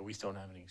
We still don't have any.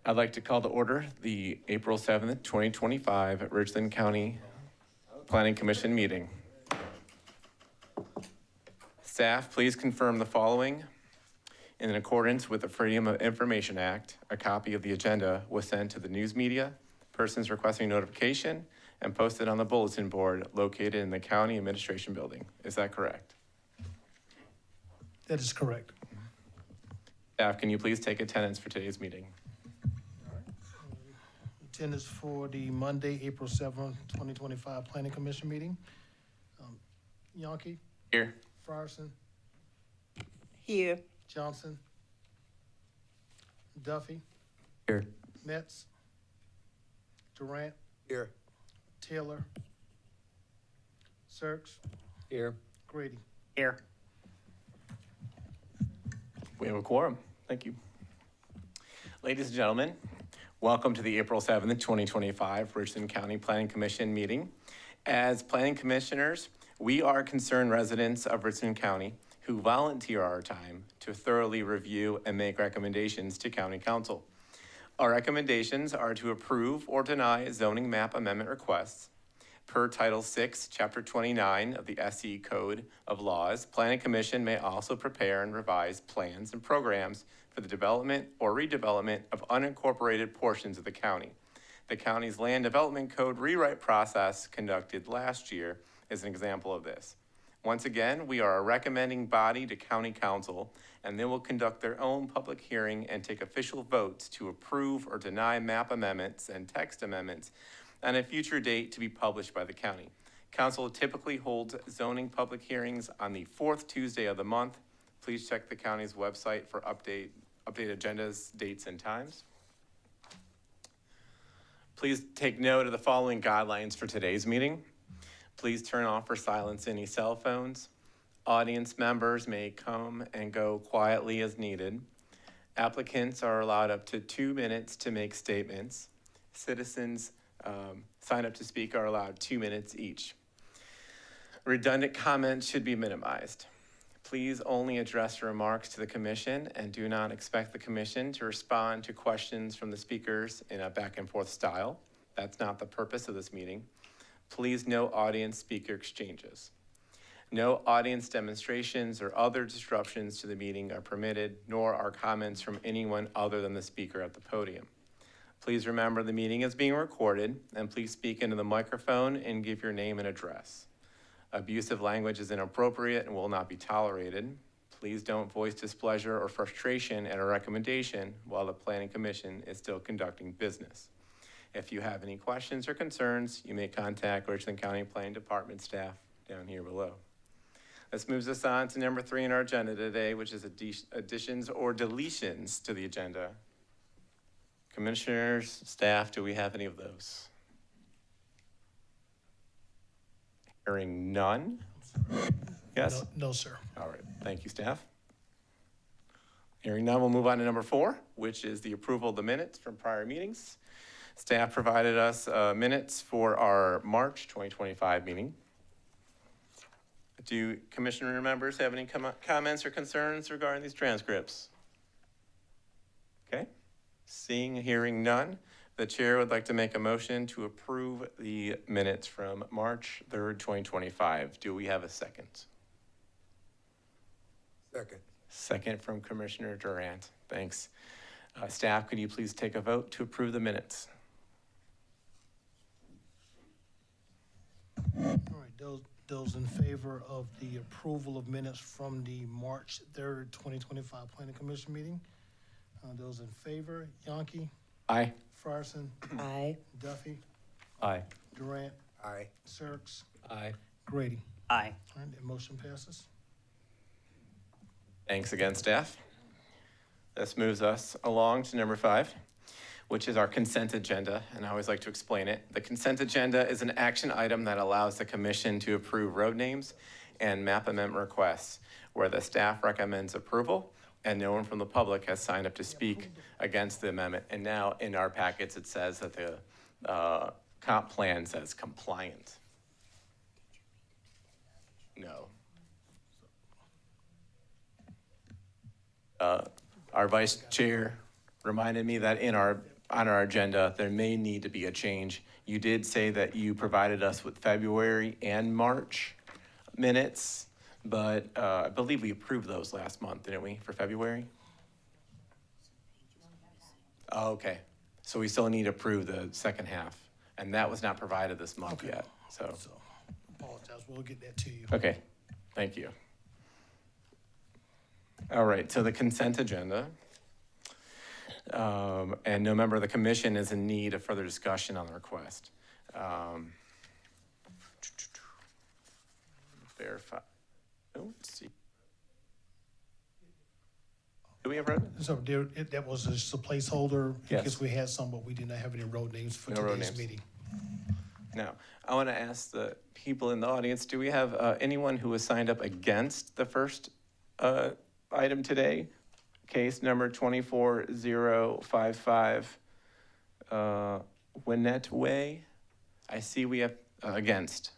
I'd like to call to order the April 7th, 2025 Richland County Planning Commission meeting. Staff, please confirm the following. In accordance with the Freedom of Information Act, a copy of the agenda was sent to the news media, persons requesting notification, and posted on the bulletin board located in the County Administration Building. Is that correct? That is correct. Staff, can you please take attendance for today's meeting? Attendance for the Monday, April 7th, 2025 Planning Commission meeting. Yonke, Here. Frierson, Here. Johnson, Duffy, Here. Metz, Durant, Here. Taylor, Sirks, Here. Grady. Here. We have a quorum. Thank you. Ladies and gentlemen, welcome to the April 7th, 2025 Richland County Planning Commission meeting. As planning commissioners, we are concerned residents of Richland County who volunteer our time to thoroughly review and make recommendations to County Council. Our recommendations are to approve or deny zoning map amendment requests. Per Title VI, Chapter 29 of the SE Code of Laws, Planning Commission may also prepare and revise plans and programs for the development or redevelopment of unincorporated portions of the county. The county's Land Development Code rewrite process conducted last year is an example of this. Once again, we are a recommending body to County Council, and they will conduct their own public hearing and take official votes to approve or deny map amendments and text amendments on a future date to be published by the county. Council typically holds zoning public hearings on the fourth Tuesday of the month. Please check the county's website for updated agendas, dates, and times. Please take note of the following guidelines for today's meeting. Please turn off or silence any cell phones. Audience members may come and go quietly as needed. Applicants are allowed up to 2 minutes to make statements. Citizens sign up to speak are allowed 2 minutes each. Redundant comments should be minimized. Please only address your remarks to the commission and do not expect the commission to respond to questions from the speakers in a back and forth style. That's not the purpose of this meeting. Please no audience speaker exchanges. No audience demonstrations or other disruptions to the meeting are permitted, nor are comments from anyone other than the speaker at the podium. Please remember the meeting is being recorded, and please speak into the microphone and give your name and address. Abusive language is inappropriate and will not be tolerated. Please don't voice displeasure or frustration at a recommendation while the Planning Commission is still conducting business. If you have any questions or concerns, you may contact Richland County Planning Department staff down here below. This moves us on to number 3 in our agenda today, which is additions or deletions to the agenda. Commissioners, staff, do we have any of those? Hearing none? Yes? No, sir. All right, thank you, staff. Hearing none, we'll move on to number 4, which is the approval of the minutes from prior meetings. Staff provided us minutes for our March 2025 meeting. Do commissioner members have any comments or concerns regarding these transcripts? Okay, seeing and hearing none, the chair would like to make a motion to approve the minutes from March 3rd, 2025. Do we have a second? Second. Second from Commissioner Durant. Thanks. Staff, could you please take a vote to approve the minutes? All right, those in favor of the approval of minutes from the March 3rd, 2025 Planning Commission meeting? Those in favor, Yonke, Aye. Frierson, Aye. Duffy, Aye. Durant, Aye. Sirks, Aye. Grady. Aye. All right, that motion passes. Thanks again, staff. This moves us along to number 5, which is our consent agenda, and I always like to explain it. The consent agenda is an action item that allows the commission to approve road names and map amendment requests where the staff recommends approval and no one from the public has signed up to speak against the amendment. And now in our packets, it says that the comp plan says compliant. No. Our vice chair reminded me that on our agenda, there may need to be a change. You did say that you provided us with February and March minutes, but I believe we approved those last month, didn't we, for February? Oh, okay, so we still need to approve the second half, and that was not provided this month Okay. yet, so, So, apologize, we'll get that to you. okay, thank you. All right, so the consent agenda. And no member of the commission is in need of further discussion on the request. Verify. Oh, let's see. Do we have road? So that was just a placeholder in Yes. case we had some, but we did not have any road names for No road today's names. meeting. Now, I want to ask the people in the audience, do we have anyone who has signed up against the first item today? Case number 24055, Winnett Way. I see we have against.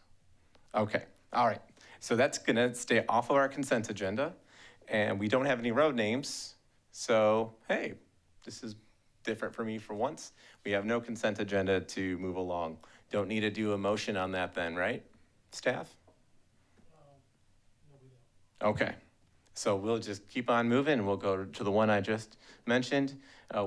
Okay, all right. So that's gonna stay off of our consent agenda, and we don't have any road names. So, hey, this is different for me for once. We have no consent agenda to move along. Don't need to do a motion on that then, right, staff? Okay. So we'll just keep on moving. We'll go to the one I just mentioned.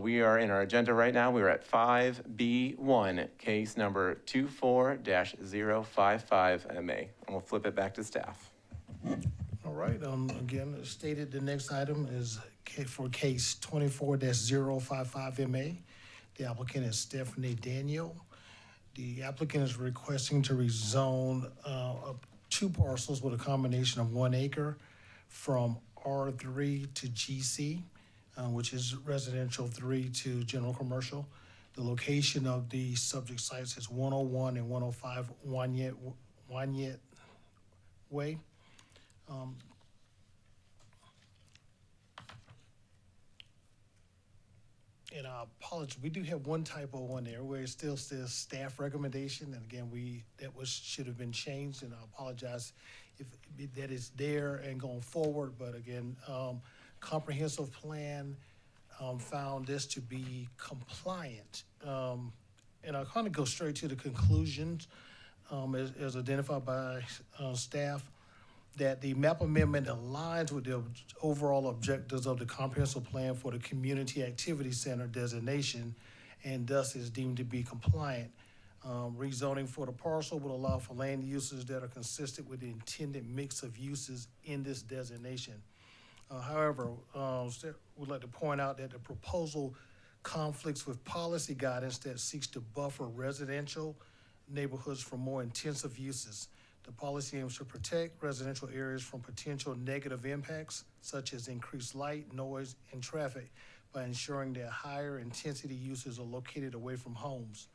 We are in our agenda right now. We're at 5B1, case number 24-055MA. And we'll flip it back to staff. All right, again, as stated, the next item is for case 24-055MA. The applicant is Stephanie Daniel. The applicant is requesting to rezone 2 parcels with a combination of 1 acre from R3 to GC, which is residential 3 to general commercial. The location of the subject sites is 101 and 105 Wanyet Way. And I apologize, we do have one typo on there where it still says staff recommendation, and again, should have been changed, and I apologize if that is there and going forward, but again, comprehensive plan found this to be compliant. And I'll kind of go straight to the conclusions as identified by staff, that the map amendment aligns with the overall objectives of the comprehensive plan for the Community Activity Center designation and thus is deemed to be compliant. Rezoning for the parcel will allow for land uses that are consistent with the intended mix of uses in this designation. However, we'd like to point out that the proposal conflicts with policy guidance that seeks to buffer residential neighborhoods from more intensive uses. The policy aims to protect residential areas from potential negative impacts such as increased light, noise, and traffic by ensuring that higher intensity uses are located away from homes.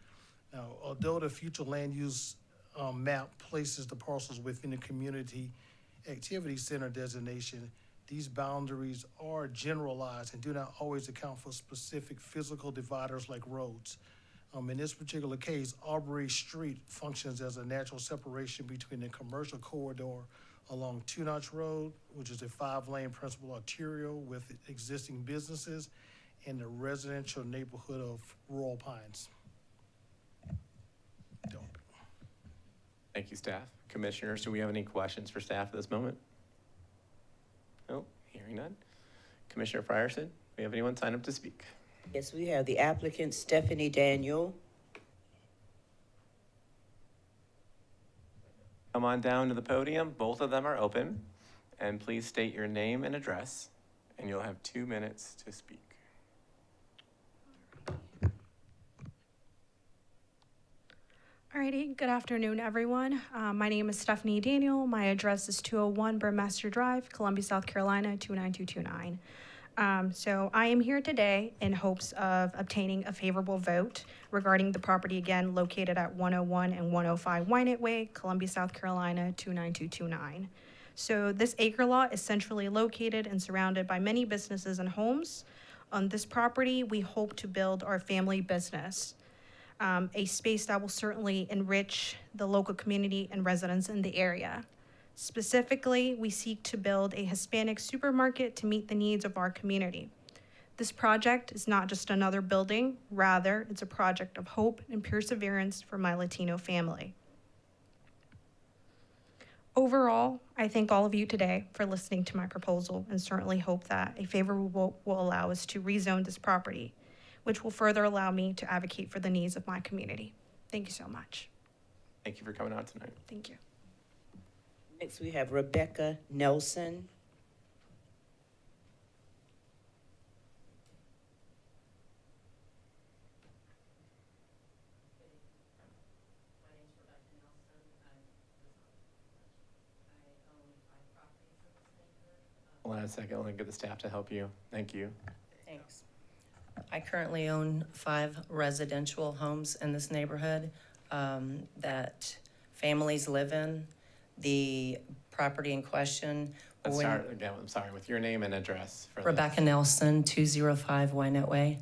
Now, although the future land use map places the parcels within the community activity center designation, these boundaries are generalized and do not always account for specific physical dividers like roads. In this particular case, Aubrey Street functions as a natural separation between the commercial corridor along Two Notch Road, which is a 5-lane principal arterial with existing businesses, and the residential neighborhood of Royal Pines. Thank you, staff. Commissioners, do we have any questions for staff at this moment? No, hearing none. Commissioner Frierson, we have anyone sign up to speak? Yes, we have the applicant Stephanie Daniel. Come on down to the podium. Both of them are open. And please state your name and address, and you'll have 2 minutes to speak. Alrighty, good afternoon, everyone. My name is Stephanie Daniel. My address is 201 Burmester Drive, Columbia, South Carolina, 29229. So I am here today in hopes of obtaining a favorable vote regarding the property again located at 101 and 105 Wynett Way, Columbia, South Carolina, 29229. So this acre lot is centrally located and surrounded by many businesses and homes. On this property, we hope to build our family business. A space that will certainly enrich the local community and residents in the area. Specifically, we seek to build a Hispanic supermarket to meet the needs of our community. This project is not just another building, rather, it's a project of hope and perseverance for my Latino family. Overall, I thank all of you today for listening to my proposal and certainly hope that a favorable vote will allow us to rezone this property, which will further allow me to advocate for the needs of my community. Thank you so much. Thank you for coming out tonight. Thank you. Next, we have Rebecca Nelson. Hold on a second. Let me get the staff to help you. Thank you. Thanks. I currently own 5 residential homes in this neighborhood that families live in. The property in question. Let's start again. I'm sorry, with your name and address. For Rebecca Nelson, 205 Wynett Way,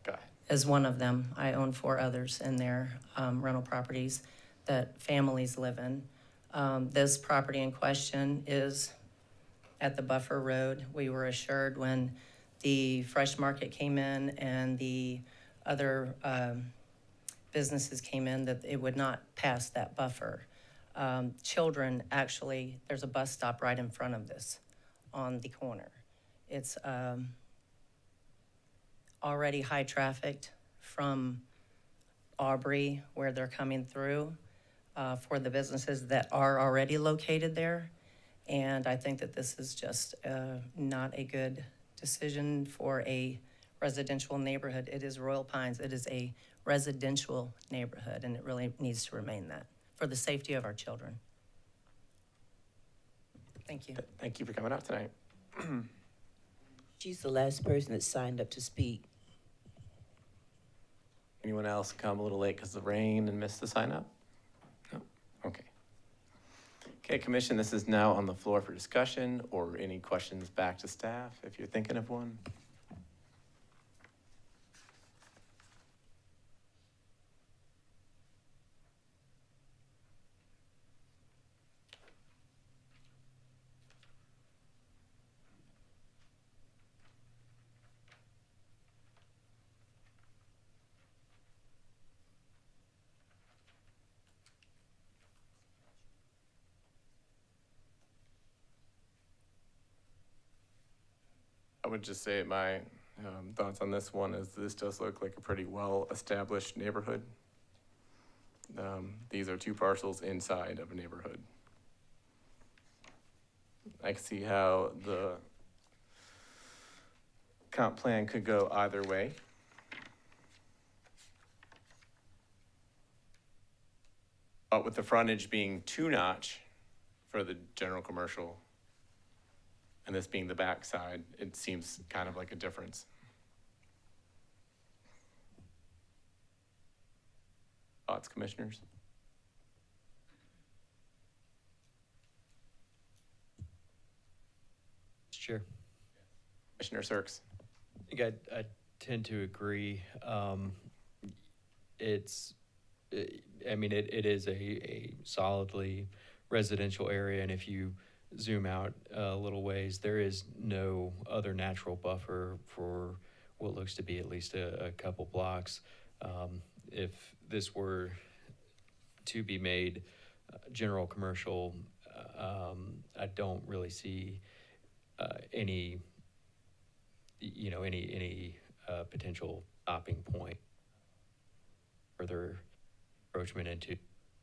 Go ahead. is one of them. I own 4 others in their rental properties that families live in. This property in question is at the Buffer Road. We were assured when the Fresh Market came in and the other businesses came in that it would not pass that buffer. Children, actually, there's a bus stop right in front of this on the corner. It's already high trafficked from Aubrey where they're coming through for the businesses that are already located there. And I think that this is just not a good decision for a residential neighborhood. It is Royal Pines. It is a residential neighborhood, and it really needs to remain that for the safety of our children. Thank you. Thank you for coming out tonight. She's the last person that signed up to speak. Anyone else come a little late because of the rain and missed the sign up? No? Okay. Okay, Commission, this is now on the floor for discussion or any questions back to staff if you're thinking of one. I would just say my thoughts on this one is this does look like a pretty well-established neighborhood. These are 2 parcels inside of a neighborhood. I can see how the comp plan could go either way. But with the frontage being 2 Notch for the general commercial. And this being the backside, it seems kind of like a difference. Thoughts, commissioners? Sure. Commissioner Sirks? I think I tend to agree. It's, I mean, it is a solidly residential area, and if you zoom out a little ways, there is no other natural buffer for what looks to be at least a couple blocks. If this were to be made general commercial, I don't really see any potential stopping point, further encroachment into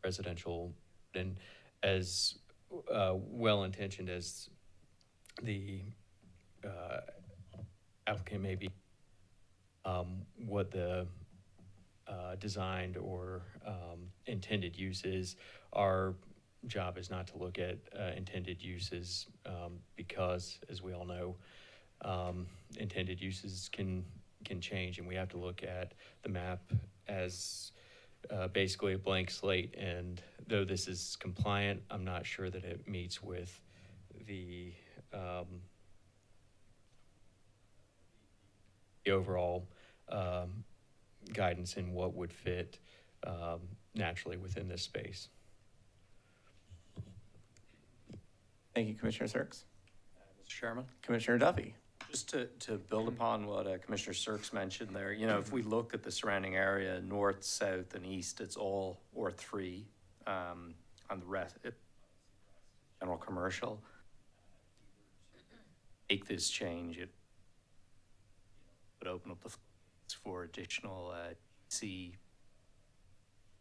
residential. And as well-intentioned as the applicant may be, what the designed or intended use is, our job is not to look at intended uses because, as we all know, intended uses can change, and we have to look at the map as basically a blank slate. And though this is compliant, I'm not sure that it meets with the overall guidance in what would fit naturally within this space. Thank you, Commissioner Sirks. Mr. Chairman, Commissioner Duffy? just to build upon what Commissioner Sirks mentioned there, you know, if we look at the surrounding area, north, south, and east, it's all R3 on the rest, general commercial. Make this change, it would open up the floodgates for additional C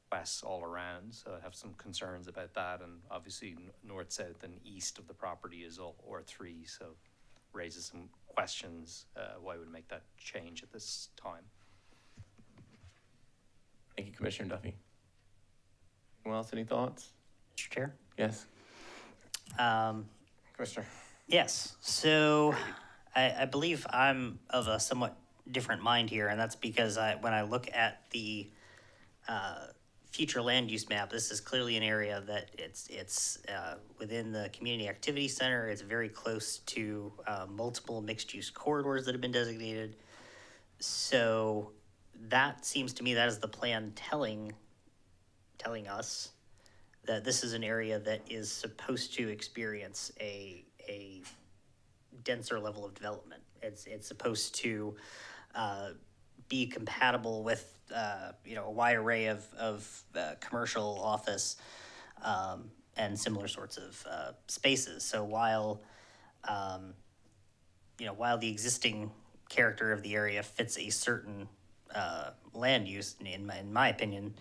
requests all around, so I have some concerns about that, and obviously north, south, and east of the property is all R3, so raises some questions why we would make that change at this time. Thank you, Commissioner Duffy. Anyone else, any thoughts? Mr. Chair? Yes. Commissioner? Yes. So I believe I'm of a somewhat different mind here, and that's because when I look at the future land use map, this is clearly an area that it's within the community activity center. It's very close to multiple mixed use corridors that have been designated. So that seems to me that is the plan telling us that this is an area that is supposed to experience a denser level of development. It's supposed to be compatible with a wide array of commercial, office, and similar sorts of spaces. So while the existing character of the area fits a certain land use, in my opinion,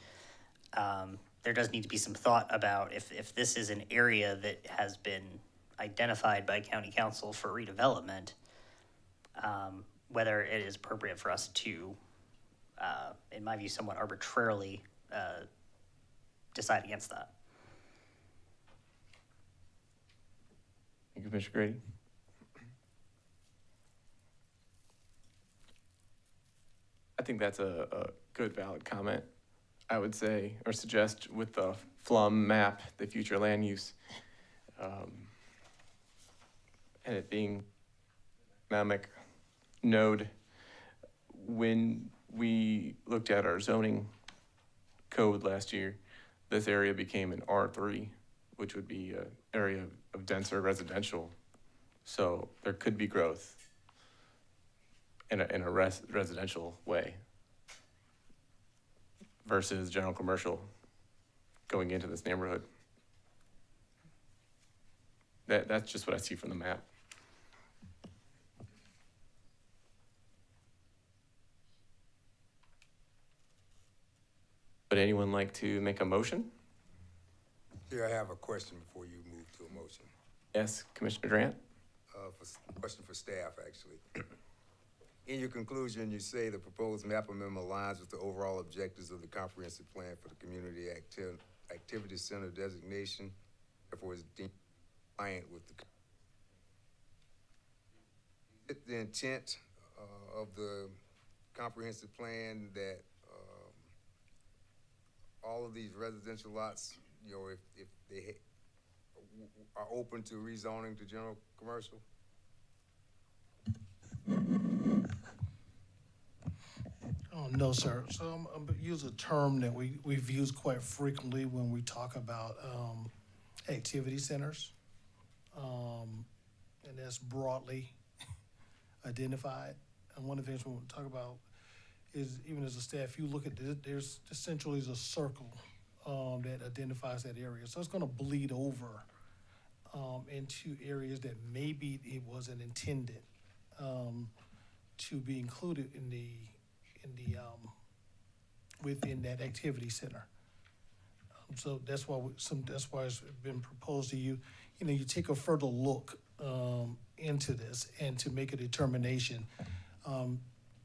there does need to be some thought about if this is an area that has been identified by county council for redevelopment, whether it is appropriate for us to, in my view, somewhat arbitrarily decide against that. Thank you, Commissioner Grady. I think that's a good, valid comment. I would say, or suggest, with the FLUM map, the future land use, and it being economic node, when we looked at our zoning code last year, this area became an R3, which would be an area of denser residential. So there could be growth in a residential way versus general commercial going into this neighborhood. That's just what I see from the map. Would anyone like to make a motion? Here, I have a question before you move to a motion. Yes, Commissioner Durant? Question for staff, actually. In your conclusion, you say the proposed map amendment aligns with the overall objectives of the comprehensive plan for the community activity center designation, therefore is deemed compliant with the intent of the comprehensive plan that all of these residential lots, you know, if they are open to rezoning to general commercial? Oh, no, sir. So I'm gonna use a term that we've used quite frequently when we talk about activity centers. And that's broadly identified. And one of the things we want to talk about is, even as a staff, you look at, there's essentially is a circle that identifies that area. So it's gonna bleed over into areas that maybe it wasn't intended to be included in the within that activity center. So that's why that's why it's been proposed to you. You know, you take a further look into this and to make a determination.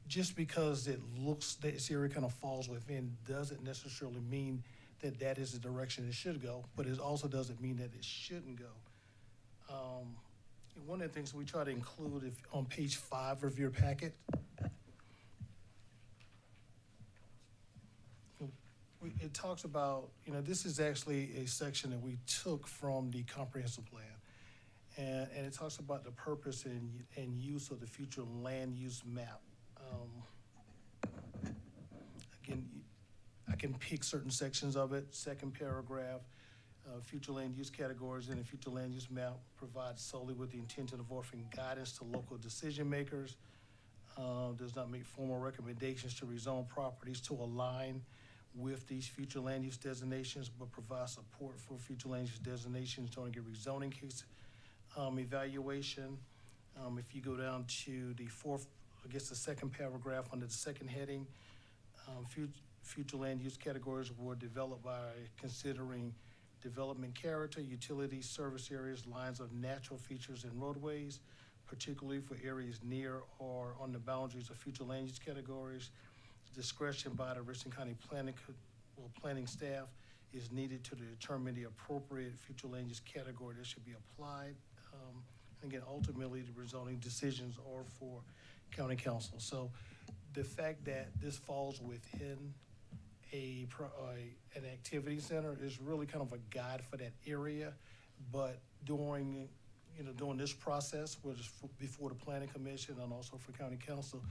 Just because it looks this area kind of falls within doesn't necessarily mean that that is the direction it should go, but it also doesn't mean that it shouldn't go. And one of the things we try to include on page 5 of your packet, it talks about, you know, this is actually a section that we took from the comprehensive plan. And it talks about the purpose and use of the future land use map. Again, I can pick certain sections of it. Second paragraph, future land use categories in the future land use map provides solely with the intention of offering guidance to local decision makers. Does not make formal recommendations to rezone properties to align with these future land use designations, but provide support for future land use designations during a rezoning case evaluation. If you go down to the fourth, I guess the second paragraph under the second heading, future land use categories were developed by considering development character, utilities, service areas, lines of natural features and roadways, particularly for areas near or on the boundaries of future land use categories. Discretion by the Richland County planning staff is needed to determine the appropriate future land use category that should be applied. And again, ultimately, the rezoning decisions are for county council. So the fact that this falls within an activity center is really kind of a guide for that area. But during this process, which is before the planning commission and also for county council,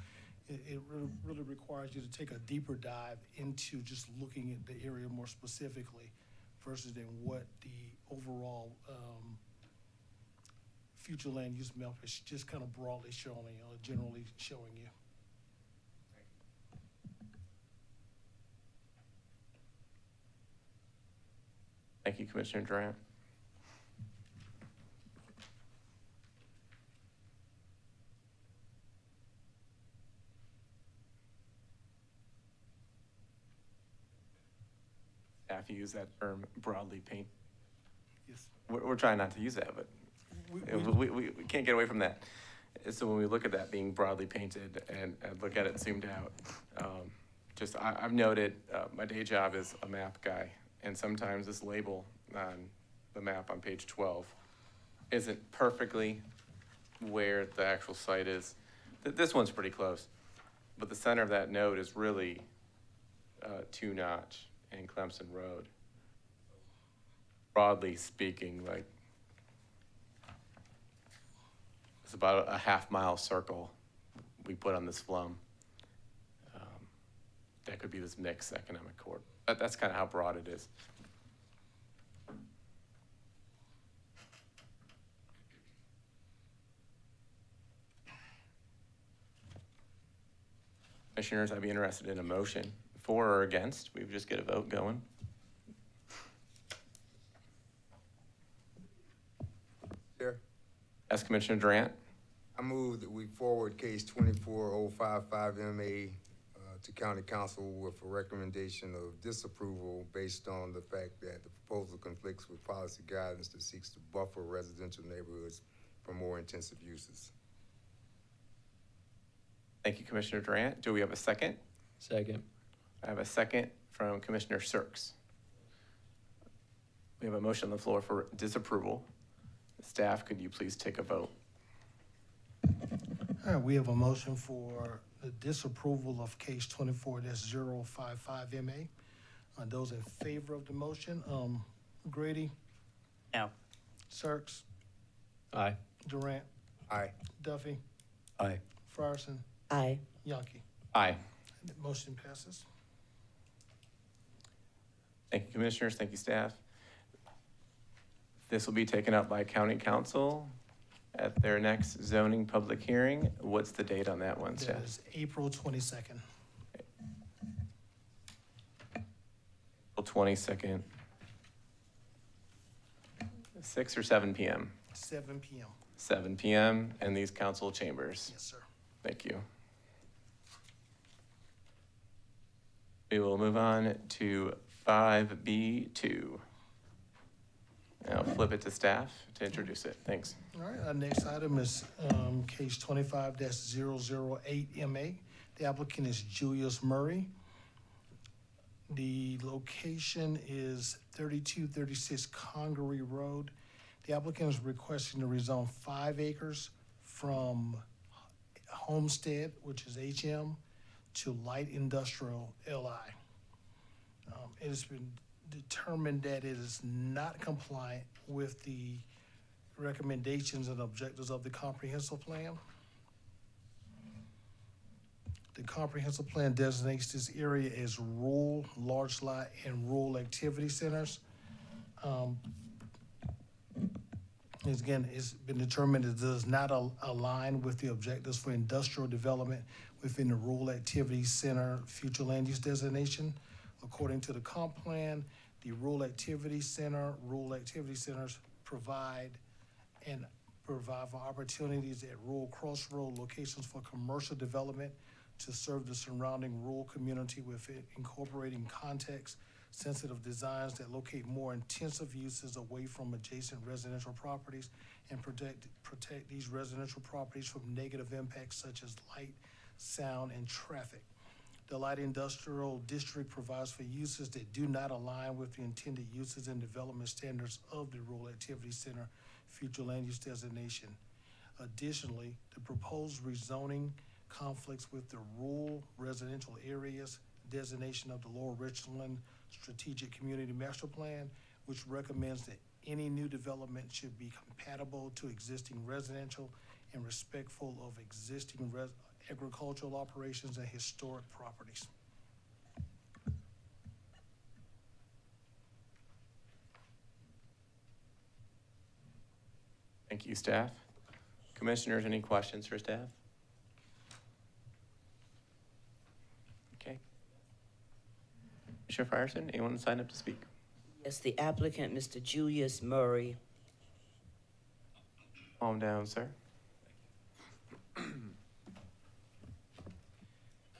it really requires you to take a deeper dive into just looking at the area more specifically versus than what the overall future land use map is just kind of broadly showing or generally showing you. Thank you, Commissioner Durant. Staff use that term broadly paint. Yes. We're trying not to use that, but we can't get away from that. So when we look at that being broadly painted and look at it zoomed out, I've noted my day job is a map guy, and sometimes this label on the map on page 12 isn't perfectly where the actual site is. This one's pretty close, but the center of that node is really Two Notch and Clemson Road. Broadly speaking, like, it's about a half-mile circle we put on this flum. That could be this mixed economic corridor. That's kind of how broad it is. Commissioners, I'd be interested in a motion for or against. We would just get a vote going. Chair, Yes, Commissioner Durant. I move that we forward case 24055 MA to county council with a recommendation of disapproval based on the fact that the proposal conflicts with policy guidance that seeks to buffer residential neighborhoods from more intensive uses. Thank you, Commissioner Durant. Do we have a second? Second. I have a second from Commissioner Sirks. We have a motion on the floor for disapproval. Staff, could you please take a vote? All right, we have a motion for the disapproval of case 24-055 MA. Those in favor of the motion, Grady, No. Sarks, Aye. Durant, Aye. Duffy, Aye. Frierson, Aye. Yonke. Aye. The motion passes. Thank you, Commissioners. Thank you, staff. This will be taken up by County Council at their next zoning public hearing. What's the date on that one, That staff? is April 22nd, April 22nd. 6 or 7 p.m.? 7 p.m. 7 p.m. in these council chambers. Yes, sir. Thank you. We will move on to 5B2. And I'll flip it to staff to introduce it. Thanks. All right, our next item is case 25-008 MA. The applicant is Julius Murray. The location is 3236 Congaree Road. The applicant is requesting to rezone 5 acres from Homestead, which is HM, to Light Industrial LI. It has been determined that it is not compliant with the recommendations and objectives of the comprehensive plan. The comprehensive plan designates this area as rural, large lot, and rural activity centers. It's been determined it does not align with the objectives for industrial development within the rural activity center future land use designation. According to the comp plan, the rural activity centers provide for opportunities at rural crossroad locations for commercial development to serve the surrounding rural community with incorporating context-sensitive designs that locate more intensive uses away from adjacent residential properties and protect these residential properties from negative impacts such as light, sound, and traffic. The light industrial district provides for uses that do not align with the intended uses and development standards of the rural activity center future land use designation. Additionally, the proposed rezoning conflicts with the rural residential areas designation of the Lower Richland Strategic Community Master Plan, which recommends that any new development should be compatible to existing residential and respectful of existing agricultural operations and historic properties. Thank you, staff. Commissioners, any questions for staff? Okay. Commissioner Frierson, anyone sign up to speak? Yes, the applicant, Mr. Julius Murray. Calm down, sir.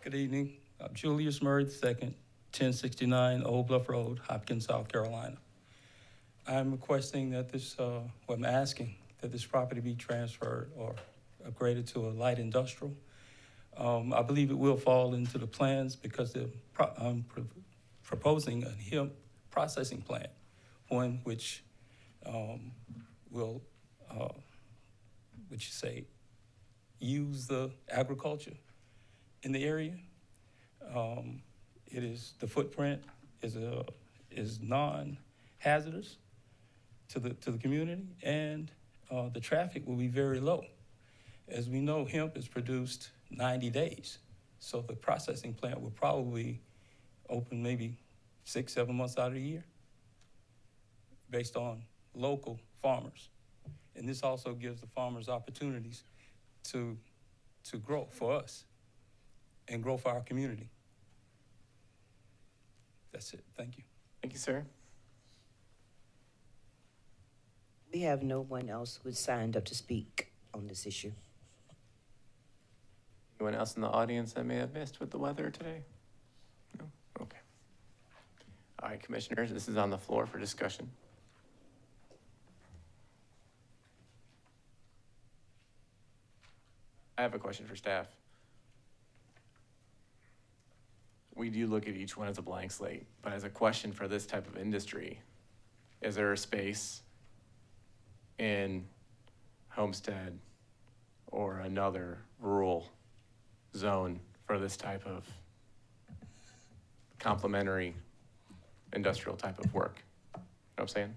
Good evening. I'm Julius Murray II, 1069 Old Bluff Road, Hopkins, South Carolina. I'm requesting that I'm asking that this property be transferred or upgraded to a light industrial. I believe it will fall into the plans because I'm proposing a hemp processing plant, one which will, use the agriculture in the area. The footprint is non-hazardous to the community, and the traffic will be very low. As we know, hemp is produced 90 days, so the processing plant will probably open maybe 6-7 months out of the year, based on local farmers. And this also gives the farmers opportunities to grow for us and grow for our community. That's it. Thank you. Thank you, sir. We have no one else who signed up to speak on this issue. Anyone else in the audience I may have missed with the weather today? No? Okay. All right, commissioners, this is on the floor for discussion. I have a question for staff. We do look at each one as a blank slate, but as a question for this type of industry, is there a space in Homestead or another rural zone for this type of complementary industrial type of work. You know what I'm saying?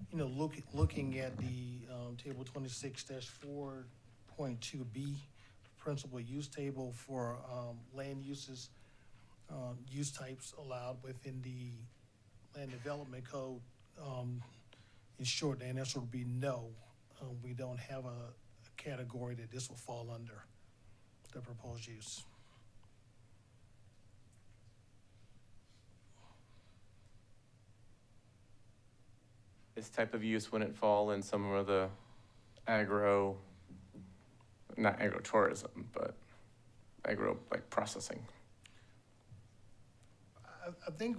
You know, looking at the, table 26-4.2B, principal use table for, land uses, use types allowed within the land development code, in short, the answer would be no. We don't have a category that this will fall under, the proposed use. This type of use wouldn't fall in some of the not agro-tourism, but like processing. I think,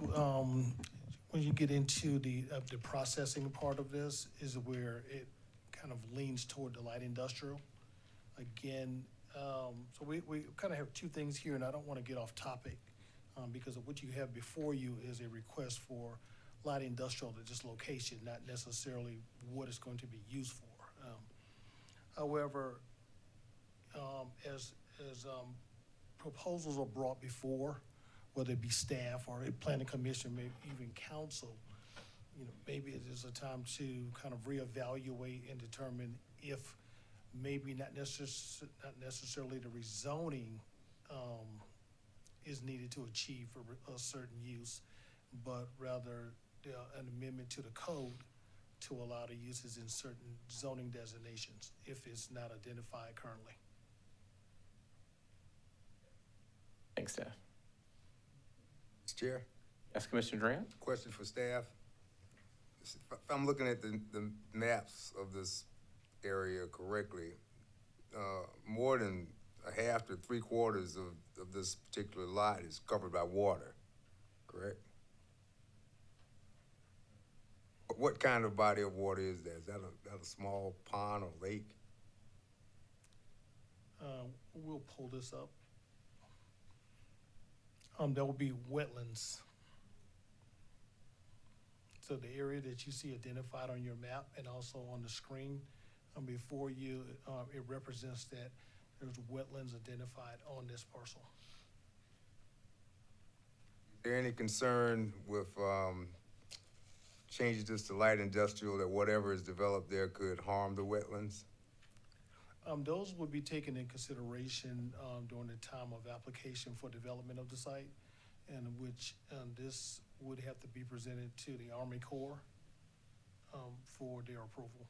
when you get into the processing part of this is where it kind of leans toward the light industrial. Again, so we kind of have two things here, and I don't want to get off topic, because of what you have before you is a request for light industrial at this location, not necessarily what it's going to be used for. However, as proposals are brought before, whether it be staff or a planning commission, maybe even council, you know, maybe it is a time to kind of reevaluate and determine if maybe not necessarily the rezoning is needed to achieve a certain use, but rather an amendment to the code to allow the uses in certain zoning designations if it's not identified currently. Thanks, staff. Mr. Chair, Yes, Commissioner Durant? question for staff. If I'm looking at the maps of this area correctly, more than a half to 3/4 of this particular lot is covered by water, correct? What kind of body of water is that? Is that a small pond or lake? We'll pull this up. There will be wetlands. So the area that you see identified on your map and also on the screen before you, it represents that there's wetlands identified on this parcel. Is there any concern with changing this to light industrial, that whatever is developed there could harm the wetlands? Those would be taken in consideration during the time of application for development of the site, and which this would have to be presented to the Army Corps for their approval.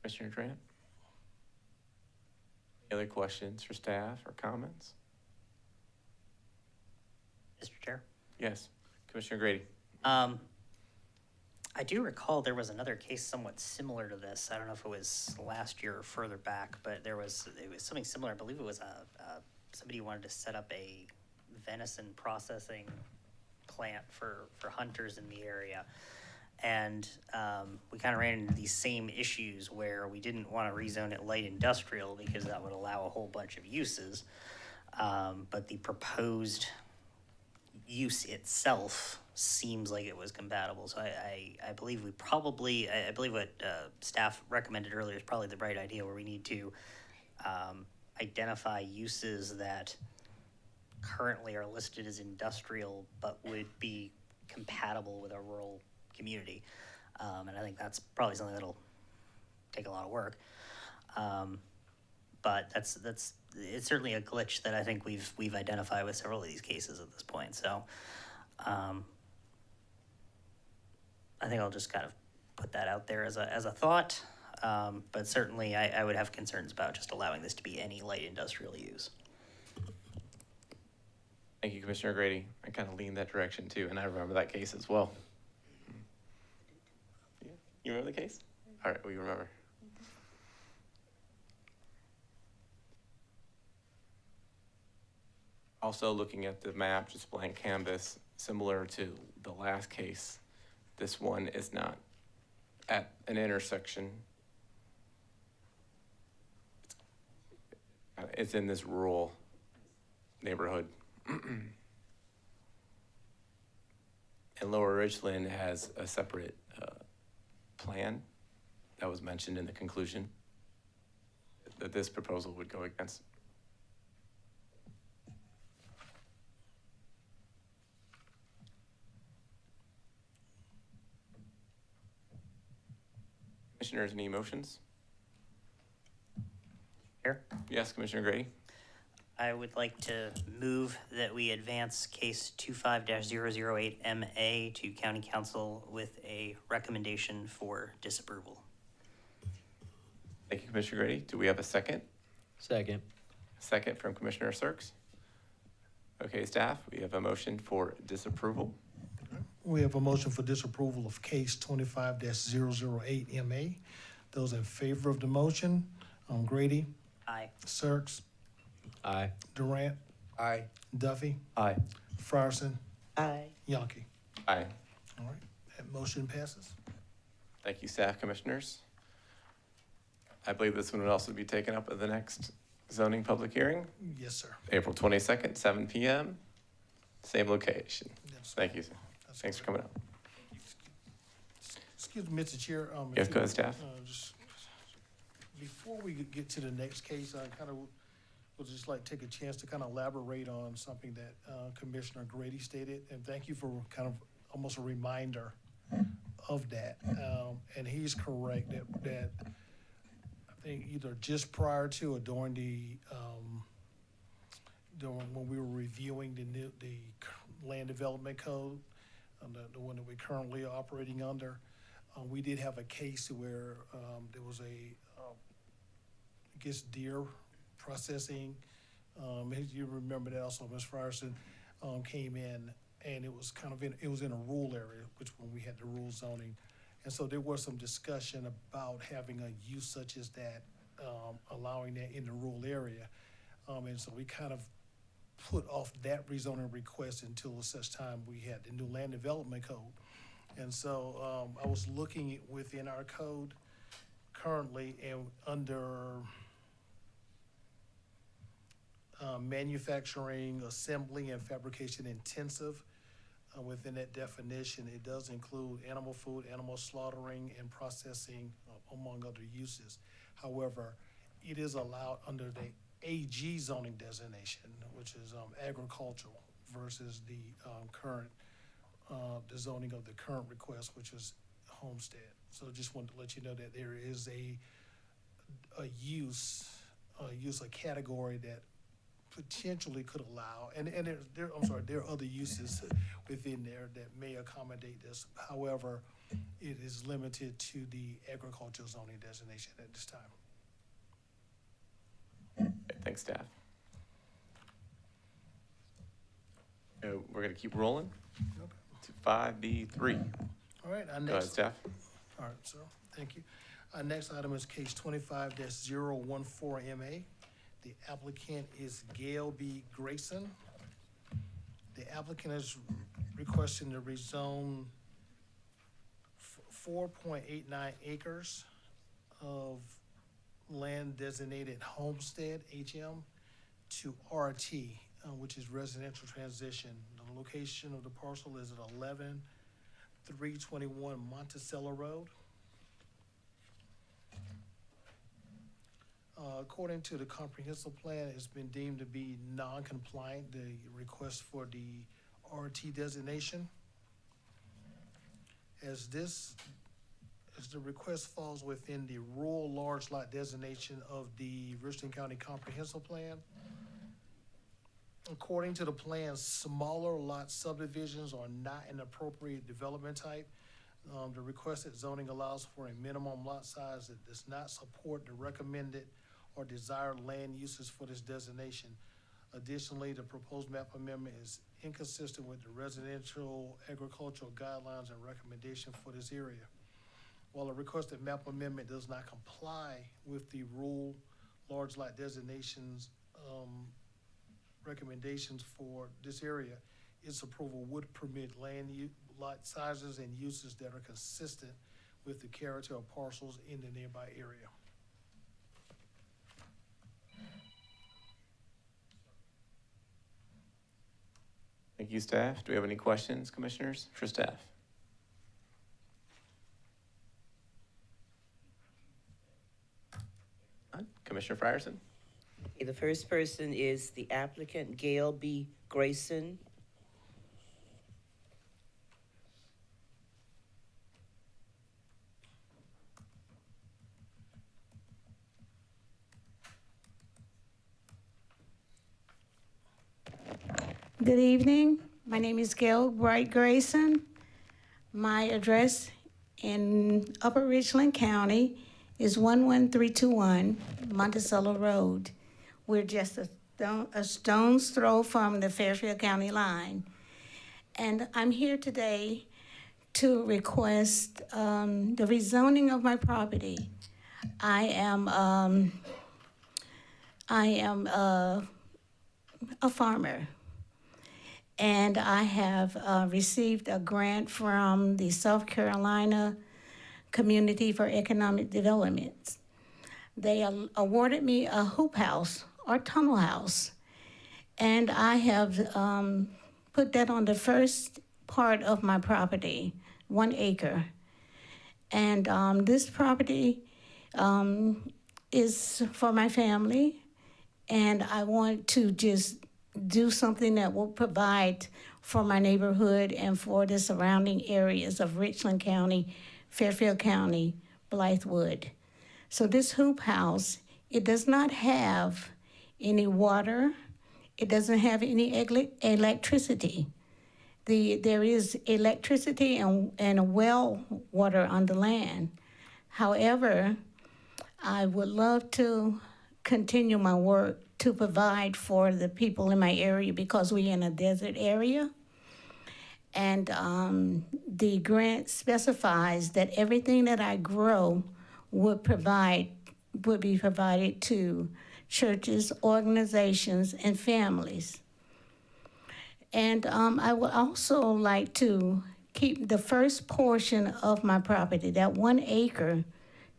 Commissioner Durant? Any other questions for staff or comments? Mr. Chair? Yes, Commissioner Grady? I do recall there was another case somewhat similar to this. I don't know if it was last year or further back, but it was something similar. I believe it was somebody who wanted to set up a venison processing plant for hunters in the area. And we kind of ran into these same issues where we didn't want to rezone it light industrial because that would allow a whole bunch of uses. But the proposed use itself seems like it was compatible. So I believe I believe what staff recommended earlier is probably the right idea, where we need to identify uses that currently are listed as industrial but would be compatible with a rural community. And I think that's probably something that'll take a lot of work. But it's certainly a glitch that I think we've identified with several of these cases at this point. So I think I'll just kind of put that out there as a thought. But certainly I would have concerns about just allowing this to be any light industrial use. Thank you, Commissioner Grady. I kind of leaned that direction too, and I remember that case as well. You remember the case? All right, we remember. Also, looking at the map, just blank canvas, similar to the last case, this one is not at an intersection. It's in this rural neighborhood. And Lower Richland has a separate plan that was mentioned in the conclusion that this proposal would go against. Commissioners, any motions? Here. Yes, Commissioner Grady? I would like to move that we advance case 25-008 MA to County Council with a recommendation for disapproval. Thank you, Commissioner Grady. Do we have a second? Second. Second from Commissioner Sirks. Okay, staff, we have a motion for disapproval. We have a motion for disapproval of case 25-008 MA. Those in favor of the motion, Grady, Aye. Sirks, Aye. Durant, Aye. Duffy, Aye. Frierson, Aye. Yonke. Aye. All right, that motion passes. Thank you, staff commissioners. I believe this one would also be taken up at the next zoning public hearing, Yes, sir. April 22nd, 7 p.m., same location. Yes. Thank you, sir. That's Thanks for correct. coming out. Excuse me, Mr. Chair. if Yes, you go ahead, would, staff. Just before we get to the next case, I kind of would just like to take a chance to kind of elaborate on something that Commissioner Grady stated, and thank you for kind of almost a reminder of that. And he's correct that I think either just prior to or during when we were reviewing the land development code, the one that we're currently operating under, we did have a case where there was I guess deer processing. You remember that also, Ms. Frierson came in, and it was kind of it was in a rural area, which when we had the rural zoning. And so there was some discussion about having a use such as that, allowing that in the rural area. And so we kind of put off that rezoning request until such time we had the new land development code. And so I was looking within our code currently, and under manufacturing, assembly, and fabrication intensive, within that definition, it does include animal food, animal slaughtering, and processing, among other uses. However, it is allowed under the AG zoning designation, which is agricultural, versus the current, the zoning of the current request, which is homestead. So just wanted to let you know that there is a category that potentially could allow, and there are other uses within there that may accommodate this. However, it is limited to the agricultural zoning designation at this time. Thanks, staff. We're going to keep rolling to 5B3. All right, our Go ahead, next, staff. all right, sir, thank you. Our next item is case 25-014 MA. The applicant is Gail B. Grayson. The applicant is requesting to rezone 4.89 acres of land designated homestead, HM, to RT, which is residential transition. The location of the parcel is at 11321 Monticello Road. According to the comprehensive plan, it's been deemed to be non-compliant, the request for the RT designation. As the request falls within the rural large lot designation of the Richland County Comprehensive Plan. According to the plan, smaller lot subdivisions are not an appropriate development type. The requested zoning allows for a minimum lot size that does not support the recommended or desired land uses for this designation. Additionally, the proposed map amendment is inconsistent with the residential agricultural guidelines and recommendation for this area. While the requested map amendment does not comply with the rural large lot designations recommendations for this area, its approval would permit lot sizes and uses that are consistent with the character of parcels in the nearby area. Thank Thank you, staff. Do we have any questions, commissioners, for staff? None? Commissioner Frierson? Okay, the first person is the applicant, Gail B. Grayson. Good evening. My name is Gail Bright Grayson. My address in Upper Richland County is 11321 Monticello Road. We're just a stone's throw from the Fairfield County line. And I'm here today to request the rezoning of my property. I am a farmer. And I have received a grant from the South Carolina Community for Economic Development. They awarded me a hoop house or tunnel house. And I have put that on the first part of my property, 1 acre. And this property is for my family. And I want to just do something that will provide for my neighborhood and for the surrounding areas of Richland County, Fairfield County, Blythewood. So this hoop house, it does not have any water. It doesn't have any electricity. There is electricity and well water on the land. However, I would love to continue my work to provide for the people in my area because we're in a desert area. And the grant specifies that everything that I grow would be provided to churches, organizations, and families. And I would also like to keep the first portion of my property, that 1 acre,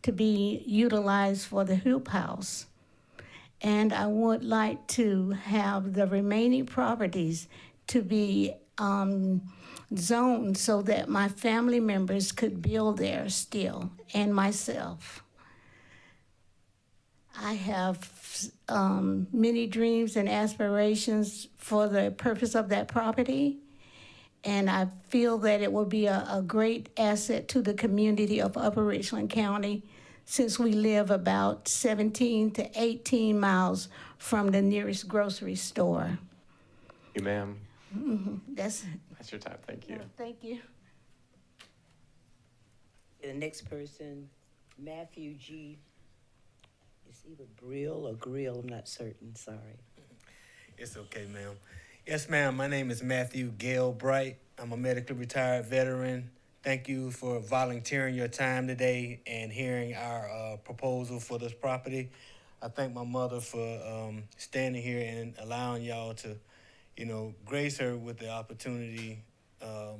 to be utilized for the hoop house. And I would like to have the remaining properties to be zoned so that my family members could build there still, and myself. I have many dreams and aspirations for the purpose of that property, and I feel that it will be a great asset to the community of Upper Richland County, since we live about 17 to 18 miles from the nearest grocery store. You, ma'am. That's That's your time. Thank you. Thank you. The next person, Matthew G. It's either Brill or Grill, I'm not certain, sorry. It's okay, ma'am. Yes, ma'am. My name is Matthew Gale Bright. I'm a medically retired veteran. Thank you for volunteering your time today and hearing our proposal for this property. I thank my mother for standing here and allowing y'all to, grace her with the opportunity. Are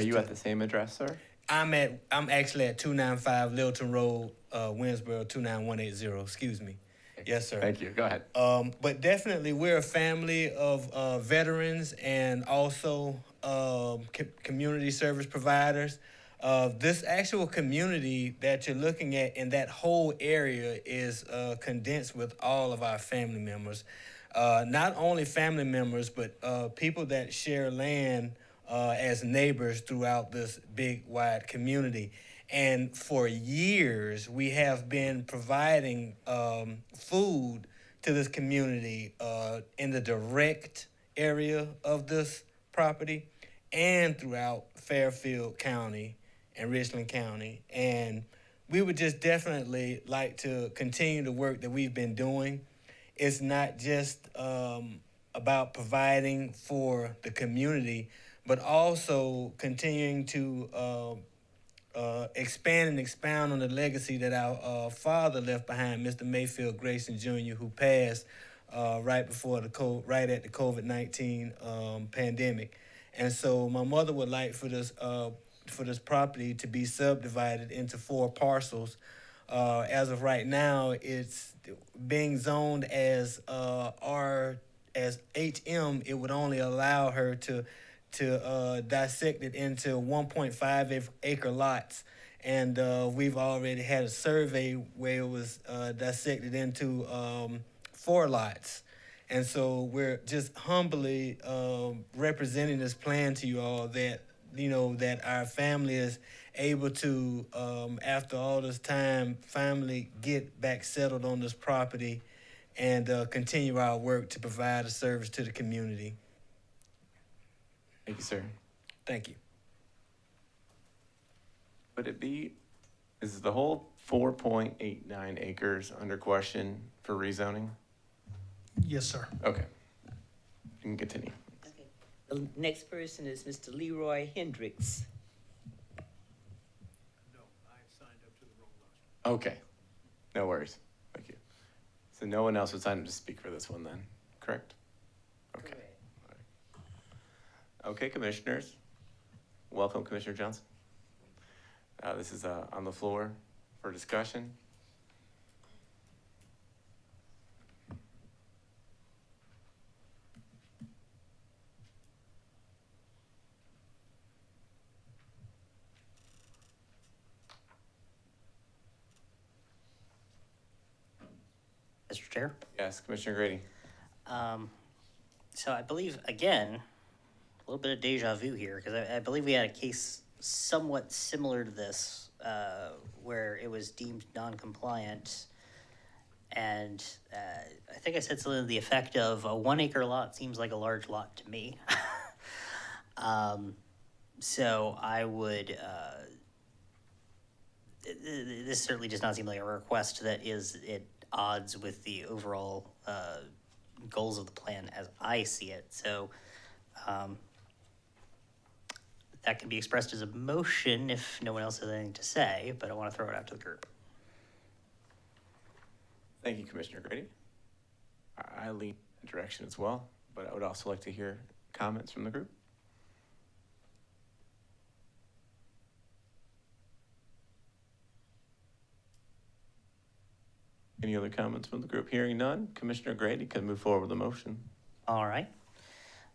you at the same address, sir? I'm actually at 295 Littleton Road, Winsboro 29180. Excuse me. Yes, sir. Thank you. Go ahead. But definitely, we're a family of veterans and also community service providers. This actual community that you're looking at in that whole area is condensed with all of our family members. Not only family members, but people that share land as neighbors throughout this big, wide community. And for years, we have been providing food to this community in the direct area of this property and throughout Fairfield County and Richland County. And we would just definitely like to continue the work that we've been doing. It's not just about providing for the community, but also continuing to expand and expound on the legacy that our father left behind, Mr. Mayfield Grayson Jr., who passed right at the COVID-19 pandemic. And so my mother would like for this property to be subdivided into 4 parcels. As of right now, it's being zoned as as HM, it would only allow her to dissect it into 1.5 acre lots. And we've already had a survey where it was dissected into 4 lots. And so we're just humbly representing this plan to you all that, that our family is able to, after all this time, finally get back settled on this property and continue our work to provide a service to the community. Thank you, sir. Thank you. Would it be, is the whole 4.89 acres under question for rezoning? Yes, sir. Okay. You can continue. Okay. The next person is Mr. Leroy Hendricks. Okay. No worries. Thank you. So no one else would sign up to speak for this one then, correct? Okay. Correct. Okay, commissioners. Welcome, Commissioner Johnson. This is on the floor for discussion. Mr. Chair. Yes, Commissioner Grady. So I believe, again, a little bit of deja vu here, because I believe we had a case somewhat similar to this, where it was deemed non-compliant. And I think I said something to the effect of a 1 acre lot seems like a large lot to me. So I would, this certainly does not seem like a request that is at odds with the overall goals of the plan as I see it. So that can be expressed as a motion if no one else has anything to say, but I want to throw it out to the group. Thank you, Commissioner Grady. I lean in that direction as well, but I would also like to hear comments from the group. Any other comments from the group? Hearing none, Commissioner Grady can move forward with the motion. All right.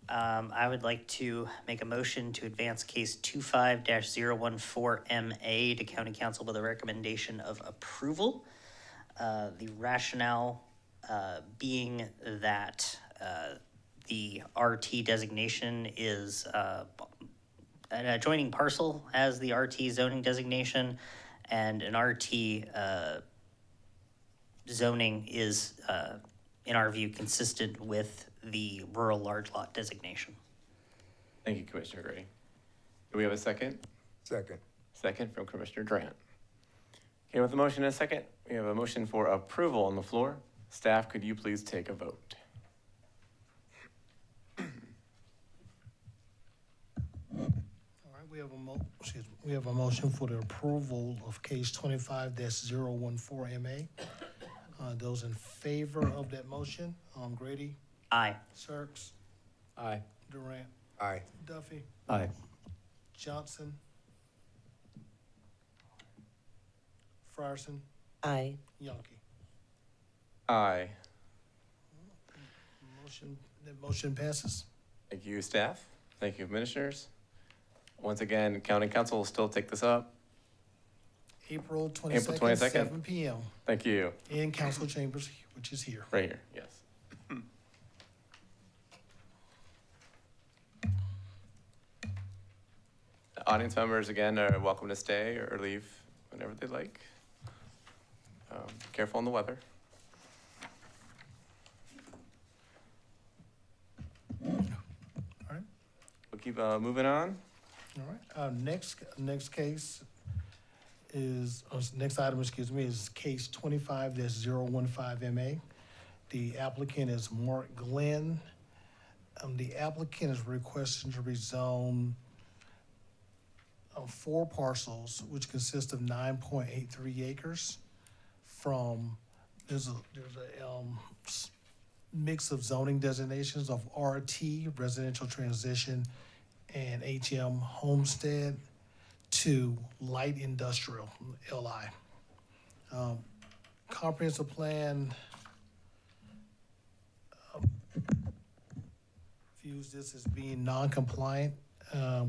I would like to make a motion to advance case 25-014MA to County Council with a recommendation of approval. The rationale being that the RT designation is an adjoining parcel has the RT zoning designation, and an RT zoning is, in our view, consistent with the rural large lot designation. Thank you, Commissioner Grady. Do we have a second? Second. Second from Commissioner Durant. Okay, with the motion and a second, we have a motion for approval on the floor. Staff, could you please take a vote? All right, we have a motion for the approval of case 25-014MA. Those in favor of that motion, Grady, Aye. Sirks, Aye. Durant, Aye. Duffy, Aye. Johnson, Frierson, Aye. Yonke. Aye. That motion passes. Thank you, staff. Thank you, commissioners. Once again, County Council will still take this up. April April 22nd, 22nd. 7 p.m. Thank you. in council chambers, which is here. Right here, yes. Audience members, again, are welcome to stay or leave whenever they like. Careful on the weather. All right. We'll keep moving on. All right, next case is, next item, excuse me, is case 25-015MA. The applicant is Mark Glenn. The applicant is requesting to rezone 4 parcels, which consist of 9.83 acres from, there's a mix of zoning designations of RT, residential transition, and HM homestead to light industrial, LI. Comprehensive plan views this as being non-compliant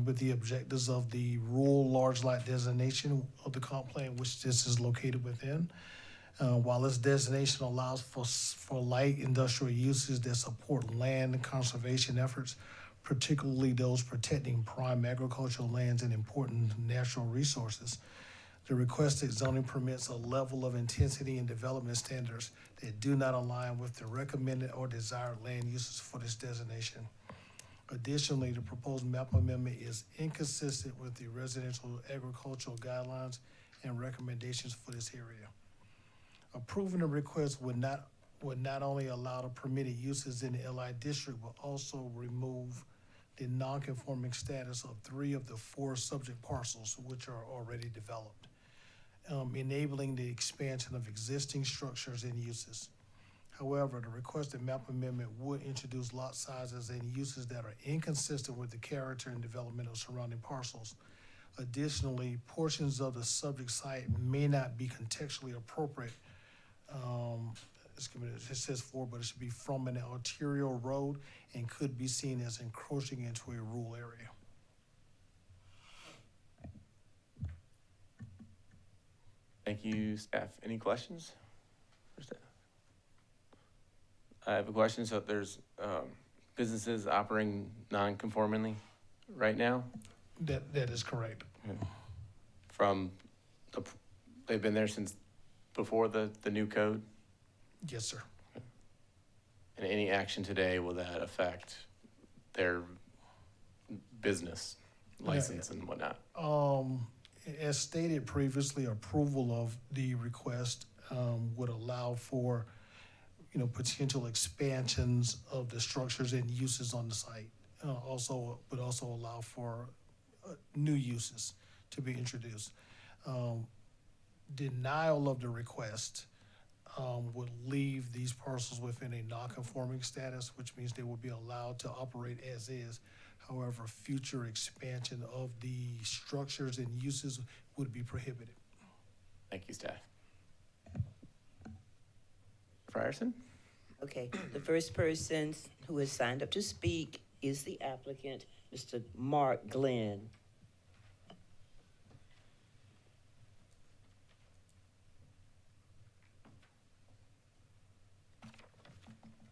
with the objectives of the rural large lot designation of the comp plan, which this is located within. While this designation allows for light industrial uses that support land conservation efforts, particularly those protecting prime agricultural lands and important natural resources, the requested zoning permits a level of intensity and development standards that do not align with the recommended or desired land uses for this designation. Additionally, the proposed map amendment is inconsistent with the residential agricultural guidelines and recommendations for this area. Approving the request would not only allow the permitted uses in the LI district, but also remove the non-conforming status of 3 of the 4 subject parcels which are already developed, enabling the expansion of existing structures and uses. However, the requested map amendment would introduce lot sizes and uses that are inconsistent with the character and development of surrounding parcels. Additionally, portions of the subject site may not be contextually appropriate. It says for, but it should be from an arterial road and could be seen as encroaching into a rural area. Thank you, staff. Any questions for staff? I have a question. So there's businesses operating non-conformingly right now? That is correct. They've been there since before the new code? Yes, sir. And any action today, will that affect their business license and whatnot? As stated previously, approval of the request would allow for, potential expansions of the structures and uses on the site. Would also allow for new uses to be introduced. Denial of the request would leave these parcels within a non-conforming status, which means they will be allowed to operate as is. However, future expansion of the structures and uses would be prohibited. Thank you, staff. Frierson? Okay, the first person who has signed up to speak is the applicant, Mr. Mark Glenn.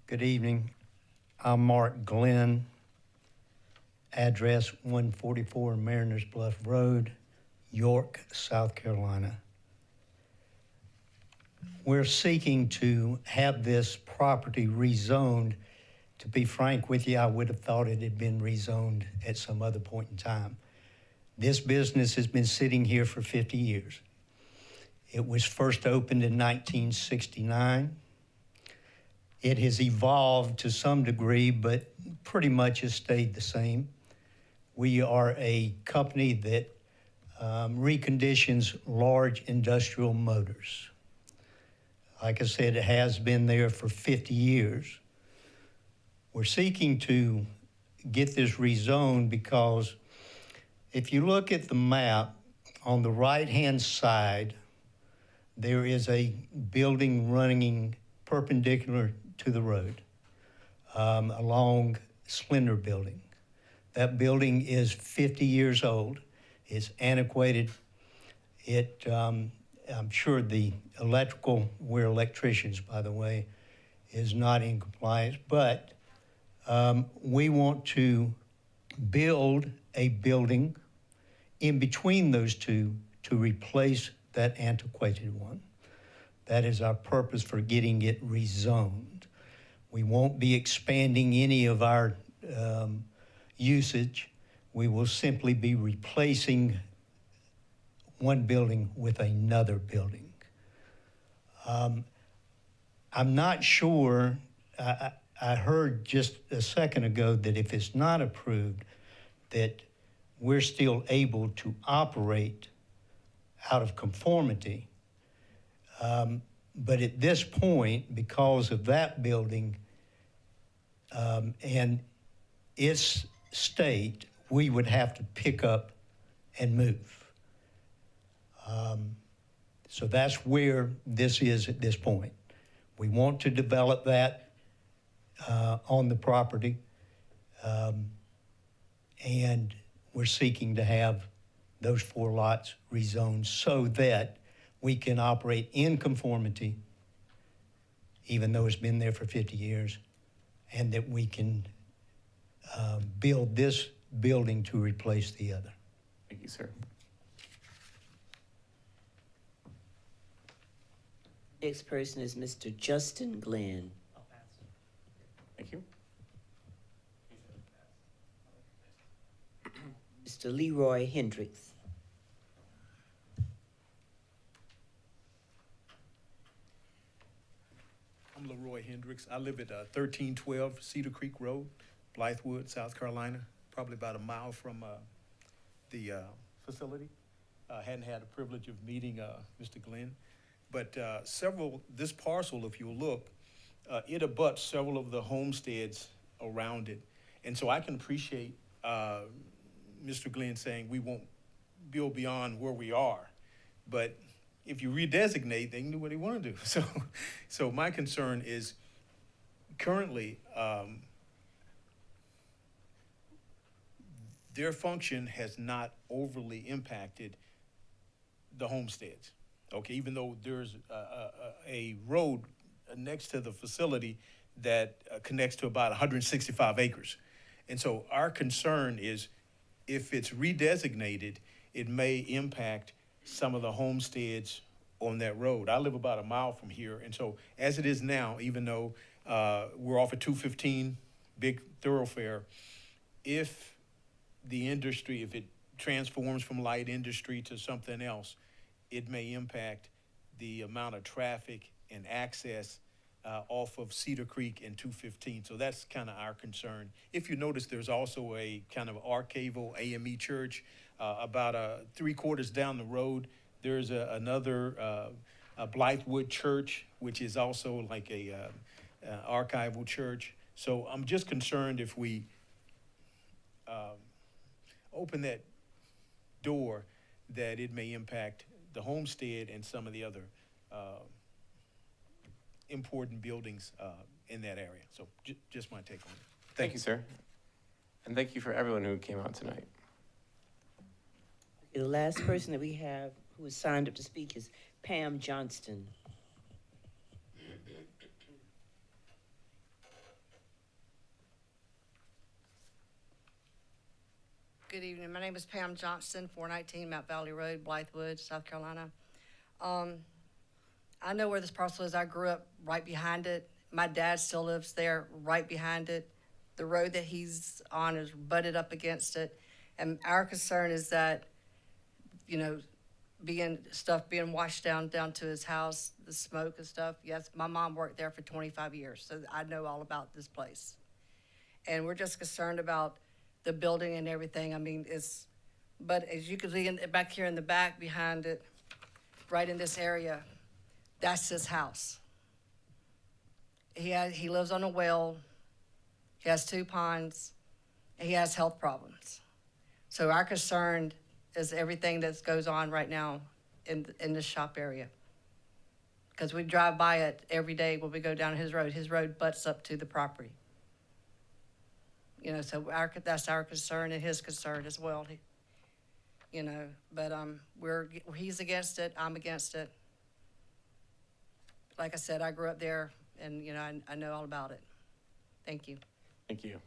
Good evening. I'm Mark Glenn, address 144 Mariners Bluff Road, York, South Carolina. We're seeking to have this property rezoned. To be frank with you, I would have thought it had been rezoned at some other point in time. This business has been sitting here for 50 years. It was first opened in 1969. It has evolved to some degree, but pretty much has stayed the same. We are a company that reconditions large industrial motors. Like I said, it has been there for 50 years. We're seeking to get this rezoned because if you look at the map, on the right-hand side, there is a building running perpendicular to the road along Slender Building. That building is 50 years old. It's antiquated. I'm sure the electrical, we're electricians, by the way, is not in compliance, but we want to build a building in between those two to replace that antiquated one. That is our purpose for getting it rezoned. We won't be expanding any of our usage. We will simply be replacing one building with another building. I'm not sure, I heard just a second ago that if it's not approved, that we're still able to operate out of conformity. But at this point, because of that building and its state, we would have to pick up and move. So that's where this is at this point. We want to develop that on the property. And we're seeking to have those 4 lots rezoned so that we can operate in conformity, even though it's been there for 50 years, and that we can build this building to replace the other. Thank you, sir. Next person is Mr. Justin Glenn. Thank you. Mr. Leroy Hendricks. I'm Leroy Hendricks. I live at 1312 Cedar Creek Road, Blythewood, South Carolina, probably about a mile from the facility. Hadn't had the privilege of meeting Mr. Glenn, but this parcel, if you look, it abuts several of the homesteads around it. And so I can appreciate Mr. Glenn saying we won't build beyond where we are, but if you redesignate, they can do what they want to do. So my concern is currently their function has not overly impacted the homesteads. Okay, even though there's a road next to the facility that connects to about 165 acres. And so our concern is if it's redesignated, it may impact some of the homesteads on that road. I live about a mile from here, and so as it is now, even though we're off at 215, big thoroughfare, if the industry, if it transforms from light industry to something else, it may impact the amount of traffic and access off of Cedar Creek and 215. So that's kind of our concern. If you notice, there's also a kind of archival AME church about 3/4 down the road. There's another Blythewood church, which is also like a archival church. So I'm just concerned if we open that door, that it may impact the homestead and some of the other important buildings in that area. So just my take on it. Thank you, sir. And thank you for everyone who came out tonight. The last person that we have who is signed up to speak is Pam Johnston. Good evening. My name is Pam Johnston, 419 Mount Valley Road, Blythewood, South Carolina. I know where this parcel is. I grew up right behind it. My dad still lives there right behind it. The road that he's on is butted up against it. And our concern is that, you know, being washed down to his house, the smoke and stuff. Yes, my mom worked there for 25 years, so I know all about this place. And we're just concerned about the building and everything. I mean, but as you can see back here in the back behind it, right in this area, that's his house. He lives on a well, he has 2 ponds, and he has health problems. So our concern is everything that goes on right now in the shop area. Because we drive by it every day when we go down his road. His road butts up to the property. You know, so that's our concern and his concern as well. You know, but he's against it, I'm against it. Like I said, I grew up there, and you know, I know all about it. Thank you. Thank you.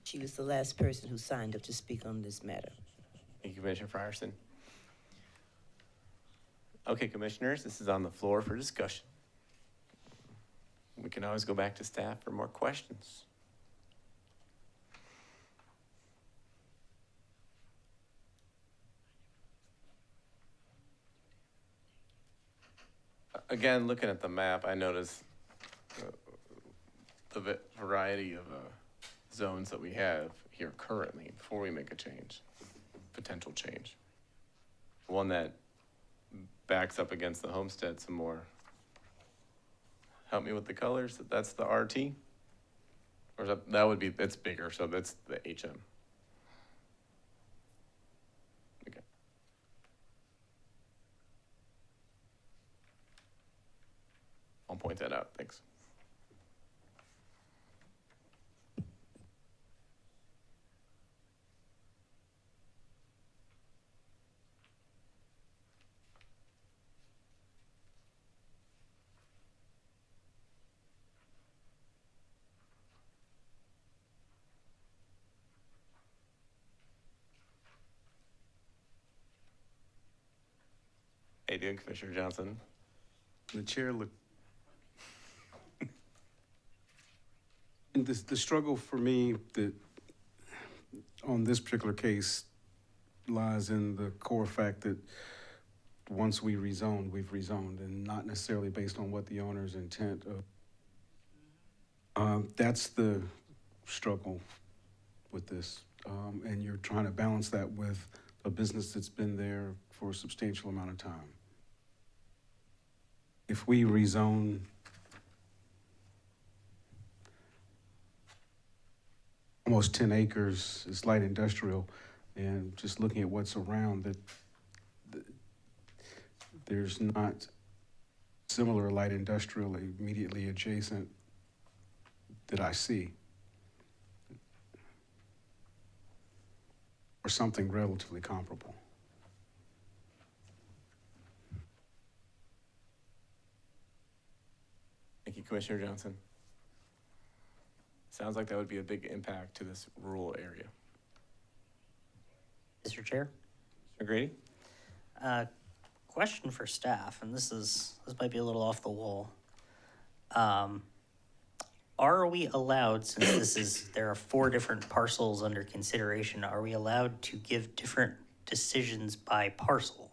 She was the last person who signed up to speak on this matter. Thank you, Commissioner Frierson. Okay, commissioners, this is on the floor for discussion. We can always go back to staff for more questions. Again, looking at the map, I noticed the variety of zones that we have here currently before we make a change, potential change. One that backs up against the homestead some more. Help me with the colors. That's the RT? Or that would be, it's bigger, so that's the HM. Okay. I'll point that out, thanks. How you doing, Commissioner Johnson? The chair look. And the struggle for me that on this particular case lies in the core fact that once we rezoned, we've rezoned, and not necessarily based on what the owner's intent of. That's the struggle with this. And you're trying to balance that with a business that's been there for a substantial amount of time. If we rezone almost 10 acres, it's light industrial, and just looking at what's around, that there's not similar light industrial immediately adjacent that I see. Or something relatively comparable. Thank you, Commissioner Johnson. Sounds like that would be a big impact to this rural area. Mr. Chair? Mr. Grady? Question for staff, and this might be a little off the wall. Are we allowed, since there are 4 different parcels under consideration, are we allowed to give different decisions by parcel?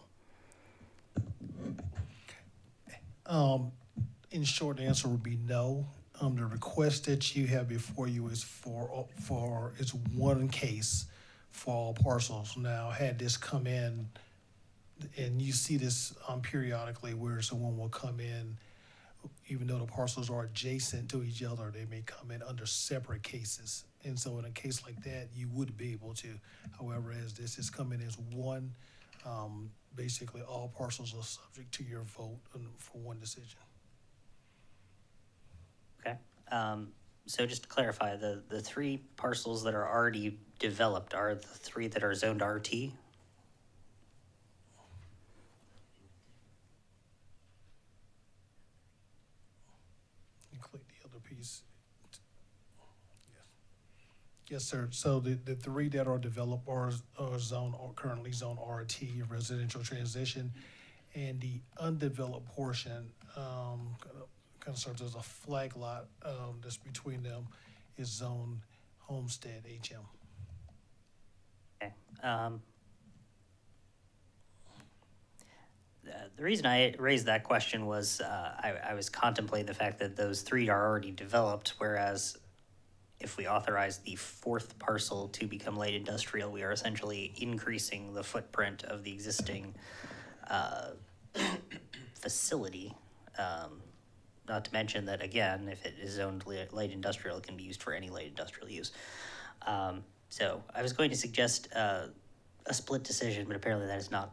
In short, the answer would be no. The request that you have before you is it's one case for all parcels. Now, had this come in, and you see this periodically where someone will come in, even though the parcels are adjacent to each other, they may come in under separate cases. And so in a case like that, you would be able to. However, as this is coming as one, basically all parcels are subject to your vote for one decision. Okay. So just to clarify, the 3 parcels that are already developed are the 3 that are zoned RT? Click the other piece. Yes, sir. So the 3 that are developed are currently zone RT, residential transition, and the undeveloped portion, kind of serves as a flag lot that's between them, is zone homestead HM. Okay. The reason I raised that question was I was contemplating the fact that those 3 are already developed, whereas if we authorize the 4th parcel to become light industrial, we are essentially increasing the footprint of the existing facility. Not to mention that, again, if it is zoned light industrial, it can be used for any light industrial use. So I was going to suggest a split decision, but apparently that is not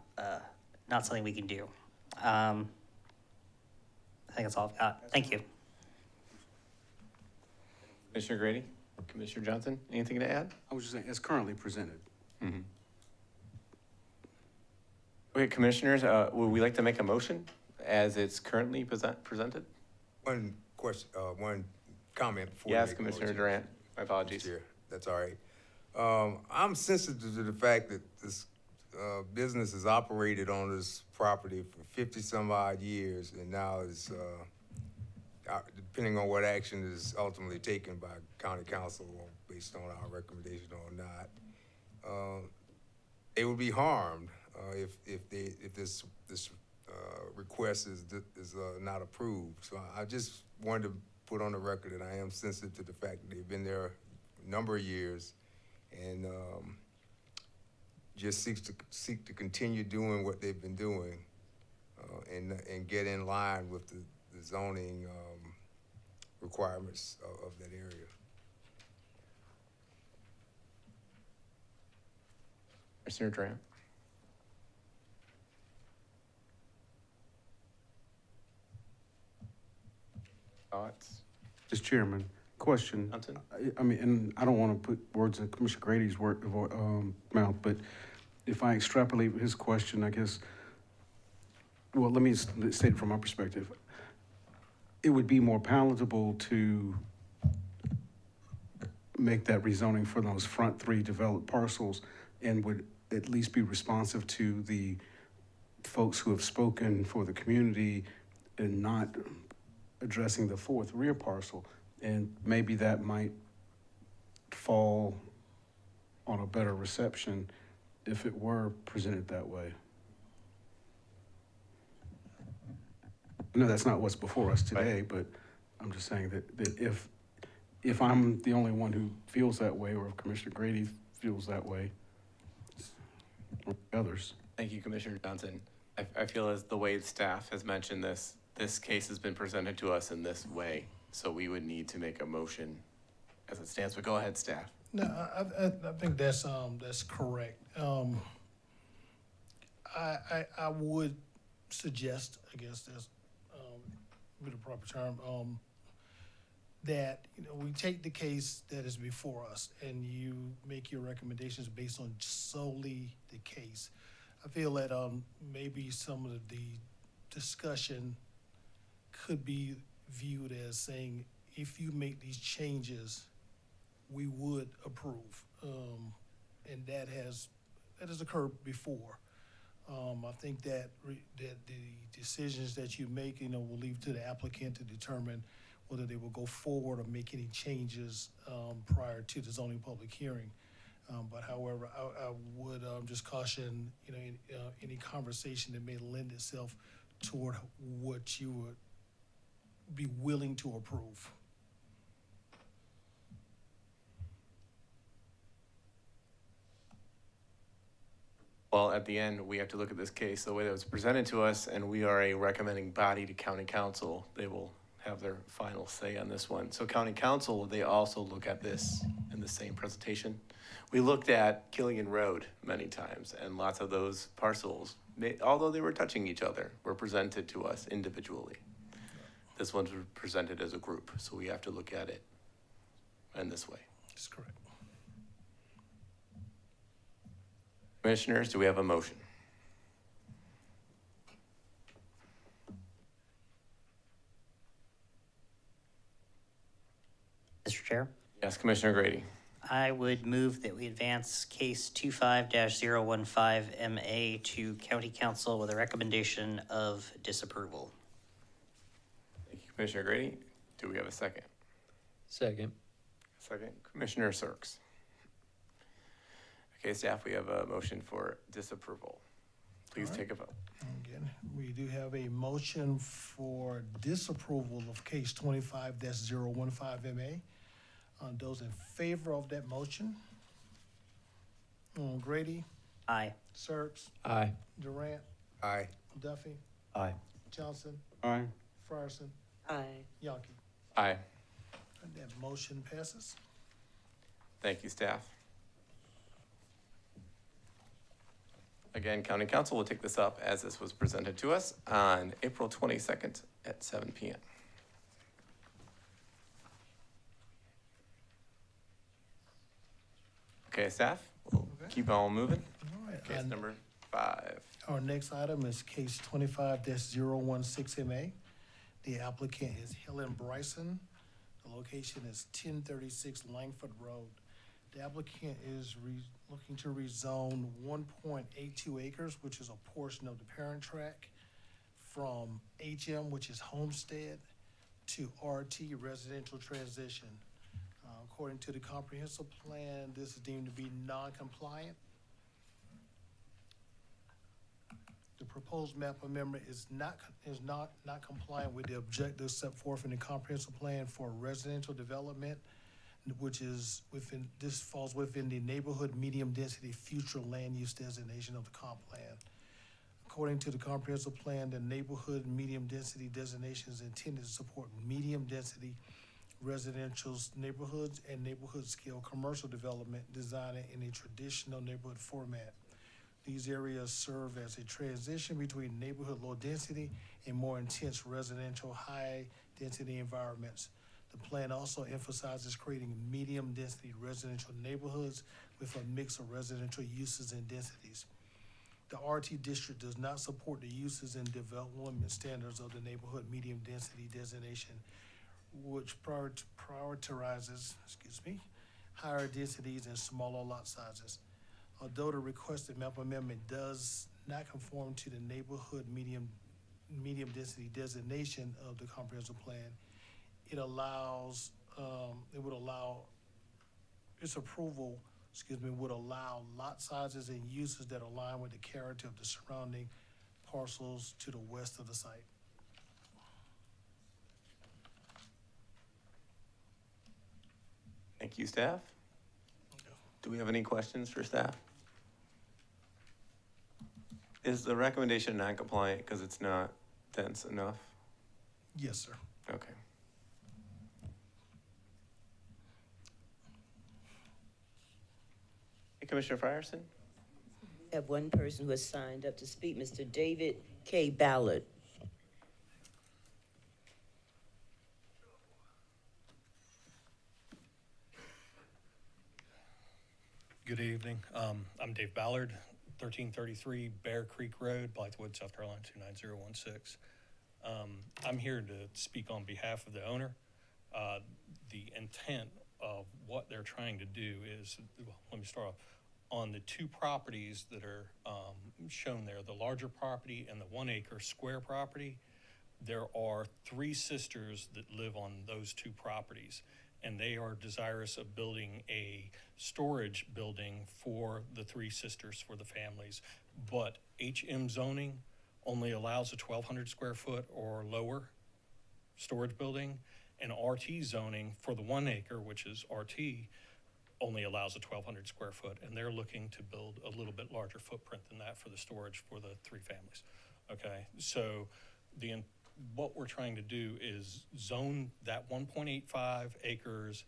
something we can do. I think that's all I've got. Thank you. Commissioner Grady? Commissioner Johnson, anything to add? I was just saying, it's currently presented. Mm-hmm. Okay, commissioners, would we like to make a motion as it's currently presented? One question, one comment before. Yes, Commissioner Durant. My apologies. Sure, that's all right. I'm sensitive to the fact that this business has operated on this property for 50 some odd years, and now is, depending on what action is ultimately taken by county council based on our recommendation or not, they would be harmed if this request is not approved. So I just wanted to put on the record that I am sensitive to the fact that they've been there a number of years, and just seek to continue doing what they've been doing, and get in line with the zoning requirements of that area. Commissioner Durant. Thoughts? Mr. Chairman, question. Johnson? I mean, and I don't want to put words in Commissioner Grady's mouth, but if I extrapolate his question, I guess, well, let me state it from my perspective. It would be more palatable to make that rezoning for those front 3 developed parcels, and would at least be responsive to the folks who have spoken for the community and not addressing the fourth rear parcel. And maybe that might fall on a better reception if it were presented that way. I know that's not what's before us today, but I'm just saying that if I'm the only one who feels that way, or if Commissioner Grady feels that way, or others. Thank you, Commissioner Johnson. I feel as the way staff has mentioned this case has been presented to us in this way, so we would need to make a motion as it stands, but go ahead, staff. No, I think that's correct. I would suggest, I guess that's, with the proper term, that, we take the case that is before us and you make your recommendations based on solely the case. I feel that, maybe some of the discussion could be viewed as saying, if you make these changes, we would approve. And that has occurred before. I think that that the decisions that you make, will leave to the applicant to determine whether they will go forward or make any changes prior to the zoning public hearing. But however, I would just caution, any conversation that may lend itself toward what you would be willing to approve. Well, at the end, we have to look at this case the way that it was presented to us, and we are a recommending body to county council. They will have their final say on this one. So county council, they also look at this in the same presentation. We looked at Killian Road many times, and lots of those parcels, although they were touching each other, were presented to us individually. This one's presented as a group, so we have to look at it in this way. That's correct. Commissioners, do we have a motion? Mr. Chair, Yes, Commissioner Grady. I would move that we advance case 25-015 MA to County Council with a recommendation of disapproval. Thank you, Commissioner Grady. Do we have a second? Second. Second, Commissioner Sirks. Okay, staff, we have a motion for disapproval. Please take a vote. Again, we do have a motion for disapproval of case 25-015 MA. Those in favor of that motion? Grady, Aye. Sirks, Aye. Durant, Aye. Duffy, Aye. Johnson, Aye. Frierson, Aye. Yonke. Aye. And that motion passes. Thank you, staff. Again, County Council will take this up as this was presented to us on April 22nd at 7 p.m. Okay, staff, we'll keep on moving. All right. Case number 5. Our next item is case 25-016 MA. The applicant is Helen Bryson. The location is 1036 Langford Road. The applicant is looking to rezone 1.82 acres, which is a portion of the parent tract, from HM, which is homestead, to RT, residential transition. According to the comprehensive plan, this is deemed to be non-compliant. The proposed map amendment is not compliant with the objectives set forth in the comprehensive plan for residential development, which is this falls within the neighborhood medium density future land use designation of the comp plan. According to the comprehensive plan, the neighborhood medium density designation is intended to support medium density residential neighborhoods and neighborhood scale commercial development designed in a traditional neighborhood format. These areas serve as a transition between neighborhood low density and more intense residential high density environments. The plan also emphasizes creating medium density residential neighborhoods with a mix of residential uses and densities. The RT district does not support the uses and development standards of the neighborhood medium density designation, which prioritizes, higher densities and smaller lot sizes. Although the requested map amendment does not conform to the neighborhood medium density designation of the comprehensive plan, it allows, it would allow, its approval, would allow lot sizes and uses that align with the character of the surrounding parcels to the west of the site. Thank you, staff. Do we have any questions for staff? Is the recommendation non-compliant because it's not dense enough? Yes, sir. Okay. Hey, Commissioner Frierson? We have one person who has signed up to speak, Mr. David K. Ballard. Good evening. I'm Dave Ballard, 1333 Bear Creek Road, Blythewood, South Carolina, 29016. I'm here to speak on behalf of the owner. The intent of what they're trying to do is, well, let me start off. On the two properties that are shown there, the larger property and the 1 acre square property, there are 3 sisters that live on those 2 properties, and they are desirous of building a storage building for the 3 sisters, for the families. But HM zoning only allows a 1,200 square foot or lower storage building, and RT zoning for the 1 acre, which is RT, only allows a 1,200 square foot, and they're looking to build a little bit larger footprint than that for the storage for the 3 families. Okay, so what we're trying to do is zone that 1.85 acres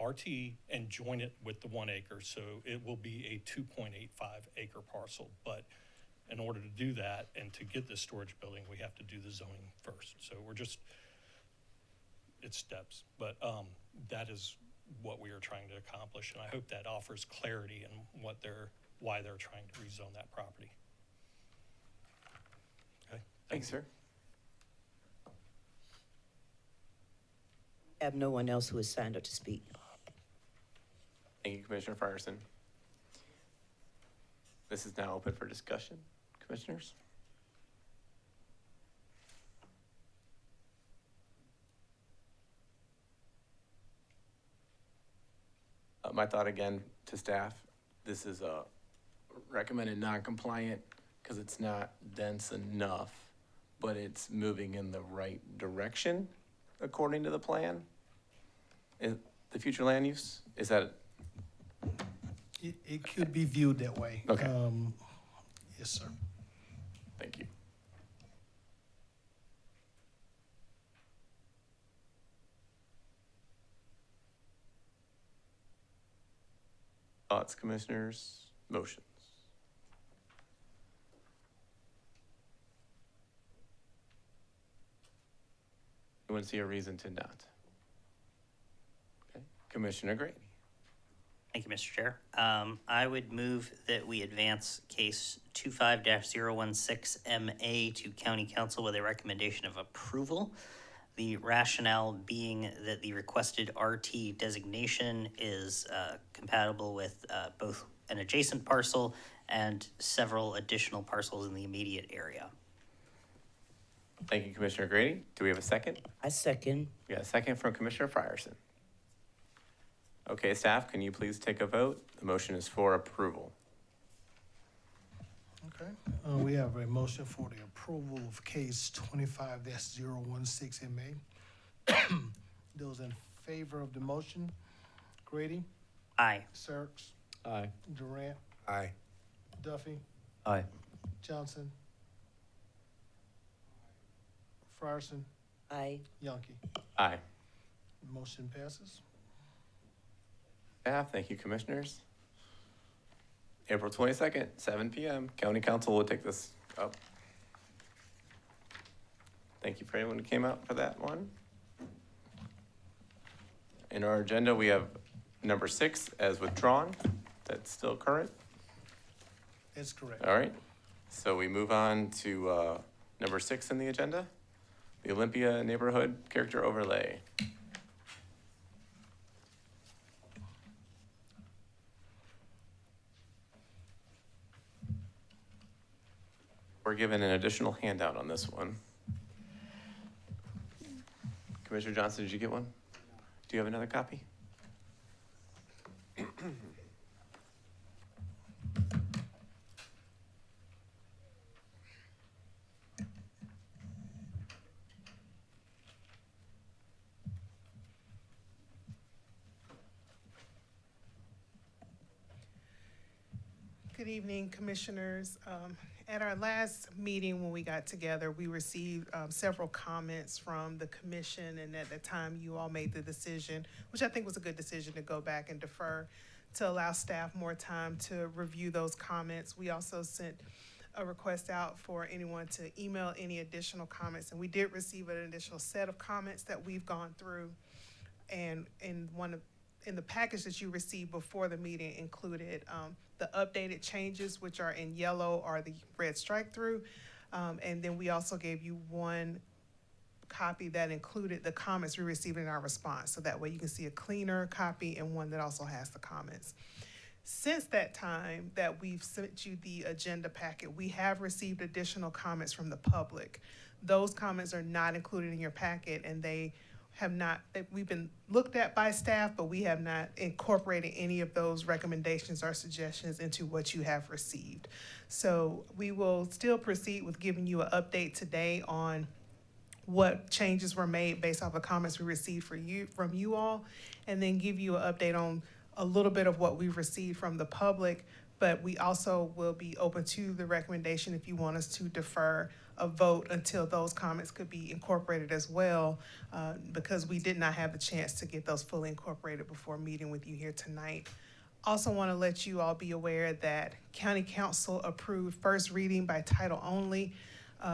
RT and join it with the 1 acre, so it will be a 2.85 acre parcel. But in order to do that and to get this storage building, we have to do the zoning first. So it's steps, but that is what we are trying to accomplish, and I hope that offers clarity in why they're trying to rezone that property. Okay. Thanks, sir. I have no one else who has signed up to speak. Thank you, Commissioner Frierson. This is now open for discussion. Commissioners? My thought again to staff, this is a recommended non-compliant because it's not dense enough, but it's moving in the right direction according to the plan. The future land use, is that? It could be viewed that way. Okay. Yes, sir. Thank you. Thoughts, commissioners, motions? Anyone see a reason to not? Okay, Commissioner Grady. Thank you, Mr. Chair. I would move that we advance case 25-016MA to County Council with a recommendation of approval. The rationale being that the requested RT designation is compatible with both an adjacent parcel and several additional parcels in the immediate area. Thank you, Commissioner Grady. Do we have a second? I second. We got a second from Commissioner Frierson. Okay, staff, can you please take a vote? The motion is for approval. Okay, we have a motion for the approval of case 25-016MA. Those in favor of the motion, Grady, Aye. Serks, Aye. Durant, Aye. Duffy, Aye. Johnson, Frierson, Aye. Yonke. Aye. Motion passes. Staff, thank you, commissioners. April 22nd, 7 p.m., County Council will take this up. Thank you for anyone who came out for that one. In our agenda, we have number 6 as withdrawn. That's still current. That's correct. All right. So we move on to number 6 in the agenda, the Olympia Neighborhood Character Overlay. We're given an additional handout on this one. Commissioner Johnson, did you get one? Do you have another copy? Good evening, Commissioners. At our last meeting, when we got together, we received several comments from the commission, and at the time, you all made the decision, which I think was a good decision, to go back and defer to allow staff more time to review those comments. We also sent a request out for anyone to email any additional comments, and we did receive an additional set of comments that we've gone through. And in the package that you received before the meeting included the updated changes, which are in yellow, or the red strike through. And then we also gave you one copy that included the comments we received in our response. So that way you can see a cleaner copy and one that also has the comments. Since that time that we've sent you the agenda packet, we have received additional comments from the public. Those comments are not included in your packet, and we've been looked at by staff, but we have not incorporated any of those recommendations or suggestions into what you have received. So we will still proceed with giving you an update today on what changes were made based off the comments we received from you all, and then give you an update on a little bit of what we've received from the public. But we also will be open to the recommendation if you want us to defer a vote until those comments could be incorporated as well, because we did not have the chance to get those fully incorporated before meeting with you here tonight. Also want to let you all be aware that County Council approved first reading by title only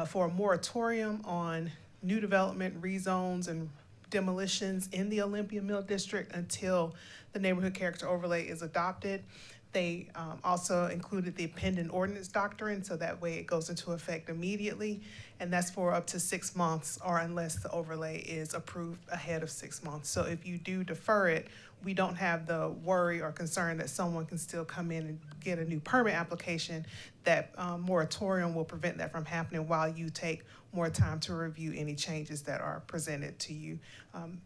for a moratorium on new development, rezones, and demolitions in the Olympia Mill District until the neighborhood character overlay is adopted. They also included the pending ordinance doctrine, so that way it goes into effect immediately, and that's for up to 6 months, or unless the overlay is approved ahead of 6 months. So if you do defer it, we don't have the worry or concern that someone can still come in and get a new permit application. That moratorium will prevent that from happening while you take more time to review any changes that are presented to you.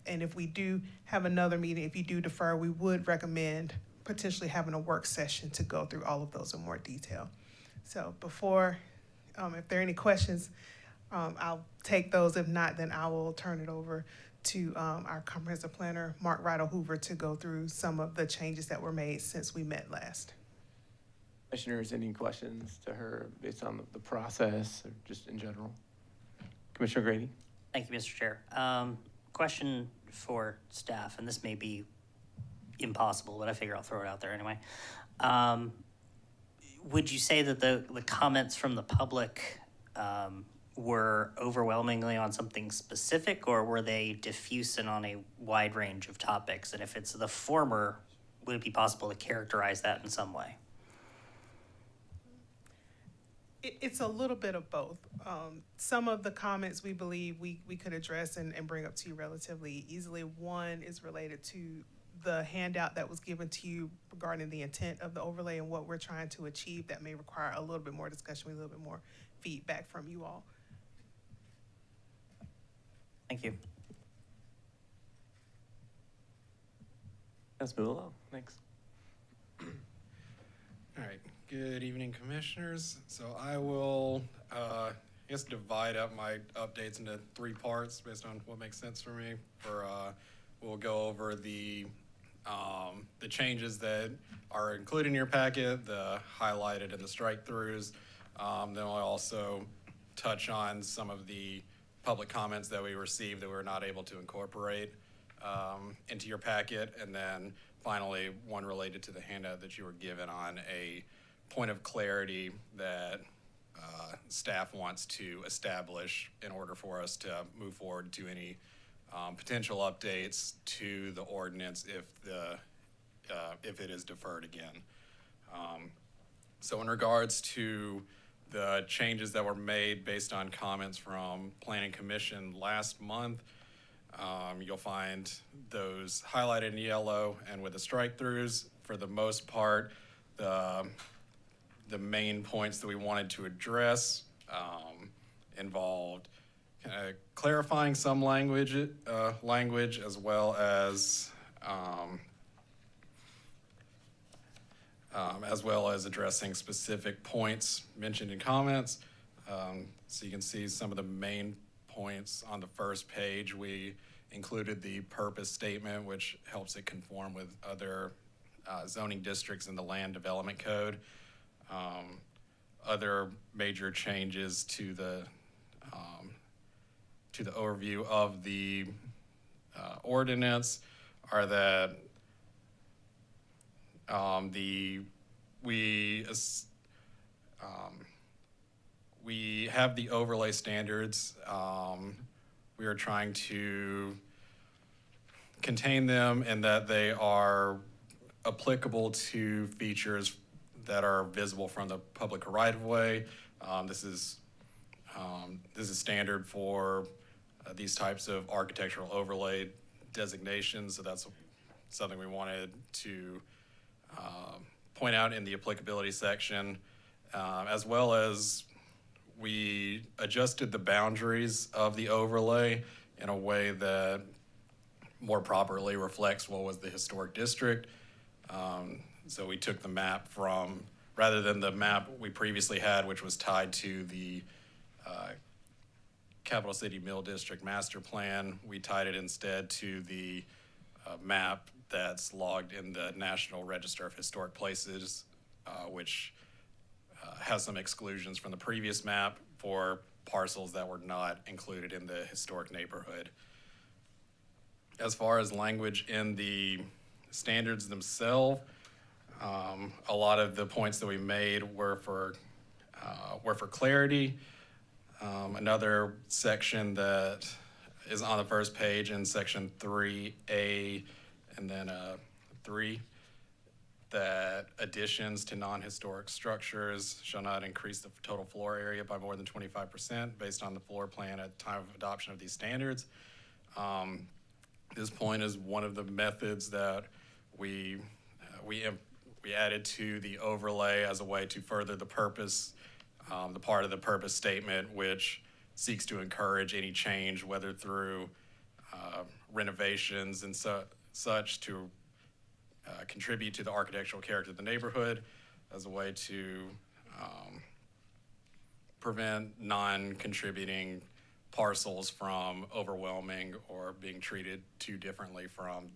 And if we do have another meeting, if you do defer, we would recommend potentially having a work session to go through all of those in more detail. So before, if there are any questions, I'll take those. If not, then I will turn it over to our comprehensive planner, Mark Riddle Hoover, to go through some of the changes that were made since we met last. Commissioners, any questions to her based on the process or just in general? Commissioner Grady? Thank you, Mr. Chair. Question for staff, and this may be impossible, but I figure I'll throw it out there anyway. Would you say that the comments from the public were overwhelmingly on something specific, or were they diffuse and on a wide range of topics? And if it's the former, would it be possible to characterize that in some way? It's a little bit of both. Some of the comments we believe we could address and bring up to you relatively easily. One is related to the handout that was given to you regarding the intent of the overlay and what we're trying to achieve. That may require a little bit more discussion, a little bit more feedback from you all. Thank you. Let's move along. Thanks. All right. Good evening, Commissioners. So I will, divide up my updates into 3 parts based on what makes sense for me. We'll go over the changes that are included in your packet, the highlighted and the strike-throughs. Then we'll also touch on some of the public comments that we received that we were not able to incorporate into your packet. And then finally, one related to the handout that you were given on a point of clarity that staff wants to establish in order for us to move forward to any potential updates to the ordinance if it is deferred again. So in regards to the changes that were made based on comments from Planning Commission last month, you'll find those highlighted in yellow and with the strike-throughs. For the most part, the main points that we wanted to address involved clarifying some language, as well as addressing specific points mentioned in comments. So you can see some of the main points on the first page. We included the purpose statement, which helps it conform with other zoning districts in the Land Development Code. Other major changes to the overview of the ordinance are that we have the overlay standards. We are trying to contain them in that they are applicable to features that are visible from the public right-of-way. This is standard for these types of architectural overlay designations, so that's something we wanted to point out in the applicability section, as well as we adjusted the boundaries of the overlay in a way that more properly reflects what was the historic district. So we took the map from, rather than the map we previously had, which was tied to the Capital City Mill District Master Plan, we tied it instead to the map that's logged in the National Register of Historic Places, which has some exclusions from the previous map for parcels that were not included in the historic neighborhood. As far as language in the standards themselves, a lot of the points that we made were for clarity. Another section that is on the first page in section 3A and then 3, that additions to non-historic structures shall not increase the total floor area by more than 25% based on the floor plan at time of adoption of these standards. This point is one of the methods that we added to the overlay as a way to further the purpose, the part of the purpose statement which seeks to encourage any change, whether through renovations and such to contribute to the architectural character of the neighborhood, as a way to prevent non-contributing parcels from overwhelming or being treated too differently from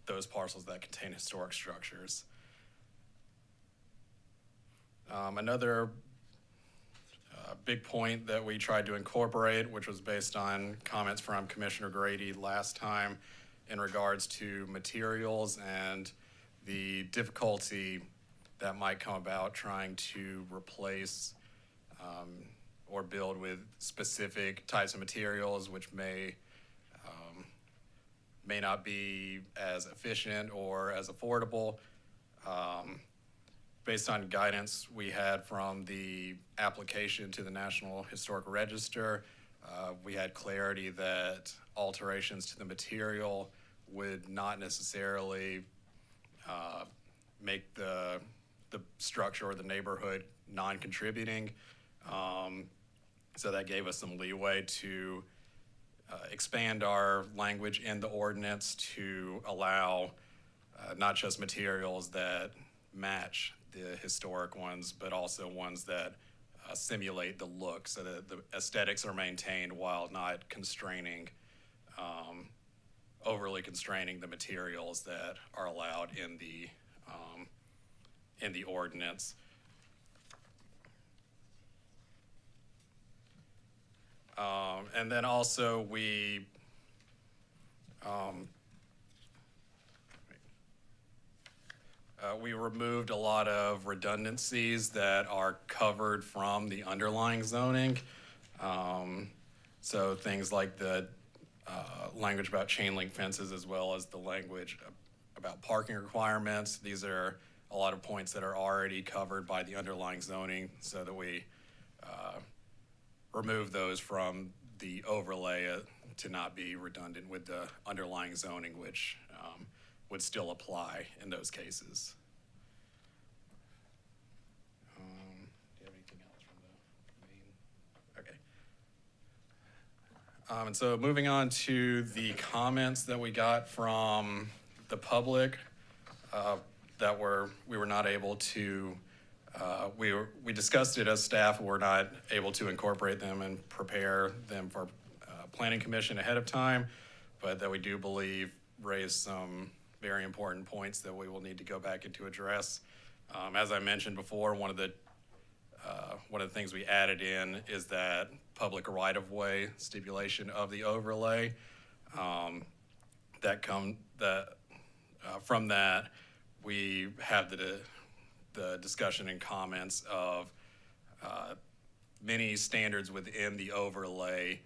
those parcels that contain historic structures. Another big point that we tried to incorporate, which was based on comments from Commissioner Grady last time in regards to materials and the difficulty that might come about trying to replace or build with specific types of materials which may not be as efficient or as affordable. Based on guidance we had from the application to the National Historic Register, we had clarity that alterations to the material would not necessarily make the structure or the neighborhood non-contributing. So that gave us some leeway to expand our language in the ordinance to allow not just materials that match the historic ones, but also ones that simulate the look so that the aesthetics are maintained while not constraining, overly constraining the materials that are allowed in the ordinance. And then also we removed a lot of redundancies that are covered from the underlying zoning. So things like the language about chain link fences, as well as the language about parking requirements. These are a lot of points that are already covered by the underlying zoning, so that we remove those from the overlay to not be redundant with the underlying zoning, which would still apply in those cases. Do you have anything else from the And so moving on to the comments that we got from the public that we were not able to, we discussed it as staff, we're not able to incorporate them and prepare them for planning commission ahead of time, but that we do believe raised some very important points that we will need to go back into address. As I mentioned before, one of the things we added in is that public right-of-way stipulation of the overlay. From that, we have the discussion and comments of many standards within the overlay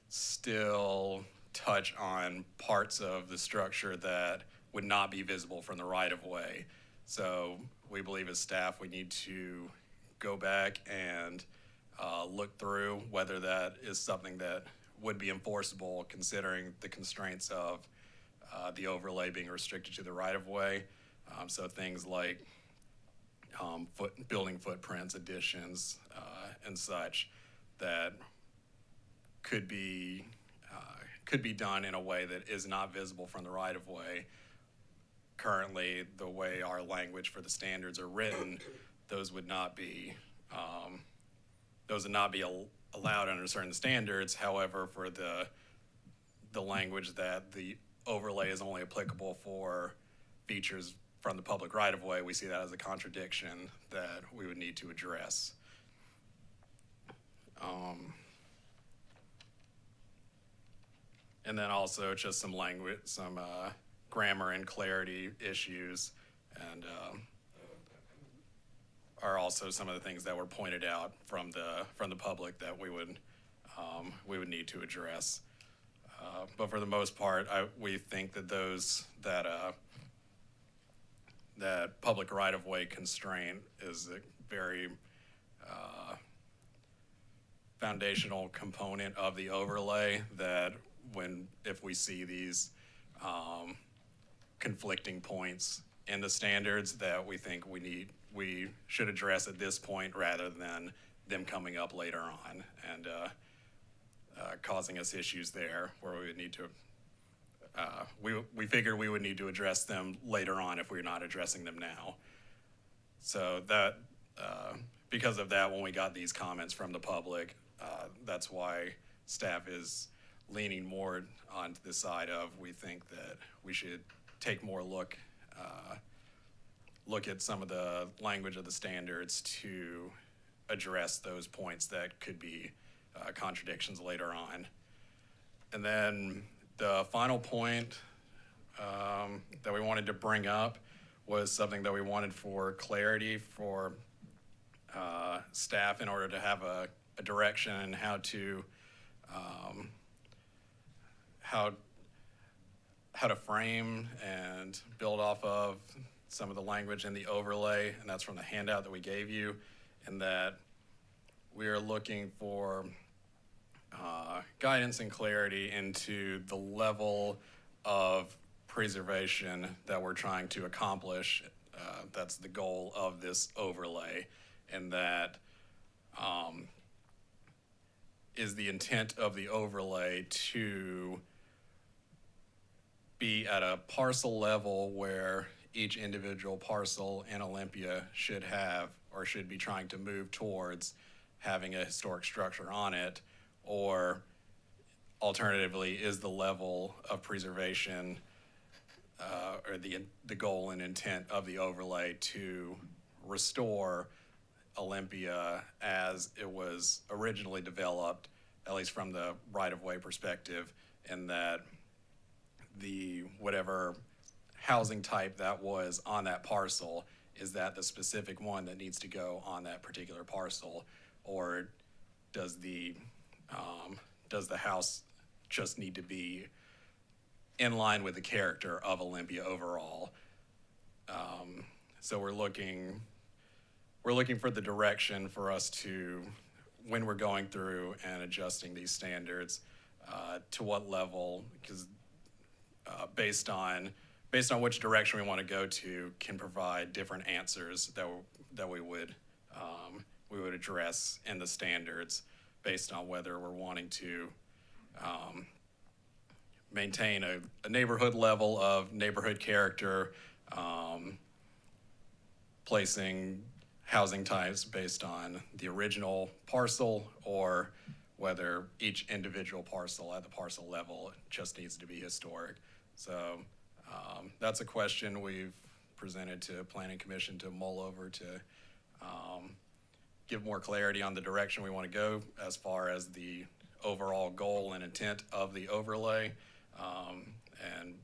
still touch on parts of the structure that would not be visible from the right-of-way. So we believe as staff we need to go back and look through whether that is something that would be enforceable considering the constraints of the overlay being restricted to the right-of-way. So things like building footprints, additions, and such that could be done in a way that is not visible from the right-of-way. Currently, the way our language for the standards are written, those would not be allowed under certain standards. However, for the language that the overlay is only applicable for features from the public right-of-way, we see that as a contradiction that we would need to address. And then also just some language, some grammar and clarity issues, and are also some of the things that were pointed out from the public that we would need to address. But for the most part, we think that that public right-of-way constraint is a very foundational component of the overlay, that if we see these conflicting points in the standards, that we think we should address at this point rather than them coming up later on and causing us issues there where we would need to we figured we would need to address them later on if we're not addressing them now. So that because of that, when we got these comments from the public, that's why staff is leaning more onto the side of, we think that we should take more look at some of the language of the standards to address those points that could be contradictions later on. And then the final point that we wanted to bring up was something that we wanted for clarity for staff in order to have a direction in how to frame and build off of some of the language in the overlay, and that's from the handout that we gave you, and that we are looking for guidance and clarity into the level of preservation that we're trying to accomplish. That's the goal of this overlay, and that is the intent of the overlay to be at a parcel level where each individual parcel in Olympia should have or should be trying to move towards having a historic structure on it, or alternatively, is the level of preservation or the goal and intent of the overlay to restore Olympia as it was originally developed, at least from the right-of-way perspective, and that the whatever housing type that was on that parcel, is that the specific one that needs to go on that particular parcel, or does the house just need to be in line with the character of Olympia overall? So we're looking for the direction for us to, when we're going through and adjusting these standards, to what level, because based on which direction we want to go to can provide different answers that we would address in the standards based on whether we're wanting to maintain a neighborhood level of neighborhood character, placing housing types based on the original parcel or whether each individual parcel at the parcel level just needs to be historic. So that's a question we've presented to Planning Commission to mull over to give more clarity on the direction we want to go as far as the overall goal and intent of the overlay. And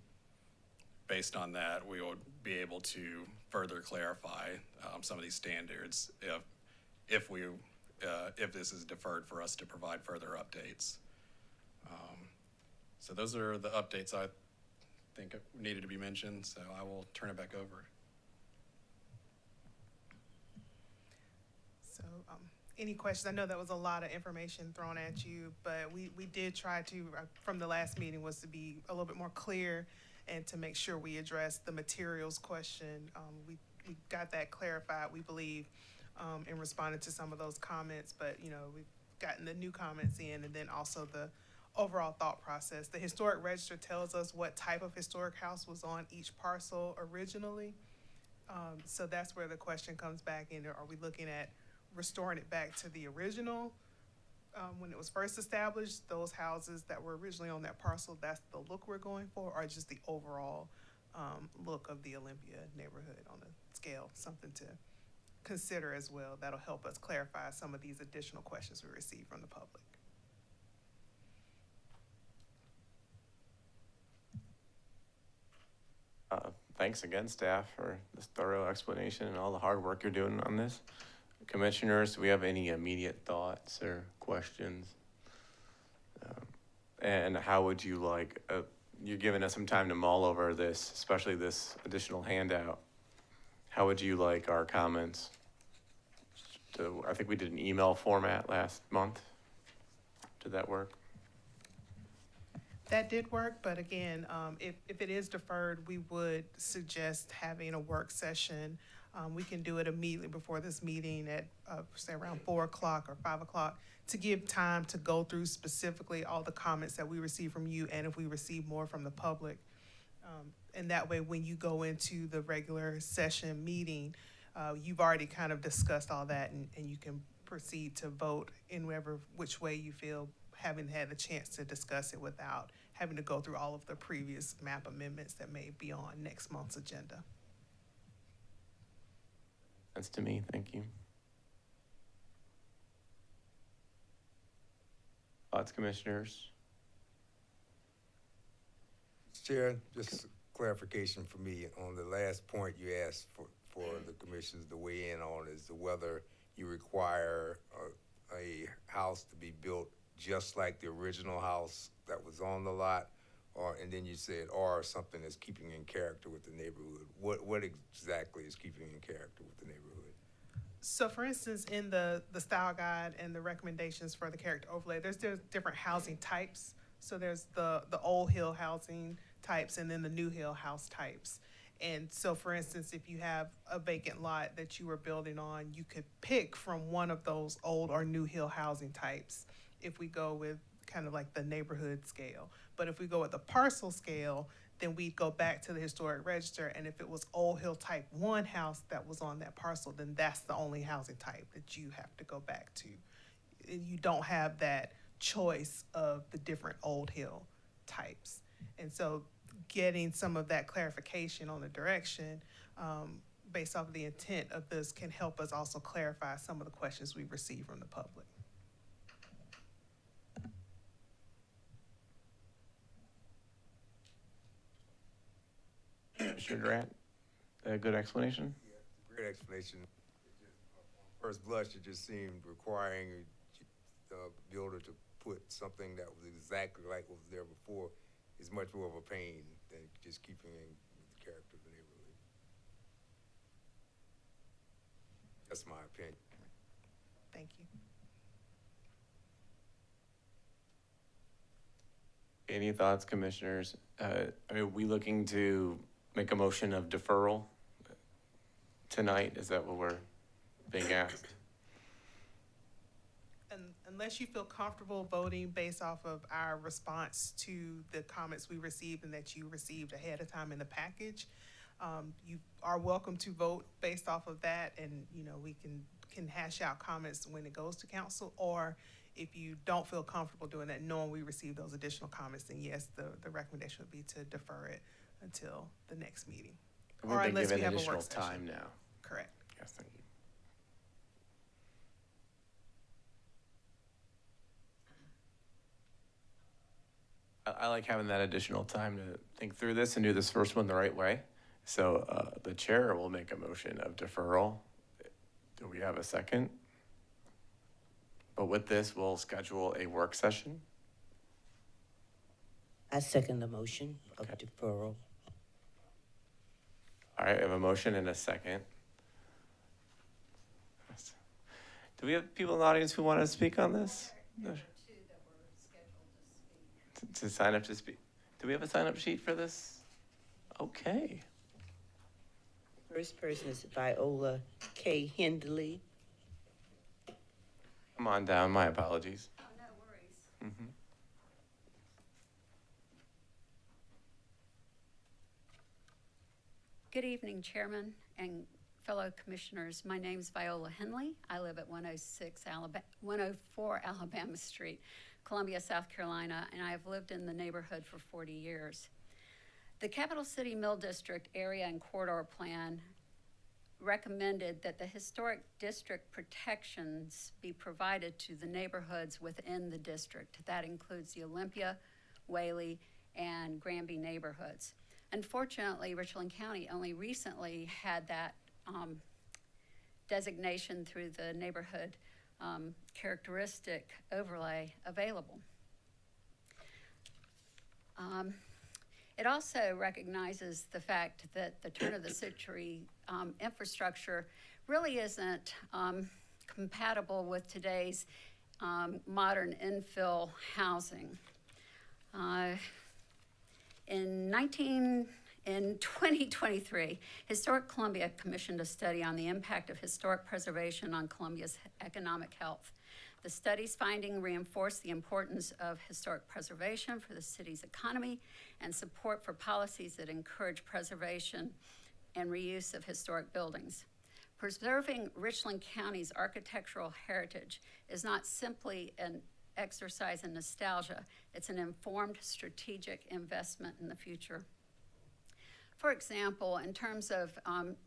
based on that, we would be able to further clarify some of these standards if this is deferred for us to provide further updates. So those are the updates I think needed to be mentioned, so I will turn it back over. So, any questions? I know that was a lot of information thrown at you, but we did try to, from the last meeting, was to be a little bit more clear and to make sure we address the materials question. We got that clarified, we believe, in responding to some of those comments, but, you know, we've gotten the new comments in, and then also the overall thought process. The historic register tells us what type of historic house was on each parcel originally. So that's where the question comes back in. Are we looking at restoring it back to the original, when it was first established, those houses that were originally on that parcel, that's the look we're going for, or just the overall look of the Olympia neighborhood on the scale? Something to consider as well. That'll help us clarify some of these additional questions we receive from the public. Thanks again, staff, for this thorough explanation and all the hard work you're doing on this. Commissioners, do we have any immediate thoughts or questions? And how would you like, you're giving us some time to mull over this, especially this additional handout. How would you like our comments? I think we did an email format last month. Did that work? That did work, but again, if it is deferred, we would suggest having a work session. We can do it immediately before this meeting at, say, around 4 o'clock or 5 o'clock, to give time to go through specifically all the comments that we receive from you, and if we receive more from the public. And that way, when you go into the regular session meeting, you've already kind of discussed all that, and you can proceed to vote in which way you feel, having had the chance to discuss it without having to go through all of the previous map amendments that may be on next month's agenda. That's to me, thank you. Thoughts, commissioners? Chair, just clarification for me on the last point you asked for the commissioners to weigh in on is whether you require a house to be built just like the original house that was on the lot, and then you said, or something that's keeping in character with the neighborhood. What exactly is keeping in character with the neighborhood? So for instance, in the style guide and the recommendations for the character overlay, there's different housing types. So there's the old hill housing types and then the new hill house types. And so for instance, if you have a vacant lot that you were building on, you could pick from one of those old or new hill housing types if we go with kind of like the neighborhood scale. But if we go with the parcel scale, then we'd go back to the historic register, and if it was Old Hill Type 1 house that was on that parcel, then that's the only housing type that you have to go back to. You don't have that choice of the different Old Hill types. And so getting some of that clarification on the direction based off of the intent of this can help us also clarify some of the questions we receive from the public. Commissioner Durant, a good explanation? Yeah, great explanation. On first blush, it just seemed requiring the builder to put something that was exactly like what was there before is much more of a pain than just keeping in with the character of the neighborhood. That's my opinion. Thank you. Any thoughts, commissioners? Are we looking to make a motion of deferral tonight? Is that what we're being asked? And unless you feel comfortable voting based off of our response to the comments we received and that you received ahead of time in the package, you are welcome to vote based off of that, and, you know, we can hash out comments when it goes to council. Or if you don't feel comfortable doing that, knowing we received those additional comments, then yes, the recommendation would be to defer it until the next meeting. We've Or been unless we given have a additional work session. time now. Correct. Yes, thank you. I like having that additional time to think through this and do this first one the right way. So the chair will make a motion of deferral. Do we have a second? But with this, we'll schedule a work session. I second the motion of deferral. All right, I have a motion and a second. Do we have people in the audience who want to speak on this? No. To sign up to speak. Do we have a sign-up sheet for this? Okay. First person is Viola K. Hindley. Come on down, my apologies. Oh, no worries. Mhm. Good evening, Chairman and fellow commissioners. My name's Viola Henley. I live at 104 Alabama Street, Columbia, South Carolina, and I have lived in the neighborhood for 40 years. The Capital City Mill District Area and Corridor Plan recommended that the historic district protections be provided to the neighborhoods within the district. That includes the Olympia, Whaley, and Granby neighborhoods. Unfortunately, Richland County only recently had that designation through the neighborhood characteristic overlay available. It also recognizes the fact that the turn of the century infrastructure really isn't compatible with today's modern infill housing. In 2023, Historic Columbia commissioned a study on the impact of historic preservation on Columbia's economic health. The study's finding reinforced the importance of historic preservation for the city's economy and support for policies that encourage preservation and reuse of historic buildings. Preserving Richland County's architectural heritage is not simply an exercise in nostalgia, it's an informed strategic investment in the future. For example, in terms of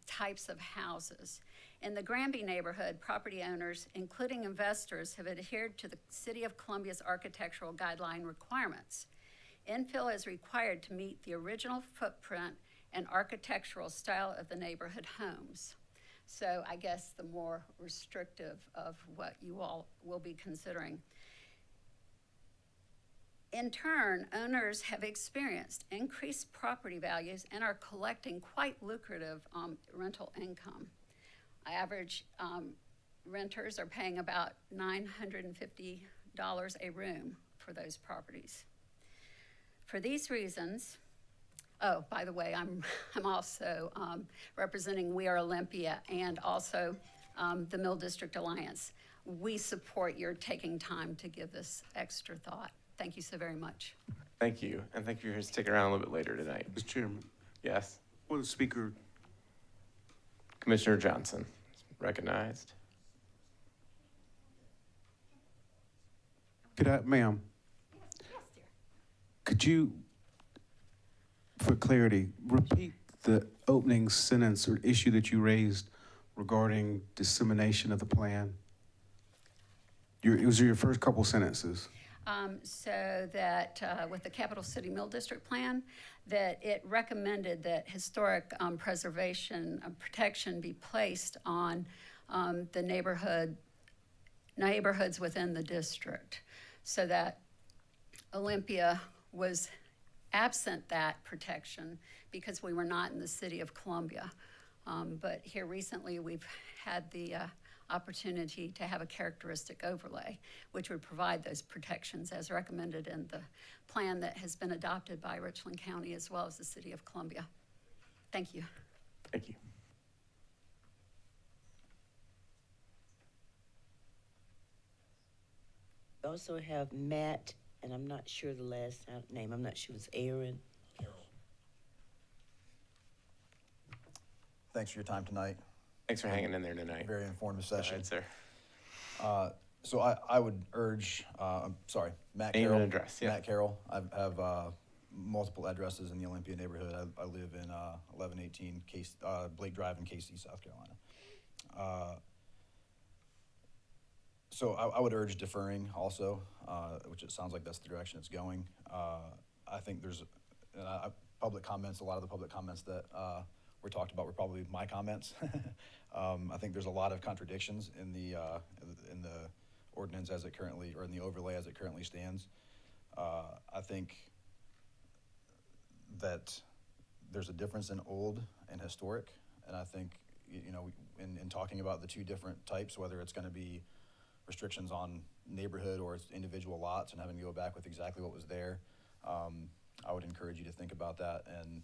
types of houses, in the Granby neighborhood, property owners, including investors, have adhered to the City of Columbia's architectural guideline requirements. Infill is required to meet the original footprint and architectural style of the neighborhood homes. So I guess the more restrictive of what you all will be considering. In turn, owners have experienced increased property values and are collecting quite lucrative rental income. Average renters are paying about $950 a room for those properties. For these reasons, oh, by the way, I'm also representing We Are Olympia and also the Mill District Alliance. We support your taking time to give this extra thought. Thank you so very much. Thank you, and thank you for sticking around a little bit later tonight. Mr. Chairman, Yes, will the speaker, Commissioner Johnson, recognized. ma'am, could you, for clarity, repeat the opening sentence or issue that you raised regarding dissemination of the plan? It was your first couple sentences. So that with the Capital City Mill District Plan, that it recommended that historic preservation protection be placed on the neighborhoods within the district, so that Olympia was absent that protection because we were not in the city of Columbia. But here recently we've had the opportunity to have a characteristic overlay, which would provide those protections as recommended in the plan that has been adopted by Richland County as well as the City of Columbia. Thank you. Thank you. We also have Matt, and I'm not sure the last name, I'm not sure it's Aaron. Thanks for your time tonight. Thanks for hanging in there tonight. Very informative Go session. ahead, sir. So I would urge, I'm sorry, Matt Name and Carroll. address, yeah. Matt Carroll. I have multiple addresses in the Olympia neighborhood. I live in 1118 Blake Drive in KC, South Carolina. So I would urge deferring also, which it sounds like that's the direction it's going. I think there's public comments, a lot of the public comments that were talked about were probably my comments. I think there's a lot of contradictions in the ordinance as it currently, or in the overlay as it currently stands. I think that there's a difference in old and historic, and I think, you know, in talking about the two different types, whether it's going to be restrictions on neighborhood or it's individual lots and having to go back with exactly what was there, I would encourage you to think about that. And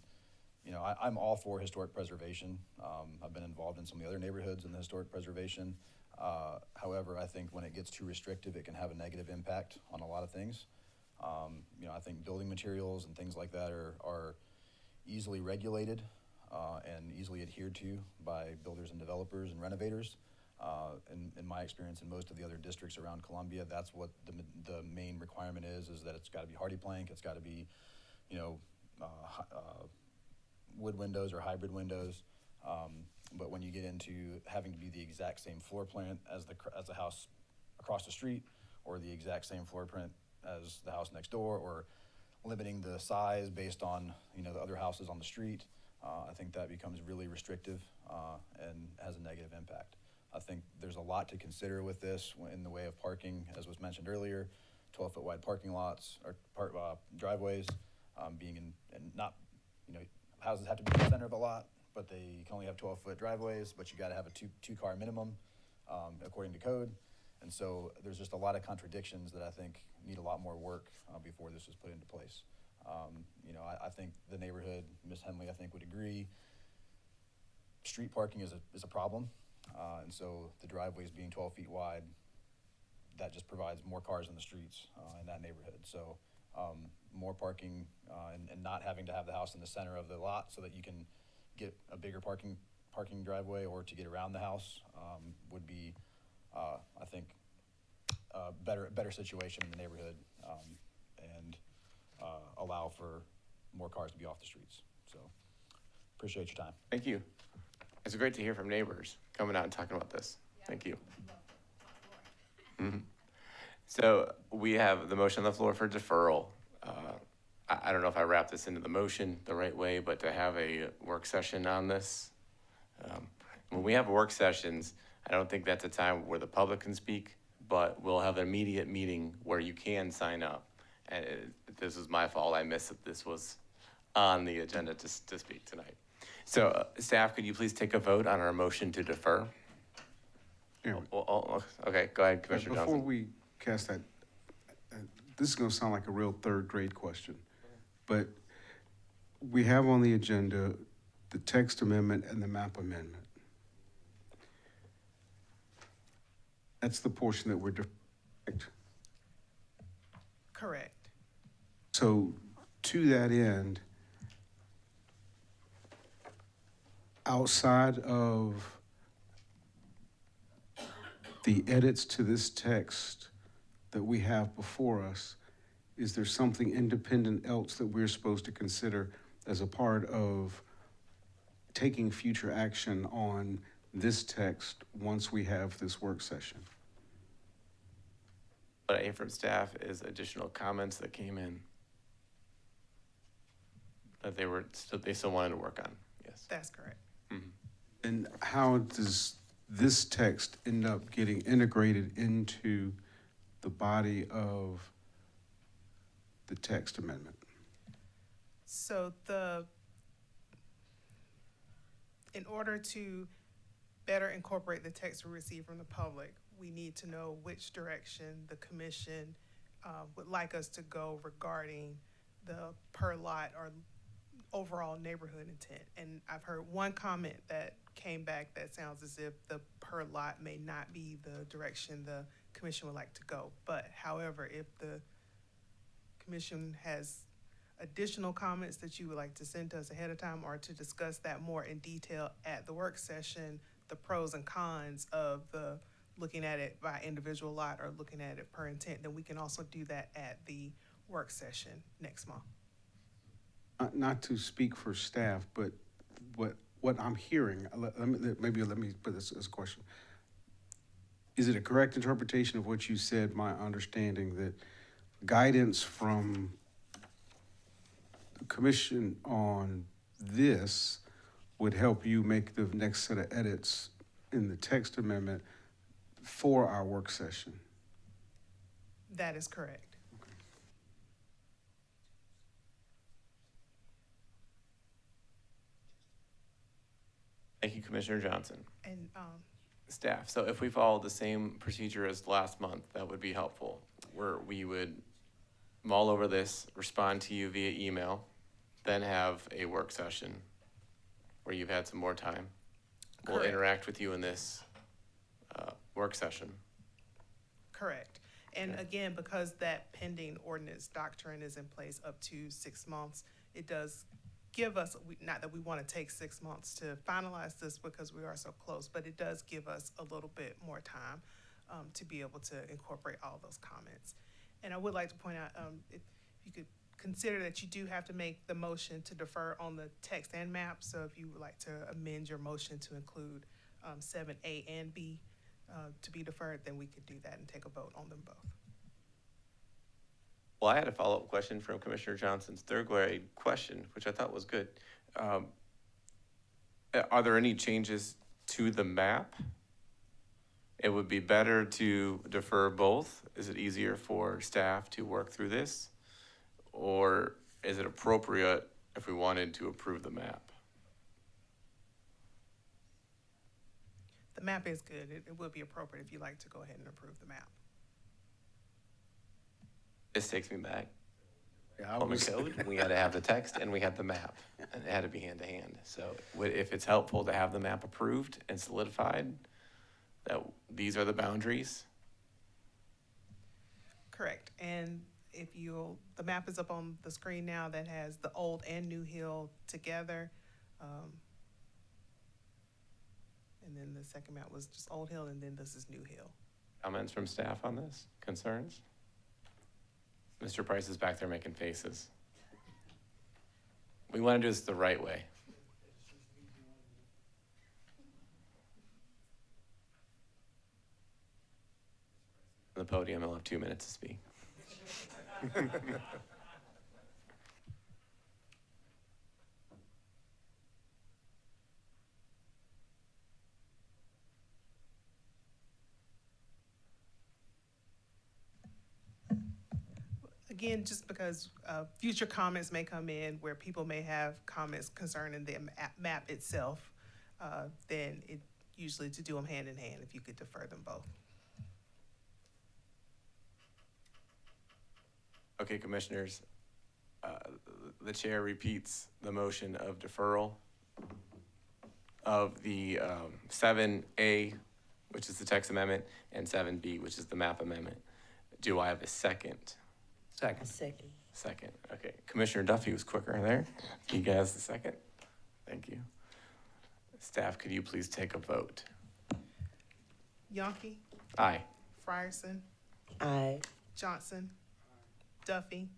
you know, I'm all for historic preservation. I've been involved in some of the other neighborhoods in the historic preservation. However, I think when it gets too restrictive, it can have a negative impact on a lot of things. You know, I think building materials and things like that are easily regulated and easily adhered to by builders and developers and renovators. In my experience in most of the other districts around Columbia, that's what the main requirement is that it's got to be hardy plank, it's got to be, you know, wood windows or hybrid windows. But when you get into having to be the exact same floor plan as the house across the street, or the exact same floor print as the house next door, or limiting the size based on, you know, the other houses on the street, I think that becomes really restrictive and has a negative impact. I think there's a lot to consider with this in the way of parking, as was mentioned earlier, 12-foot wide parking lots or driveways, being in not, you know, houses have to be in the center of a lot, but they can only have 12-foot driveways, but you got to have a two-car minimum according to code. And so there's just a lot of contradictions that I think need a lot more work before this is put into place. You know, I think the neighborhood, Ms. Henley, I think would agree, street parking is a problem. And so the driveways being 12 feet wide, that just provides more cars in the streets in that neighborhood. So more parking and not having to have the house in the center of the lot so that you can get a bigger parking driveway or to get around the house would be, I think, a better situation in the neighborhood and allow for more cars to be off the streets. So appreciate your time. Thank you. It's great to hear from neighbors coming out and talking about this. Thank you. So we have the motion on the floor for deferral. I don't know if I wrapped this into the motion the right way, but to have a work session on this. When we have work sessions, I don't think that's a time where the public can speak, but we'll have an immediate meeting where you can sign up. And this is my fault. I missed that this was on the agenda to speak tonight. So staff, could you please take a vote on our motion to defer? Okay, go ahead, Commissioner Johnson. Before we cast that, this is going to sound like a real third grade question, but we have on the agenda the text amendment and the map amendment. That's the portion that we're deferring. Correct. So to that end, outside of the edits to this text that we have before us, is there something independent else that we're supposed to consider as a part of taking future action on this text once we have this work session? What I hear from staff is additional comments that came in that they still wanted to work on. Yes. That's correct. And how does this text end up getting integrated into the body of the text amendment? So in order to better incorporate the text we receive from the public, we need to know which direction the commission would like us to go regarding the per lot or overall neighborhood intent. And I've heard one comment that came back that sounds as if the per lot may not be the direction the commission would like to go. But however, if the commission has additional comments that you would like to send to us ahead of time or to discuss that more in detail at the work session, the pros and cons of the looking at it by individual lot or looking at it per intent, then we can also do that at the work session next month. Not to speak for staff, but what I'm hearing, let me put this as a question. Is it a correct interpretation of what you said, my understanding, that guidance from the commission on this would help you make the next set of edits in the text amendment for our work session? That is correct. Thank you, Commissioner Johnson. And Staff, so if we follow the same procedure as last month, that would be helpful, where we would mull over this, respond to you via email, then have a work session where you've had some more time. We'll Correct. interact with you in this work session. Correct. And again, because that pending ordinance doctrine is in place up to 6 months, it does give us, not that we want to take 6 months to finalize this because we are so close, but it does give us a little bit more time to be able to incorporate all those comments. And I would like to point out, if you could consider that you do have to make the motion to defer on the text and map. So if you would like to amend your motion to include 7A and B to be deferred, then we could do that and take a vote on them both. Well, I had a follow-up question from Commissioner Johnson's third grade question, which I thought was good. Are there any changes to the map? It would be better to defer both. Is it easier for staff to work through this? Or is it appropriate if we wanted to approve the map? The map is good. It would be appropriate if you'd like to go ahead and approve the map. This takes me back. Yeah, On the code, we had to have the text and we had the map, and it had to be hand to hand. So if it's helpful to have the map approved and solidified, that these are the boundaries. Correct. And if you'll, the map is up on the screen now that has the old and New Hill together. And then the second map was just Old Hill, and then this is New Hill. Comments from staff on this? Concerns? Mr. Price is back there making faces. We want to do this the right way. On the podium, I'll have 2 minutes to speak. Again, just because future comments may come in where people may have comments concerning the map itself, then it usually to do them hand in hand if you could defer them both. Okay, commissioners, the chair repeats the motion of deferral of the 7A, which is the text amendment, and 7B, which is the map amendment. Do I have a second? A second. Second, okay. Commissioner Duffy was quicker there. He has the second. Thank you. Staff, could you please take a vote? Yonke, Aye. Frierson, Aye. Johnson, Duffy,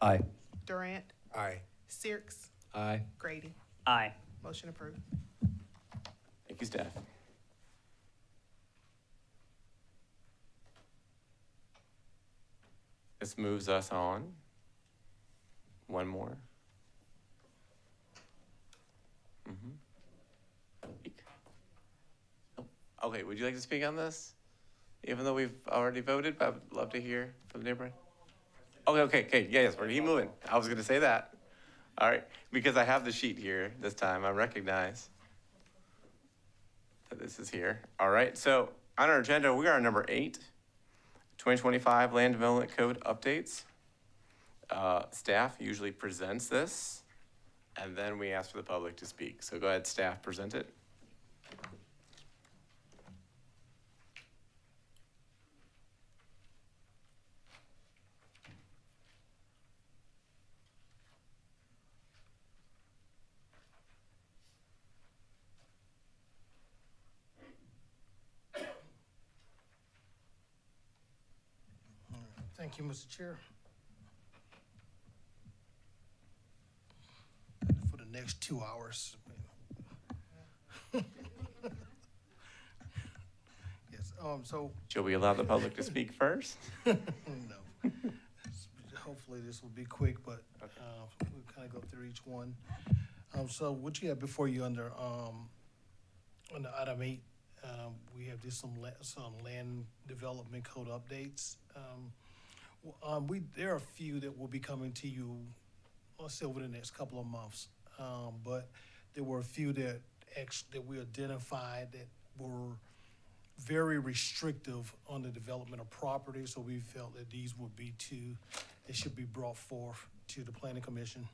Aye. Durant, Aye. Sirks, Aye. Grady. Aye. Motion approved. Thank you, staff. This moves us on. One more. Okay, would you like to speak on this? Even though we've already voted, I would love to hear from the neighborhood. Okay, yes, we're keep moving. I was gonna say that. All right, because I have the sheet here this time, I recognize that this is here. All right, so on our agenda, we are on number 8, 2025 Land Development Code updates. Staff usually presents this, and then we ask for the public to speak. So go ahead, staff, present it. Thank you, Mr. Chair. For the next 2 hours. Yes, so, Shall we allow the public to speak first? no. Hopefully this will be quick, but, we'll kind of go through each one. So what you have before you under item 8, we have just some land development code updates. There are a few that will be coming to you, let's say over the next couple of months. But there were a few that we identified that were very restrictive on the development of property, so we felt that these would be they should be brought forth to the planning commission.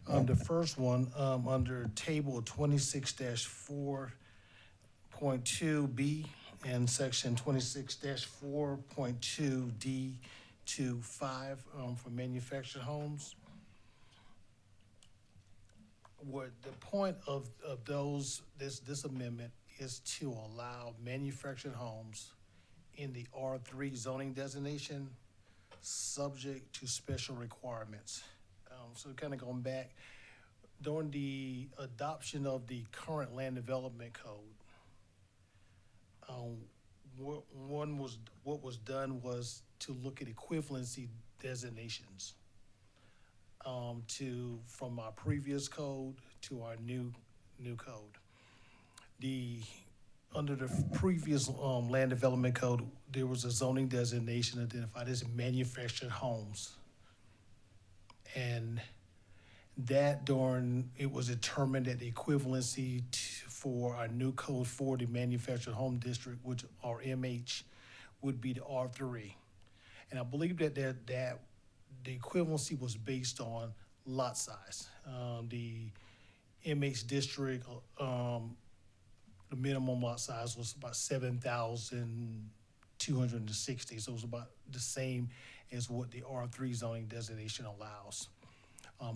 The first one, under table 26-4.2B and section 26-4.2D25, for manufactured homes. What the point of this amendment is to allow manufactured homes in the R3 zoning designation, subject to special requirements. So kind of going back, during the adoption of the current land development code, what was done was to look at equivalency designations, from our previous code to our new code. Under the previous land development code, there was a zoning designation identified as manufactured homes. And it was determined that the equivalency for our new code for the manufactured home district, which our MH, would be the R3. And I believe that the equivalency was based on lot size. The MH district, the minimum lot size was about 7,260, so it was about the same as what the R3 zoning designation allows.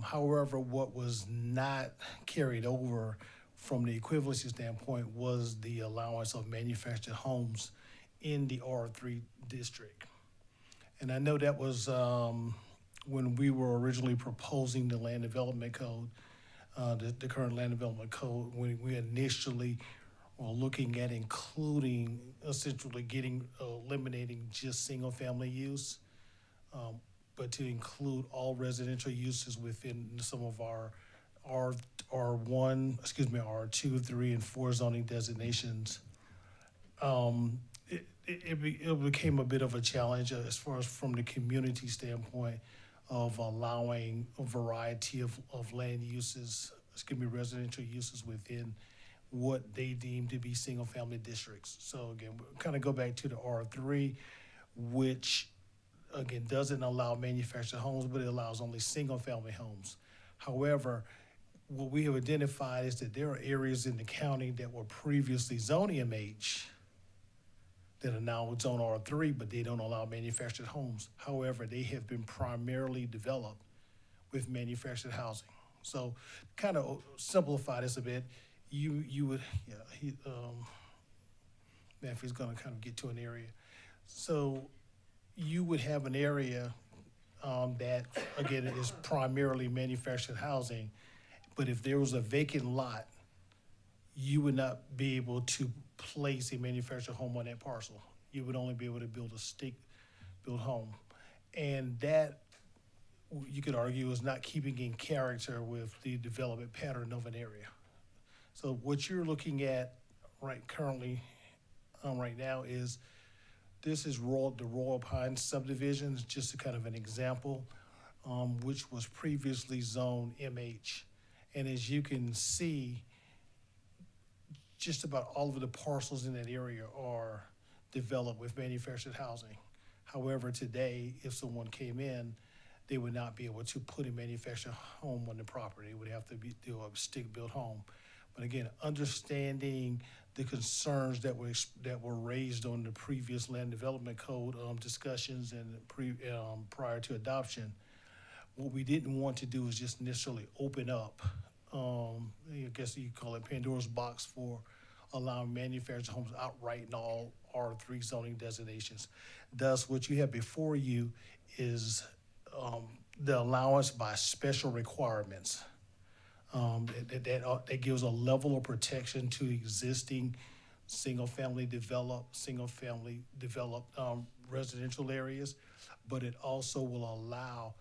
However, what was not carried over from the equivalency standpoint was the allowance of manufactured homes in the R3 district. And I know that was when we were originally proposing the land development code, the current land development code, when we initially were looking at including, essentially eliminating just single-family use, but to include all residential uses within some of our R2, 3, and 4 zoning designations. It became a bit of a challenge as far as from the community standpoint of allowing a variety of land uses, residential uses within what they deem to be single-family districts. So again, we kind of go back to the R3, which again doesn't allow manufactured homes, but it allows only single-family homes. However, what we have identified is that there are areas in the county that were previously zone MH that are now zone R3, but they don't allow manufactured homes. However, they have been primarily developed with manufactured housing. So kind of simplify this a bit, Matthew's gonna kind of get to an area. So you would have an area that, again, is primarily manufactured housing, but if there was a vacant lot, you would not be able to place a manufactured home on that parcel. You would only be able to build a stick-built home. And that, you could argue, is not keeping in character with the development pattern of an area. So what you're looking at right now is, this is the Royal Pines subdivision, just a kind of an example, which was previously zoned MH. And as you can see, just about all of the parcels in that area are developed with manufactured housing. However, today, if someone came in, they would not be able to put a manufactured home on the property. It would have to do a stick-built home. But again, understanding the concerns that were raised on the previous land development code discussions and prior to adoption, what we didn't want to do is just necessarily open up, I guess you call it Pandora's box for allowing manufactured homes outright in all R3 zoning designations. Thus, what you have before you is the allowance by special requirements. That gives a level of protection to existing single-family developed residential areas, but it also will allow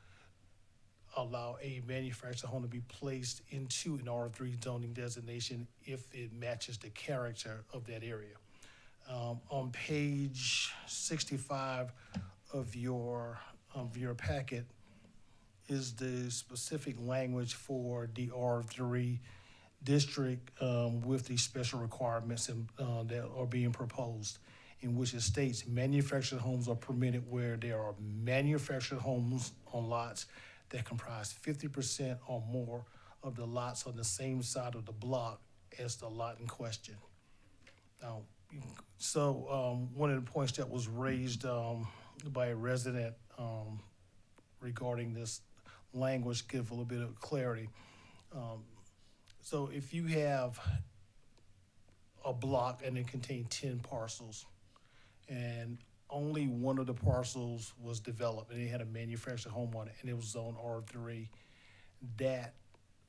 a manufactured home to be placed into an R3 zoning designation if it matches the character of that area. On page 65 of your packet is the specific language for the R3 district with the special requirements that are being proposed, in which it states manufactured homes are permitted where there are manufactured homes on lots that comprise 50% or more of the lots on the same side of the block as the lot in question. One of the points that was raised by a resident regarding this language, give a little bit of clarity. So if you have a block and it contained 10 parcels, and only one of the parcels was developed and it had a manufactured home on it and it was zone R3, that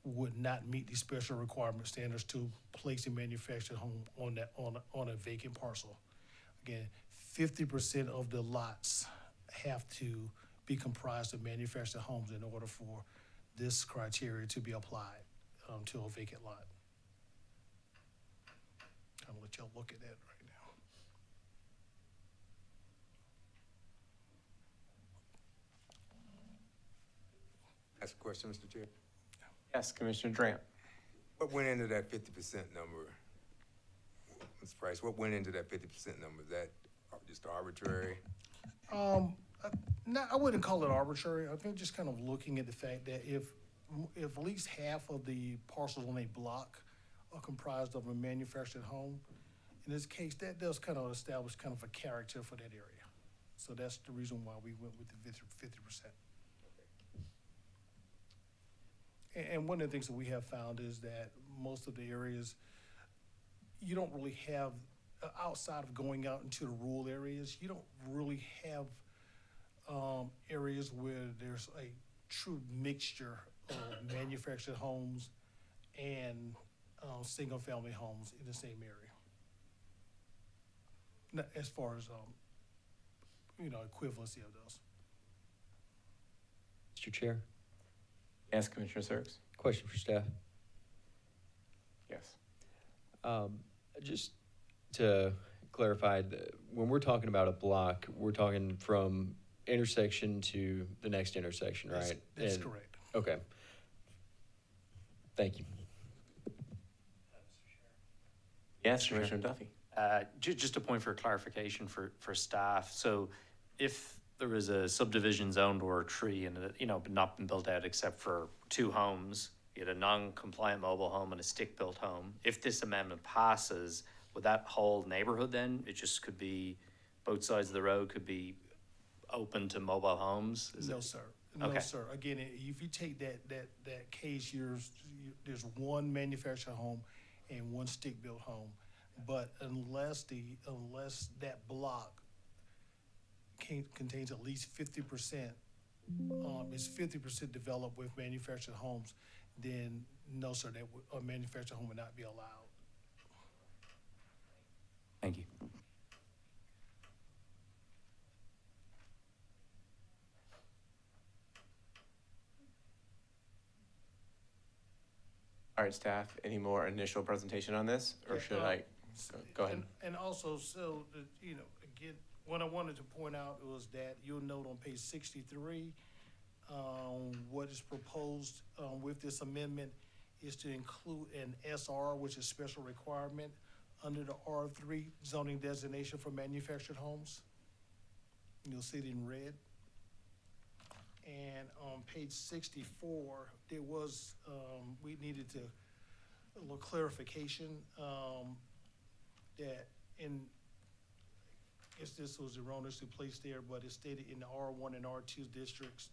would not meet the special requirement standards to place a manufactured home on a vacant parcel. Again, 50% of the lots have to be comprised of manufactured homes in order for this criteria to be applied to a vacant lot. I'm gonna let y'all look at that right now. Ask a question, Mr. Chair. Yes, Commissioner Drant. What went into that 50% number? Ms. Price, what went into that 50% number? Is that just arbitrary? No, I wouldn't call it arbitrary. I think just kind of looking at the fact that if at least half of the parcels on a block are comprised of a manufactured home, in this case, that does kind of establish kind of a character for that area. So that's the reason why we went with the 50%. And one of the things that we have found is that most of the areas, you don't really have, outside of going out into the rural areas, you don't really have areas where there's a true mixture of manufactured homes and single-family homes in the same area. Not as far as equivalency of those. Mr. Chair, Yes, Commissioner Serks. question for staff. Yes. Just to clarify, when we're talking about a block, we're talking from intersection to the next intersection, right? That's correct. Okay. Thank you. Yes, Commissioner Duffy. Just a point for clarification for staff. So if there was a subdivision zoned or a tree and, but not been built out except for 2 homes, you had a non-compliant mobile home and a stick-built home. If this amendment passes, would that whole neighborhood then, it just could be, both sides of the road could be open to mobile homes? No, sir. No, Okay. sir. Again, if you take that case, there's one manufactured home and one stick-built home. But unless that block contains at least 50%, is 50% developed with manufactured homes, then no, sir, a manufactured home would not be allowed. Thank you. All right, staff, any more initial presentation on this, or Yeah, should I? Go ahead. And also, again, what I wanted to point out was that you'll note on page 63, what is proposed with this amendment is to include an SR, which is special requirement, under the R3 zoning designation for manufactured homes. You'll see it in red. And on page 64, there was, we needed a little clarification that I guess this was erroneously placed there, but it stated in the R1 and R2 districts,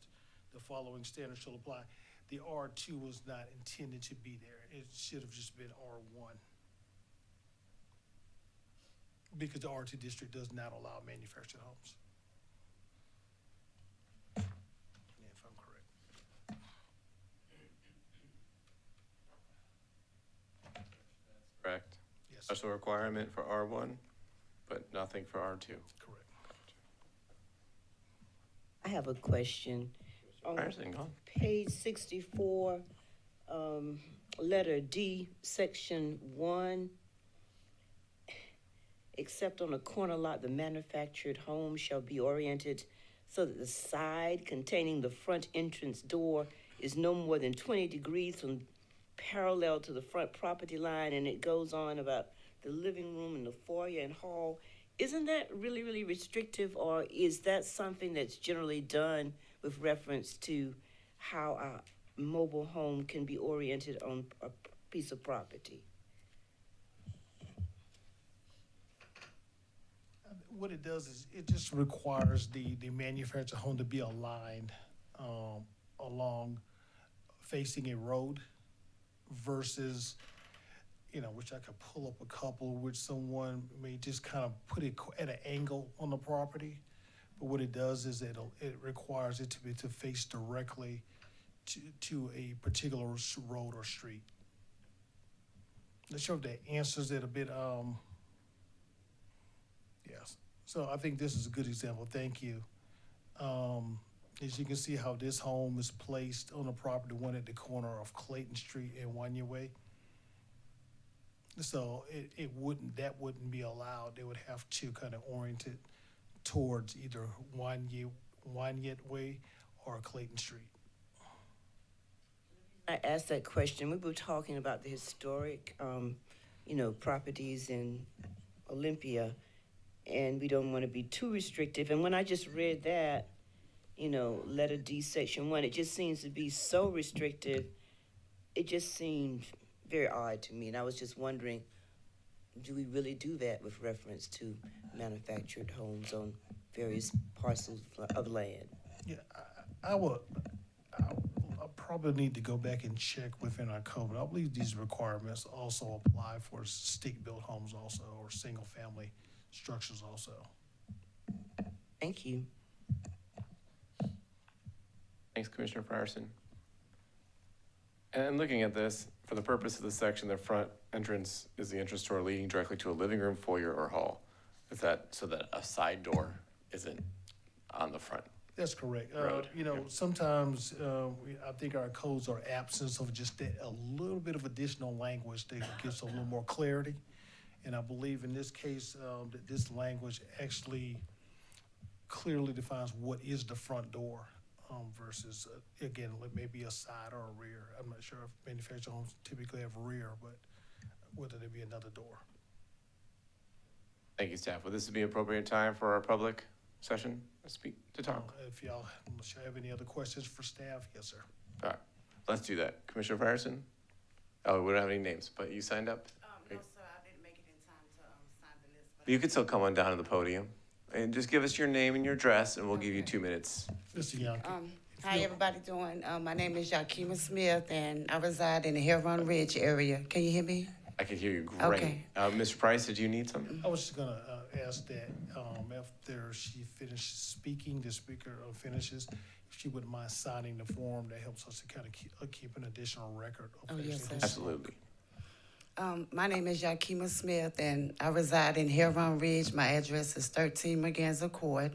the following standards shall apply. The R2 was not intended to be there. It should have just been R1. because the R2 district does not allow manufactured homes. Yeah, if I'm correct. Correct? Yes. Special requirement for R1, but nothing for R2. Correct. I have a question. On Harrison, go on. page 64, letter D, section 1, except on a corner lot, the manufactured home shall be oriented so that the side containing the front entrance door is no more than 20 degrees from parallel to the front property line, and it goes on about the living room and the foyer and hall. Isn't that really, really restrictive, or is that something that's generally done with reference to how a mobile home can be oriented on a piece of property? What it does is it just requires the manufactured home to be aligned along facing a road versus, which I could pull up a couple, which someone may just kind of put it at an angle on the property. But what it does is it requires it to face directly to a particular road or street. Not sure if that answers it a bit. Yes. So I think this is a good example. Thank you. As you can see how this home is placed on the property, one at the corner of Clayton Street and Wanya Way. So that wouldn't be allowed. They would have to kind of orient it towards either Wanya Way or Clayton Street. I asked that question. We were talking about the historic, properties in Olympia, and we don't want to be too restrictive. And when I just read that, letter D, section 1, it just seems to be so restrictive. It just seemed very odd to me, and I was just wondering, do we really do that with reference to manufactured homes on various parcels of land? Yeah, I'll probably need to go back and check within our code. I believe these requirements also apply for stick-built homes also, or single-family structures also. Thank you. Thanks, Commissioner Frierson. And looking at this, for the purpose of this section, the front entrance is the entrance door leading directly to a living room, foyer, or hall. Is that so that a side door isn't on the front? That's correct. Road. Sometimes I think our codes are absence of just a little bit of additional language that gives a little more clarity. And I believe in this case that this language actually clearly defines what is the front door versus, again, maybe a side or a rear. I'm not sure if manufactured homes typically have a rear, but whether there be another door. Thank you, staff. Would this be appropriate time for our public session to talk? If y'all have any other questions for staff, yes, sir. All right, let's do that. Commissioner Frierson? Oh, we don't have any names, but you signed up? No, sir, I didn't make it in time to sign the list. You can still come on down to the podium and just give us your name and your address, and we'll give you 2 minutes. Mr. Young. How everybody doing? My name is Yakima Smith, and I reside in the Heron Ridge area. Can you hear me? I can hear you great. Okay. Mr. Price, did you need something? I was just gonna ask that after she finishes speaking, the speaker finishes, if she wouldn't mind signing the form, that helps us to kind of keep an additional record of yes, actually sir. Absolutely. My name is Yakima Smith, and I reside in Heron Ridge. My address is 13 Merganza Court.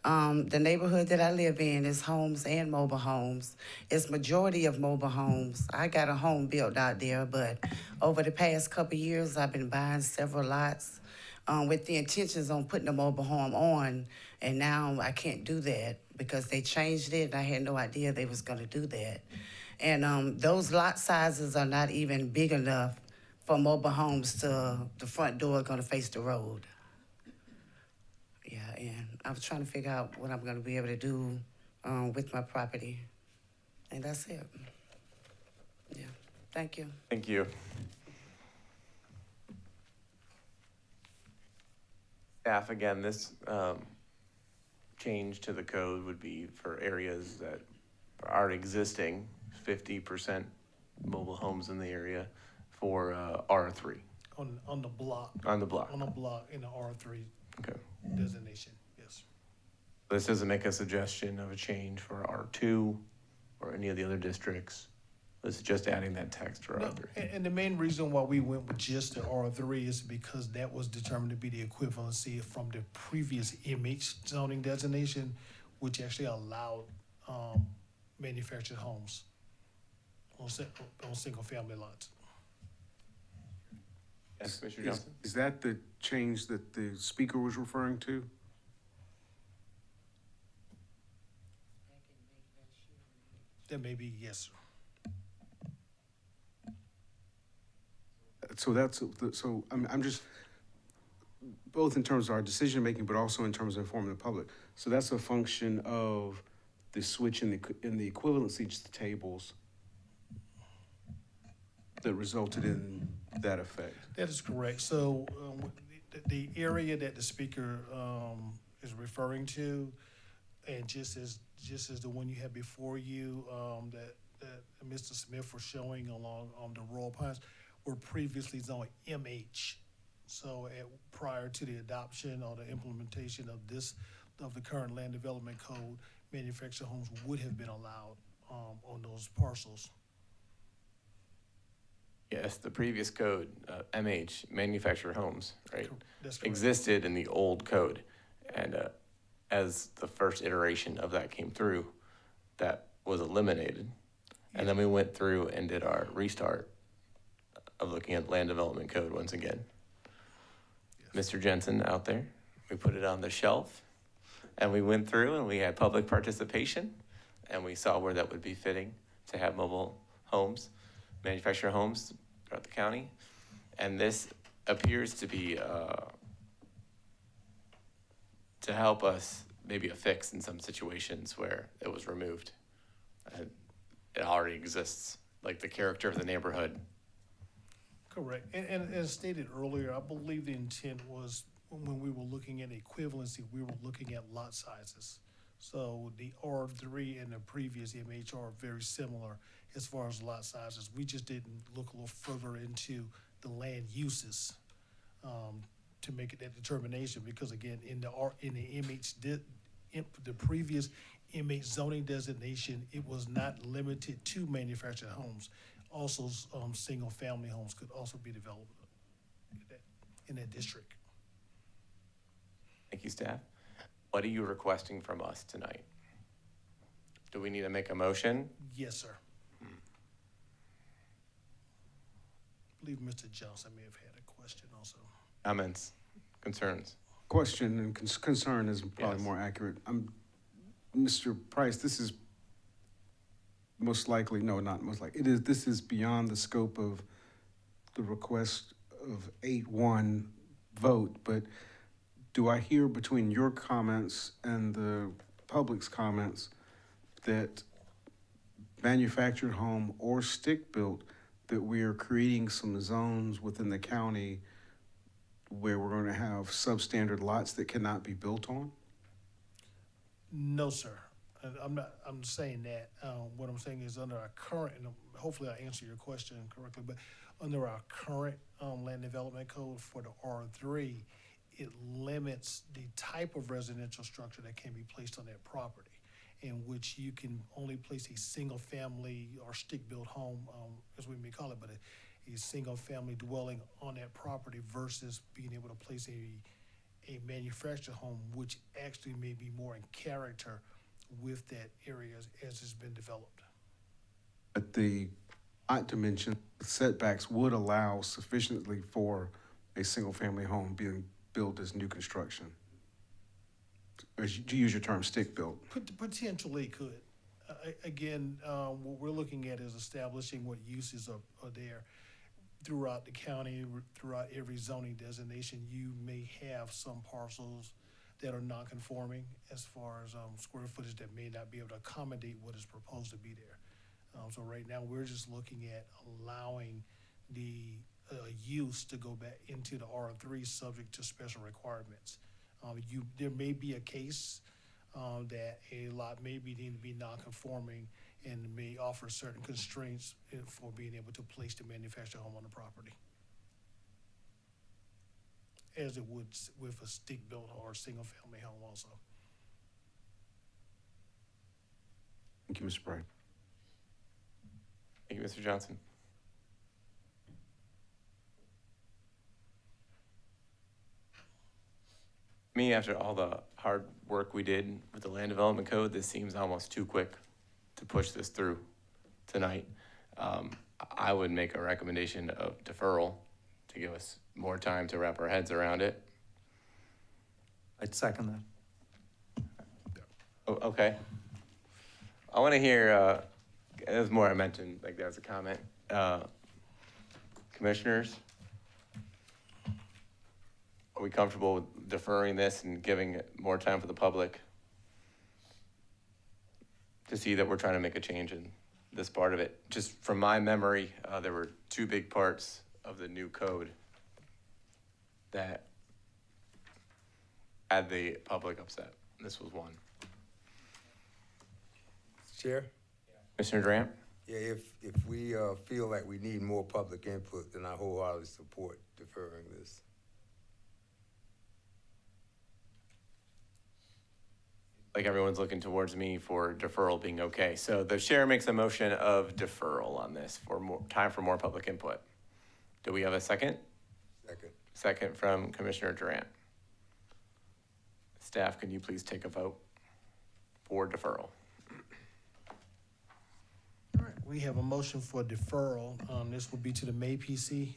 The neighborhood that I live in is homes and mobile homes. It's majority of mobile homes. I got a home built out there, but over the past couple of years, I've been buying several lots with the intentions on putting a mobile home on, and now I can't do that because they changed it, and I had no idea they was going to do that. And those lot sizes are not even big enough for mobile homes to the front door going to face the road. Yeah, and I was trying to figure out what I'm going to be able to do with my property. And that's it. Yeah, thank you. Thank you. Staff, again, this change to the code would be for areas that are existing, 50% mobile homes in the area for R3. on the block. On the block. On the block in the R3 Okay. designation, yes. This doesn't make a suggestion of a change for R2 or any of the other districts. This is just adding that text for No, R3. and the main reason why we went with just the R3 is because that was determined to be the equivalency from the previous MH zoning designation, which actually allowed manufactured homes on single-family lots. Yes, Commissioner Johnson? Is that the change that the speaker was referring to? That may be, yes, sir. So I'm just, both in terms of our decision-making, but also in terms of informing the public. So that's a function of the switch in the equivalency tables that resulted in that effect. That is correct. So the area that the speaker is referring to, and just as the one you had before you, that Mr. Smith was showing along the Royal Pines, were previously zoned MH. So prior to the adoption or the implementation of the current land development code, manufactured homes would have been allowed on those parcels. Yes, the previous code, MH, manufactured homes, right? That's correct. Existed in the old code. And as the first iteration of that came through, that was eliminated. And then we went through and did our restart of looking at land development code once again. Mr. Jensen out there, we put it on the shelf and we went through and we had public participation and we saw where that would be fitting to have mobile homes, manufactured homes throughout the county. And this appears to be to help us maybe a fix in some situations where it was removed. And it already exists, like the character of the neighborhood. Correct. And as stated earlier, I believe the intent was when we were looking at equivalency, we were looking at lot sizes. So the R3 and the previous MH are very similar as far as lot sizes. We just didn't look a little further into the land uses to make it that determination, because again, in the MH, the previous MH zoning designation, it was not limited to manufactured homes. Also, single-family homes could also be developed in that district. Thank you, staff. What are you requesting from us tonight? Do we need to make a motion? Yes, sir. I believe Mr. Johnson may have had a question also. Comments, concerns? Question and concern is probably Yes. more accurate. Mr. Price, this is most likely, no, not most likely, this is beyond the scope of the request of 8-1 vote, but do I hear between your comments and the public's comments that manufactured home or stick-built, that we are creating some zones within the county where we're going to have substandard lots that cannot be built on? No, sir. I'm saying that. What I'm saying is under our current, and hopefully I answer your question correctly, but under our current land development code for the R3, it limits the type of residential structure that can be placed on that property, in which you can only place a single-family or stick-built home, as we may call it, but a single-family dwelling on that property versus being able to place a manufactured home, which actually may be more in character with that area as it's been developed. But the height dimension setbacks would allow sufficiently for a single-family home being built as new construction. As you use your term, stick-built. Potentially could. Again, what we're looking at is establishing what uses are there. Throughout the county, throughout every zoning designation, you may have some parcels that are non-conforming as far as square footage that may not be able to accommodate what is proposed to be there. So right now, we're just looking at allowing the use to go back into the R3 subject to special requirements. There may be a case that a lot may be deemed to be non-conforming and may offer certain constraints for being able to place the manufactured home on the property. as it would with a stick-built or a single-family home also. Thank you, Mr. Bright. Thank you, Mr. Johnson. Me, after all the hard work we did with the land development code, this seems almost too quick to push this through tonight. I would make a recommendation of deferral to give us more time to wrap our heads around it. I'd second that. Oh, okay. I want to hear, there's more I mentioned, like that was a comment. Commissioners, are we comfortable with deferring this and giving it more time for the public to see that we're trying to make a change in this part of it? Just from my memory, there were two big parts of the new code that had the public upset. This was one. Chair? Commissioner Durant? Yeah, if we feel like we need more public input, then I wholeheartedly support deferring this. Like everyone's looking towards me for deferral being okay. So the chair makes a motion of deferral on this for more time for more public input. Do we have a second? Second. Second from Commissioner Durant. Staff, can you please take a vote for deferral? All right, we have a motion for deferral. This will be to the May PC.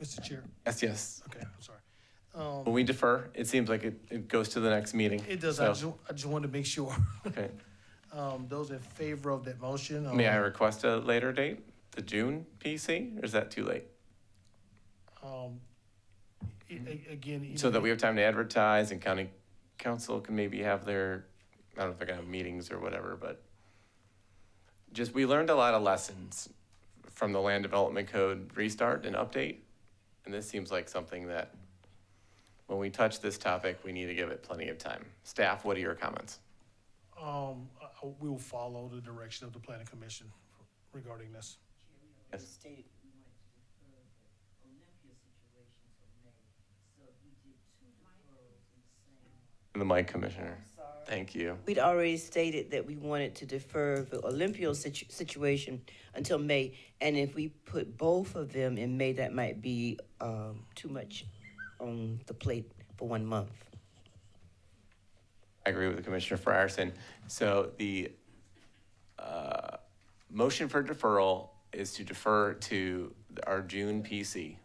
Mr. Chair. Yes. Okay, I'm sorry. When we defer, it seems like it goes to the next meeting. It does. So, I just wanted to make sure. okay. Those in favor of that motion? May I request a later date, the June PC, or is that too late? Again. So that we have time to advertise and county council can maybe have their, I don't know if they're gonna have meetings or whatever, but just, we learned a lot of lessons from the land development code restart and update. And this seems like something that when we touch this topic, we need to give it plenty of time. Staff, what are your comments? We will follow the direction of the planning commission regarding this. Yes. The mic, Commissioner. Thank you. We'd already stated that we wanted to defer the Olympia situation until May, and if we put both of them in May, that might be too much on the plate for 1 month. I agree with Commissioner Frierson. So the motion for deferral is to defer to our June PC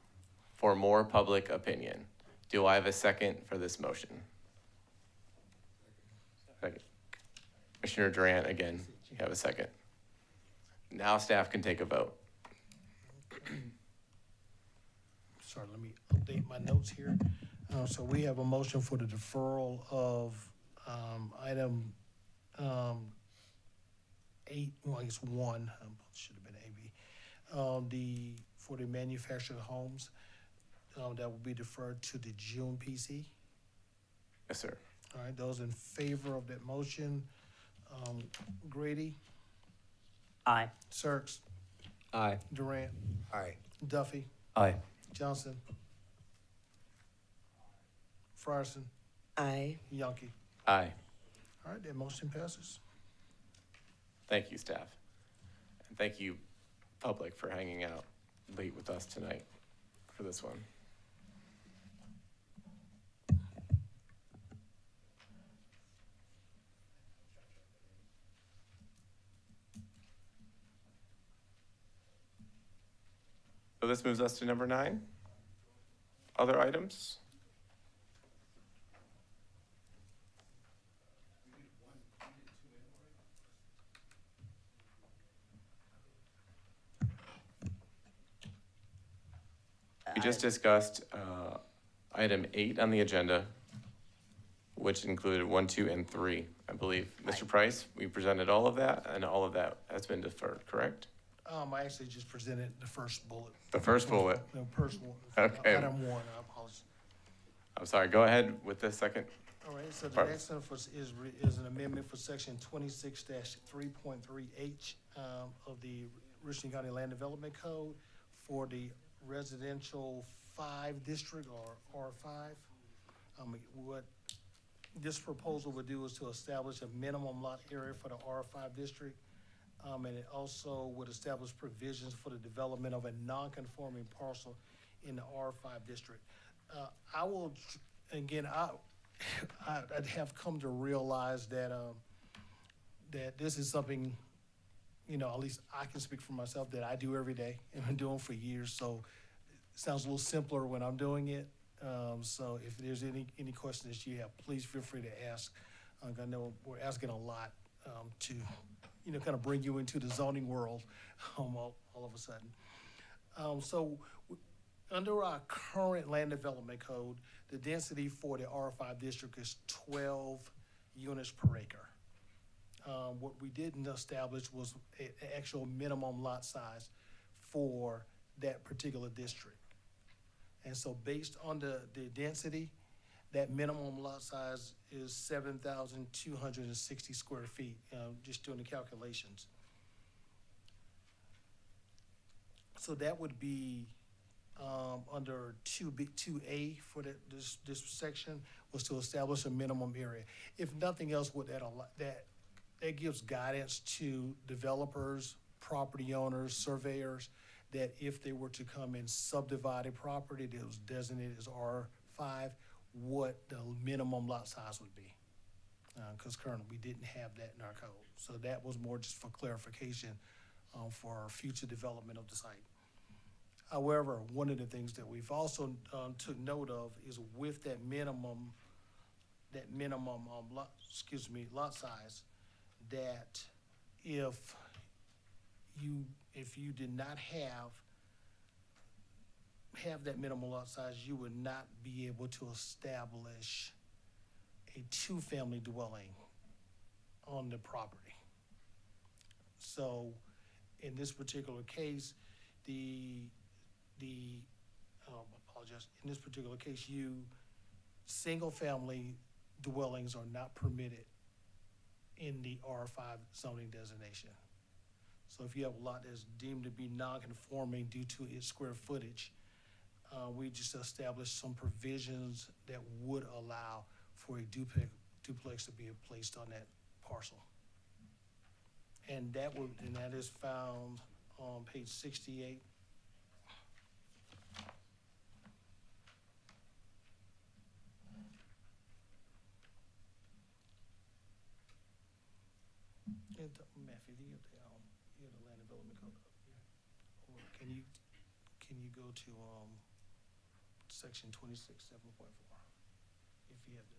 for more public opinion. Do I have a second for this motion? Second. Commissioner Durant, again, you have a second. Now staff can take a vote. Sorry, let me update my notes here. So we have a motion for the deferral of item 8, well, I guess 1, should have been AB. For the manufactured homes, that will be deferred to the June PC. Yes, sir. All right, those in favor of that motion, Grady, Aye. Serks, Aye. Durant, Aye. Duffy, Aye. Johnson, Frierson, Aye. Yonke. Aye. All right, that motion passes. Thank you, staff. And thank you, public, for hanging out late with us tonight for this one. So this moves us to number 9. Other items? We just discussed item 8 on the agenda, which included 1, 2, and 3, I believe. Mr. Price, we presented all of that, and all of that has been deferred, correct? I actually just presented the first bullet. The first bullet? The first one. Okay. Item 1, I apologize. I'm sorry, go ahead with the second. All right, so the Part. next one is an amendment for section 26-3.3H of the Richland County Land Development Code for the residential 5 district or R5. What this proposal would do is to establish a minimum lot area for the R5 district. And it also would establish provisions for the development of a non-conforming parcel in the R5 district. I will, again, I'd have come to realize that, that this is something, you know, at least I can speak for myself, that I do every day and been doing for years. So it sounds a little simpler when I'm doing it. So if there's any questions that you have, please feel free to ask. I know we're asking a lot to, you know, kind of bring you into the zoning world all of a sudden. Under our current land development code, the density for the R5 district is 12 units per acre. What we didn't establish was an actual minimum lot size for that particular district. And so based on the density, that minimum lot size is 7,260 square feet, just doing the calculations. So that would be under 2A for this section, was to establish a minimum area. If nothing else, what that gives guidance to developers, property owners, surveyors, that if they were to come and subdivide a property that was designated as R5, what the minimum lot size would be. Because currently we didn't have that in our code. So that was more just for clarification for our future development of the site. However, one of the things that we've also took note of is with that minimum lot size, that if you did not have that minimum lot size, you would not be able to establish a 2-family dwelling on the property. So in this particular case, in this particular case, single-family dwellings are not permitted in the R5 zoning designation. So if you have a lot that's deemed to be non-conforming due to its square footage, we just established some provisions that would allow for a duplex to be placed on that parcel. And that is found on page 68. And Matthew, do you have the land development code up here? Or can you go to section 26.7.4 if you have that?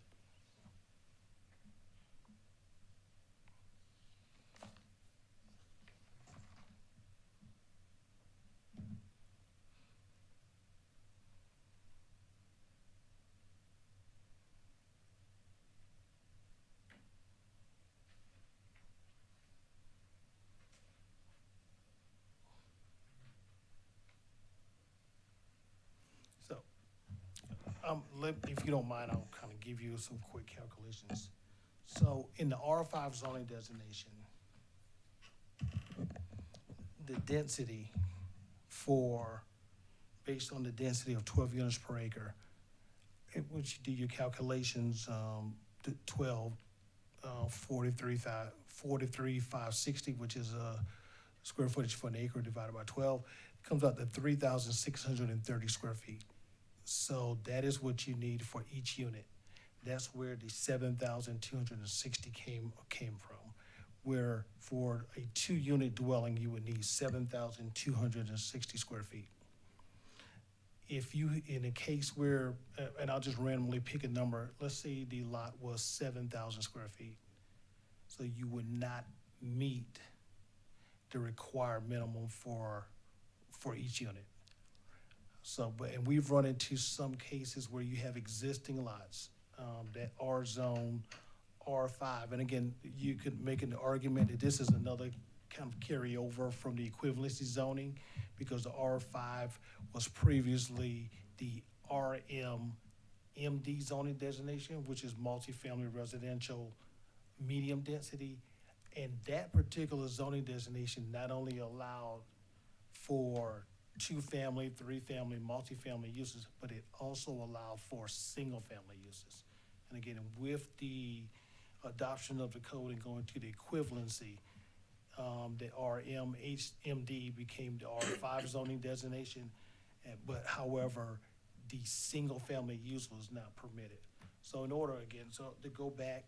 If you don't mind, I'll kind of give you some quick calculations. So in the R5 zoning designation, the density based on the density of 12 units per acre, once you do your calculations, 43,560, which is square footage for an acre divided by 12, comes out to 3,630 square feet. So that is what you need for each unit. That's where the 7,260 came from. Where for a 2-unit dwelling, you would need 7,260 square feet. If you, in a case where, and I'll just randomly pick a number, let's say the lot was 7,000 square feet. So you would not meet the required minimum for each unit. So, and we've run into some cases where you have existing lots that are zone R5. And again, you could make an argument that this is another kind of carryover from the equivalency zoning, because the R5 was previously the RMMD zoning designation, which is multifamily residential medium density. And that particular zoning designation not only allowed for two-family, three-family, multifamily uses, but it also allowed for single-family uses. And again, with the adoption of the code and going to the equivalency, the RMHMD became the R5 zoning designation, but however, the single-family use was not permitted. So in order, again, so to go back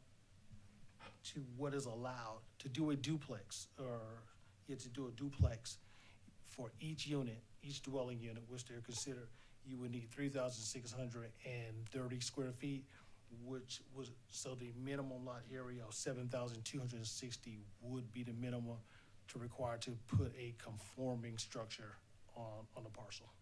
to what is allowed, to do a duplex, or you have to do a duplex for each unit, each dwelling unit, which they're considered, you would need 3,630 square feet, which was, so the minimum lot area of 7,260 would be the minimum to require to put a conforming structure on the parcel.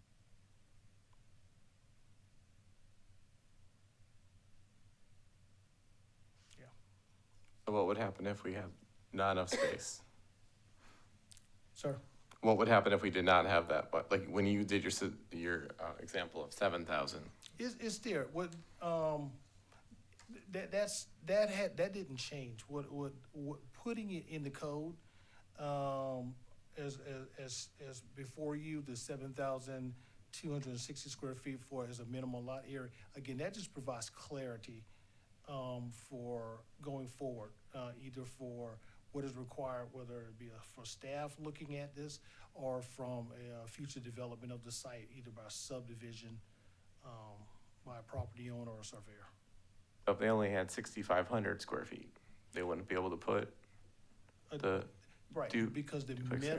So what would happen if we have not enough space? Sir? What would happen if we did not have that? But like when you did your example of 7,000? It's there. What that didn't change. What putting it in the code as before you, the 7,260 square feet for as a minimum lot area. Again, that just provides clarity for going forward, either for what is required, whether it be for staff looking at this or from a future development of the site, either by subdivision, by a property owner or surveyor. If they only had 6,500 square feet, they wouldn't be able to put the Right, because the duplex there.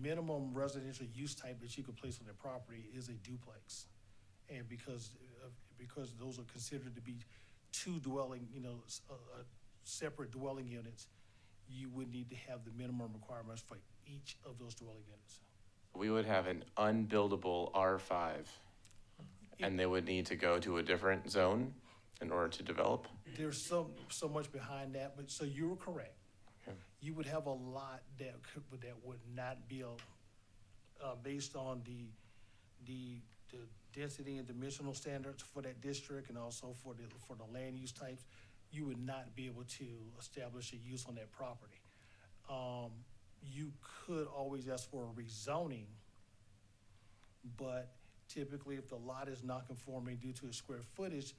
minimum residential use type that you could place on their property is a duplex. And because those are considered to be two dwelling, separate dwelling units, you would need to have the minimum requirements for each of those dwelling units. We would have an unbuildable R5, and they would need to go to a different zone in order to develop? There's so much behind that, but, so you were correct. Okay. You would have a lot that would not be, based on the density and dimensional standards for that district and also for the land use types, you would not be able to establish a use on that property. You could always ask for a rezoning, but typically if the lot is not conforming due to its square footage,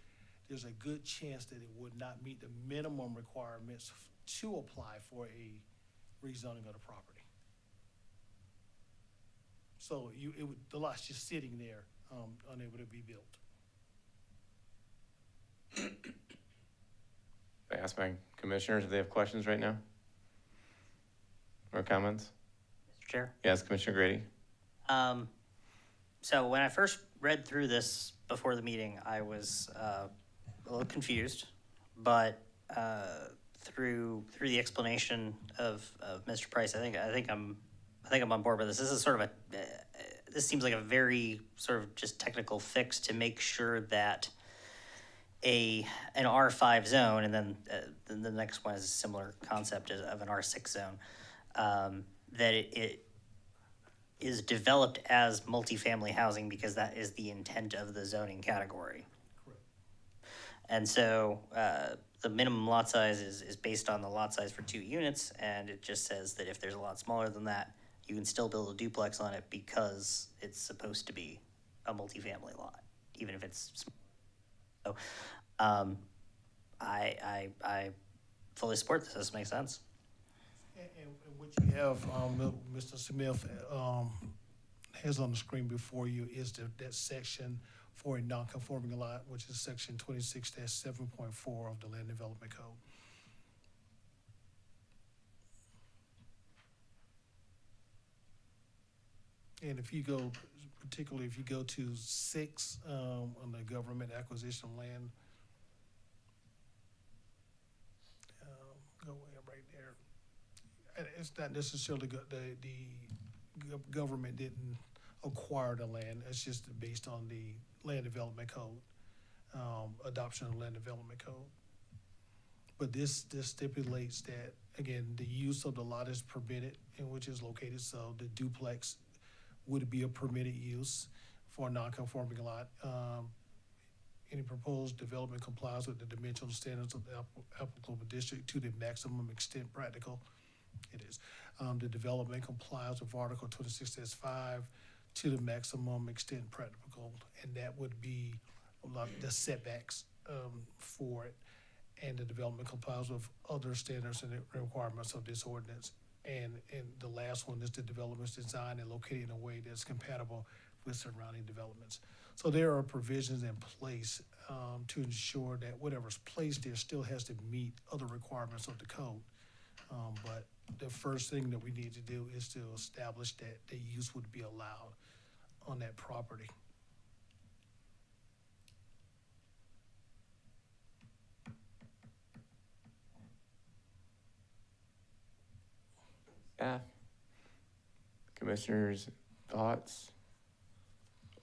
there's a good chance that it would not meet the minimum requirements to apply for a rezoning of the property. So the lot's just sitting there, unable to be built. I ask my commissioners if they have questions right now? Or comments? Mr. Chair? Yes, Commissioner Grady? So when I first read through this before the meeting, I was a little confused, but through the explanation of Mr. Price, I think I'm on board with this. This is sort of this seems like a very sort of just technical fix to make sure that an R5 zone, and then the next one is a similar concept of an R6 zone, that it is developed as multifamily housing because that is the intent of the zoning category. Correct. And so the minimum lot size is based on the lot size for 2 units, and it just says that if there's a lot smaller than that, you can still build a duplex on it because it's supposed to be a multifamily lot, even if it's small. So I fully support this. This makes sense. And what you have, Mr. Smith, has on the screen before you is that section for a non-conforming lot, which is section 26-7.4 of the Land Development Code. And if you go, particularly if you go to 6 on the government acquisition of land, go right there. And it's not necessarily the government didn't acquire the land. It's just based on the Land Development Code, adoption of the Land Development Code. But this stipulates that, again, the use of the lot is permitted in which is located, so the duplex would be a permitted use for a non-conforming lot. Any proposed development complies with the dimensional standards of the applicable district to the maximum extent practical. It is. The development complies with Article 26-5 to the maximum extent practical, and that would be a lot of the setbacks for it, and the development complies with other standards and requirements of this ordinance. And the last one is the development's designed and located in a way that's compatible with surrounding developments. So there are provisions in place to ensure that whatever's placed there still has to meet other requirements of the code. But the first thing that we need to do is to establish that the use would be allowed on that property. Staff, commissioners, thoughts?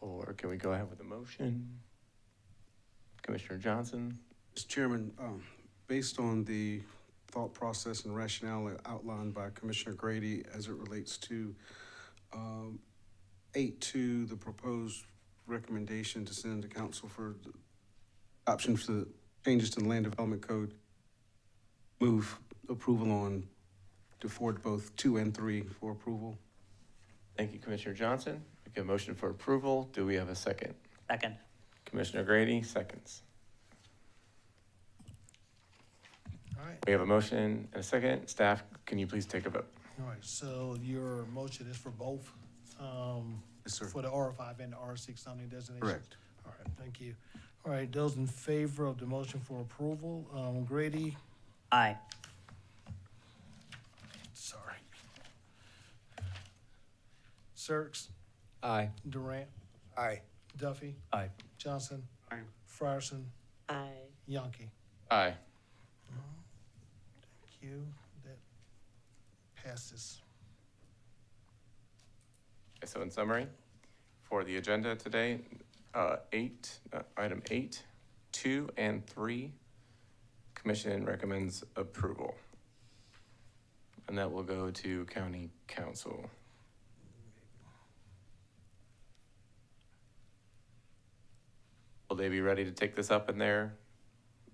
Or can we go ahead with the motion? Commissioner Johnson? Mr. Chairman, based on the thought process and rationale outlined by Commissioner Grady as it relates to 8.2, the proposed recommendation to send to council for option for the changes to the land development code, move approval on to forward both 2 and 3 for approval. Thank you, Commissioner Johnson. We get a motion for approval. Do we have a second? Second. Commissioner Grady, seconds. All right. We have a motion and a second. Staff, can you please take a vote? All right, so your motion is for both, Yes, sir. for the R5 and the R6 zoning designations? Correct. All right, thank you. All right, those in favor of the motion for approval, Grady, Aye. sorry. Sirks, Aye. Durant, Aye. Duffy, Aye. Johnson, Aye. Frierson, Aye. Yonke. Aye. Thank you, that passes. Okay, so in summary, for the agenda today, item 8, 2, and 3, Commission recommends approval. And that will go to County Council. Will they be ready to take this up in their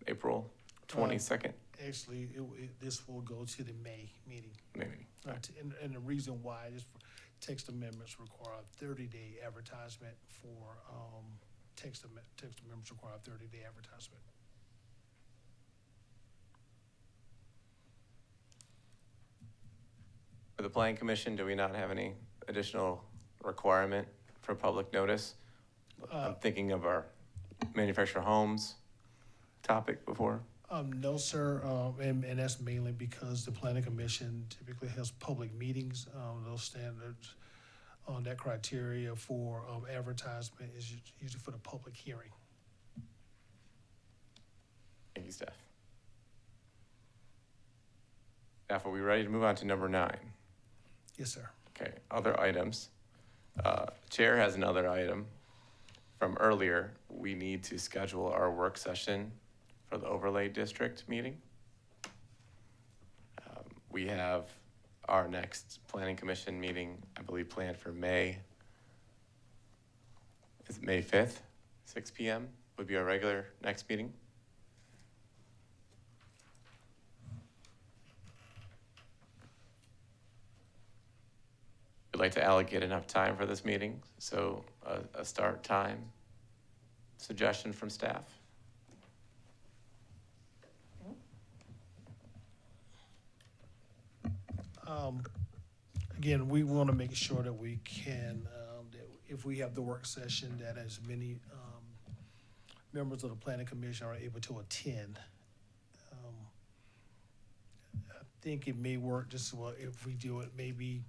April 22nd? Actually, this will go to the May meeting. Maybe. And the reason why is for text amendments require a 30-day advertisement for, text amendments require a 30-day advertisement. For the Planning Commission, do we not have any additional requirement for public notice? I'm thinking of our manufactured homes topic before. No, sir, and that's mainly because the planning commission typically has public meetings. Those standards on that criteria for advertisement is usually for the public hearing. Thank you, staff. Staff, are we ready to move on to number 9? Yes, sir. Okay, other items. Chair has another item from earlier. We need to schedule our work session for the overlay district meeting. We have our next planning commission meeting, I believe, planned for May. Is it May 5th, 6 p.m. would be our regular next meeting? We'd like to allocate enough time for this meeting, so a start time suggestion from staff. Again, we want to make sure that we can, that if we have the work session, that as many members of the planning commission are able to attend. I think it may work just well if we do it maybe,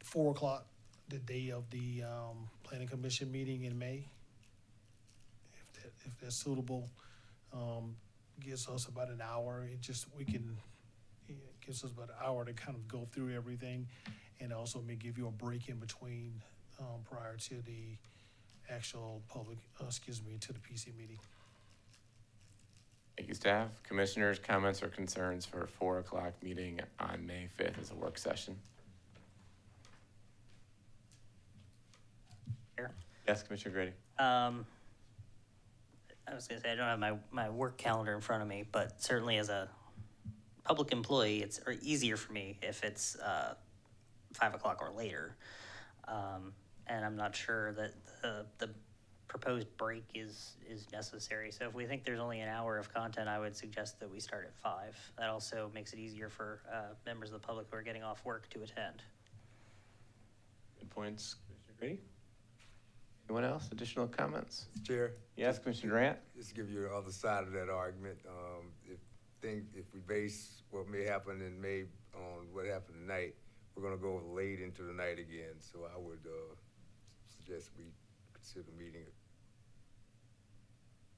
4 o'clock, the day of the planning commission meeting in May. If that's suitable, gives us about an hour. It gives us about an hour to kind of go through everything, and also may give you a break in between prior to the actual to the PC meeting. Thank you, staff. Commissioners, comments or concerns for a 4 o'clock meeting on May 5th as a work session? Here. Yes, Commissioner Grady. I was gonna say, I don't have my work calendar in front of me, but certainly as a public employee, it's easier for me if it's 5 o'clock or later. And I'm not sure that the proposed break is necessary. So if we think there's only an hour of content, I would suggest that we start at 5. That also makes it easier for members of the public who are getting off work to attend. Good points, Commissioner Grady. Anyone else? Additional comments? Chair? Yes, Commissioner Durant? Just to give you the other side of that argument, if we base what may happen in May on what happened tonight, we're gonna go late into the night again, so I would, suggest we consider meeting it.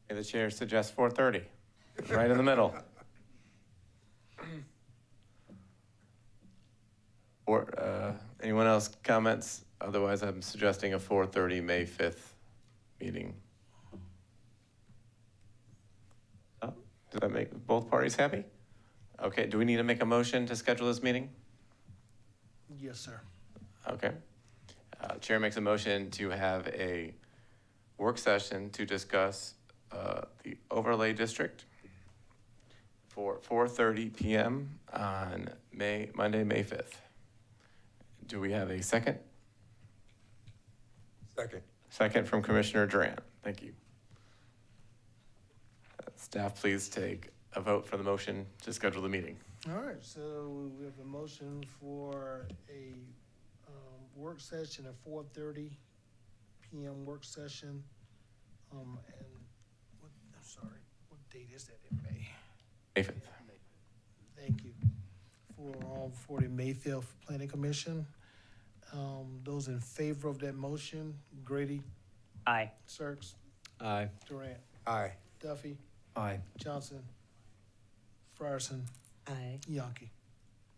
Okay, the chair suggests 4:30, right in the middle. Or, anyone else comments? Otherwise, I'm suggesting a 4:30 May 5th meeting. Oh, does that make both parties happy? Okay, do we need to make a motion to schedule this meeting? Yes, sir. Okay. Chair makes a motion to have a work session to discuss the overlay district for 4:30 p.m. on Monday, May 5th. Do we have a second? Second. Second from Commissioner Durant. Thank you. Staff, please take a vote for the motion to schedule the meeting. All right, so we have a motion for a work session at 4:30 p.m. work session. And I'm sorry, what date is that in May? May 5th. Thank you. For the May 5th Planning Commission. Those in favor of that motion, Grady, Aye. Sirks, Aye. Durant, Aye. Duffy, Aye. Johnson, Frierson, Aye. Yonke.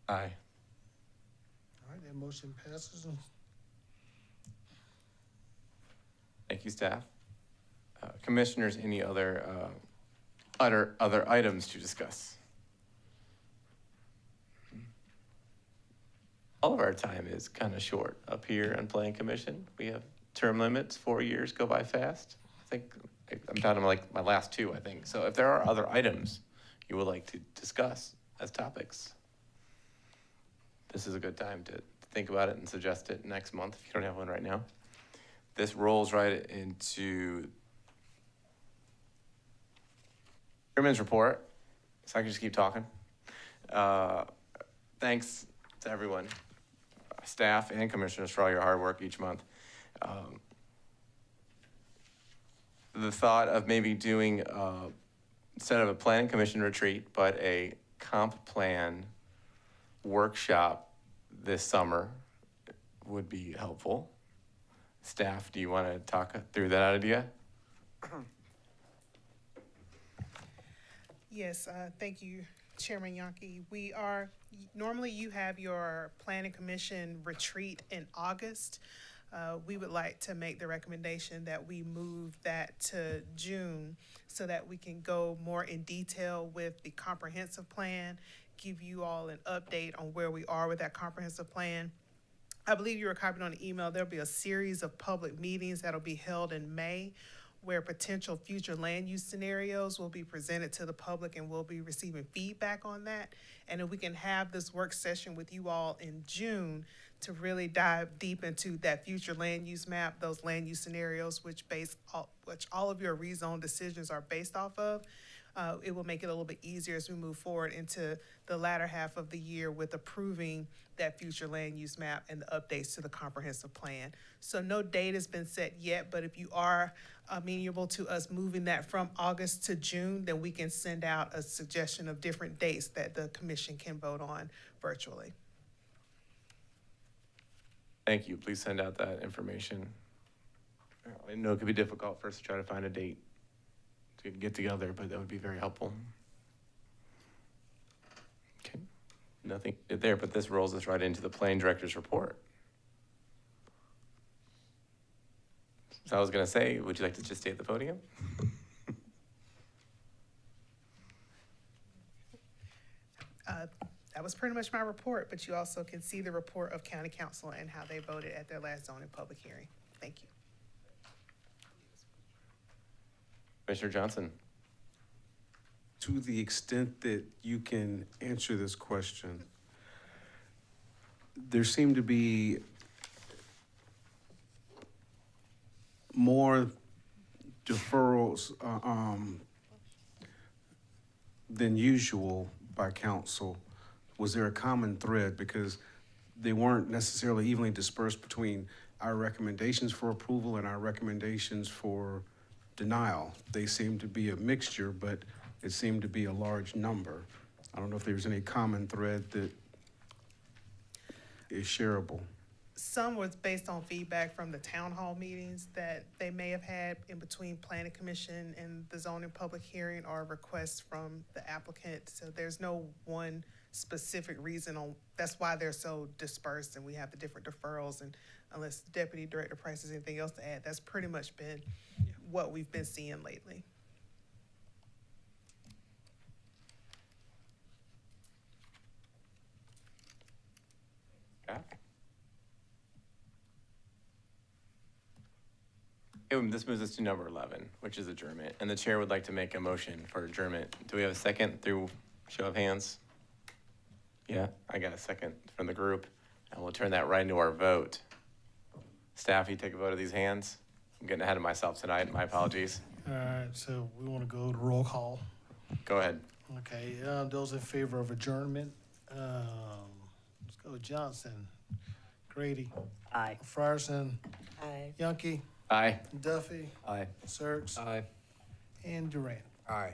Aye. All right, that motion passes. Thank you, staff. Commissioners, any other items to discuss? All of our time is kind of short up here on Planning Commission. We have term limits, 4 years go by fast. I think I'm down to like my last 2, I think. So if there are other items you would like to discuss as topics, this is a good time to think about it and suggest it next month if you don't have one right now. This rolls right into Chairman's report, so I can just keep talking. Thanks to everyone, staff and commissioners, for all your hard work each month. The thought of maybe doing, instead of a planning commission retreat, but a comp plan workshop this summer would be helpful. Staff, do you want to talk through that idea? Yes, thank you, Chairman Yonke. Normally you have your planning commission retreat in August. We would like to make the recommendation that we move that to June so that we can go more in detail with the comprehensive plan, give you all an update on where we are with that comprehensive plan. I believe you were copied on the email. There'll be a series of public meetings that'll be held in May where potential future land use scenarios will be presented to the public and we'll be receiving feedback on that. And if we can have this work session with you all in June to really dive deep into that future land use map, those land use scenarios, which all of your rezone decisions are based off of, it will make it a little bit easier as we move forward into the latter half of the year with approving that future land use map and the updates to the comprehensive plan. So no date has been set yet, but if you are amenable to us moving that from August to June, then we can send out a suggestion of different dates that the commission can vote on virtually. Thank you. Please send out that information. I know it could be difficult for us to try to find a date to get together, but that would be very helpful. Okay, nothing there, but this rolls us right into the planning director's report. So I was gonna say, would you like to just stay at the podium? That was pretty much my report, but you also can see the report of county council and how they voted at their last zoning public hearing. Thank you. Commissioner Johnson. To the extent that you can answer this question, there seem to be more deferrals than usual by council? Was there a common thread? Because they weren't necessarily evenly dispersed between our recommendations for approval and our recommendations for denial. They seemed to be a mixture, but it seemed to be a large number. I don't know if there's any common thread that is shareable. Some was based on feedback from the town hall meetings that they may have had in between planning commission and the zoning public hearing, or requests from the applicant. So there's no one specific reason on, that's why they're so dispersed and we have the different deferrals. And unless Deputy Director Price has anything else to add, that's pretty much been what we've been seeing lately. Yeah. This moves us to number 11, which is adjournment. And the chair would like to make a motion for adjournment. Do we have a second through show of hands? Yeah, I got a second from the group. And we'll turn that right into our vote. Staff, you take a vote of these hands. I'm getting ahead of myself tonight. My apologies. All right, so we want to go to roll call. Go ahead. Okay, those in favor of adjournment, let's go Johnson, Grady. Aye. Frierson. Aye. Yunke. Aye. Duffy. Aye. Serks. Aye. And Durant. Aye.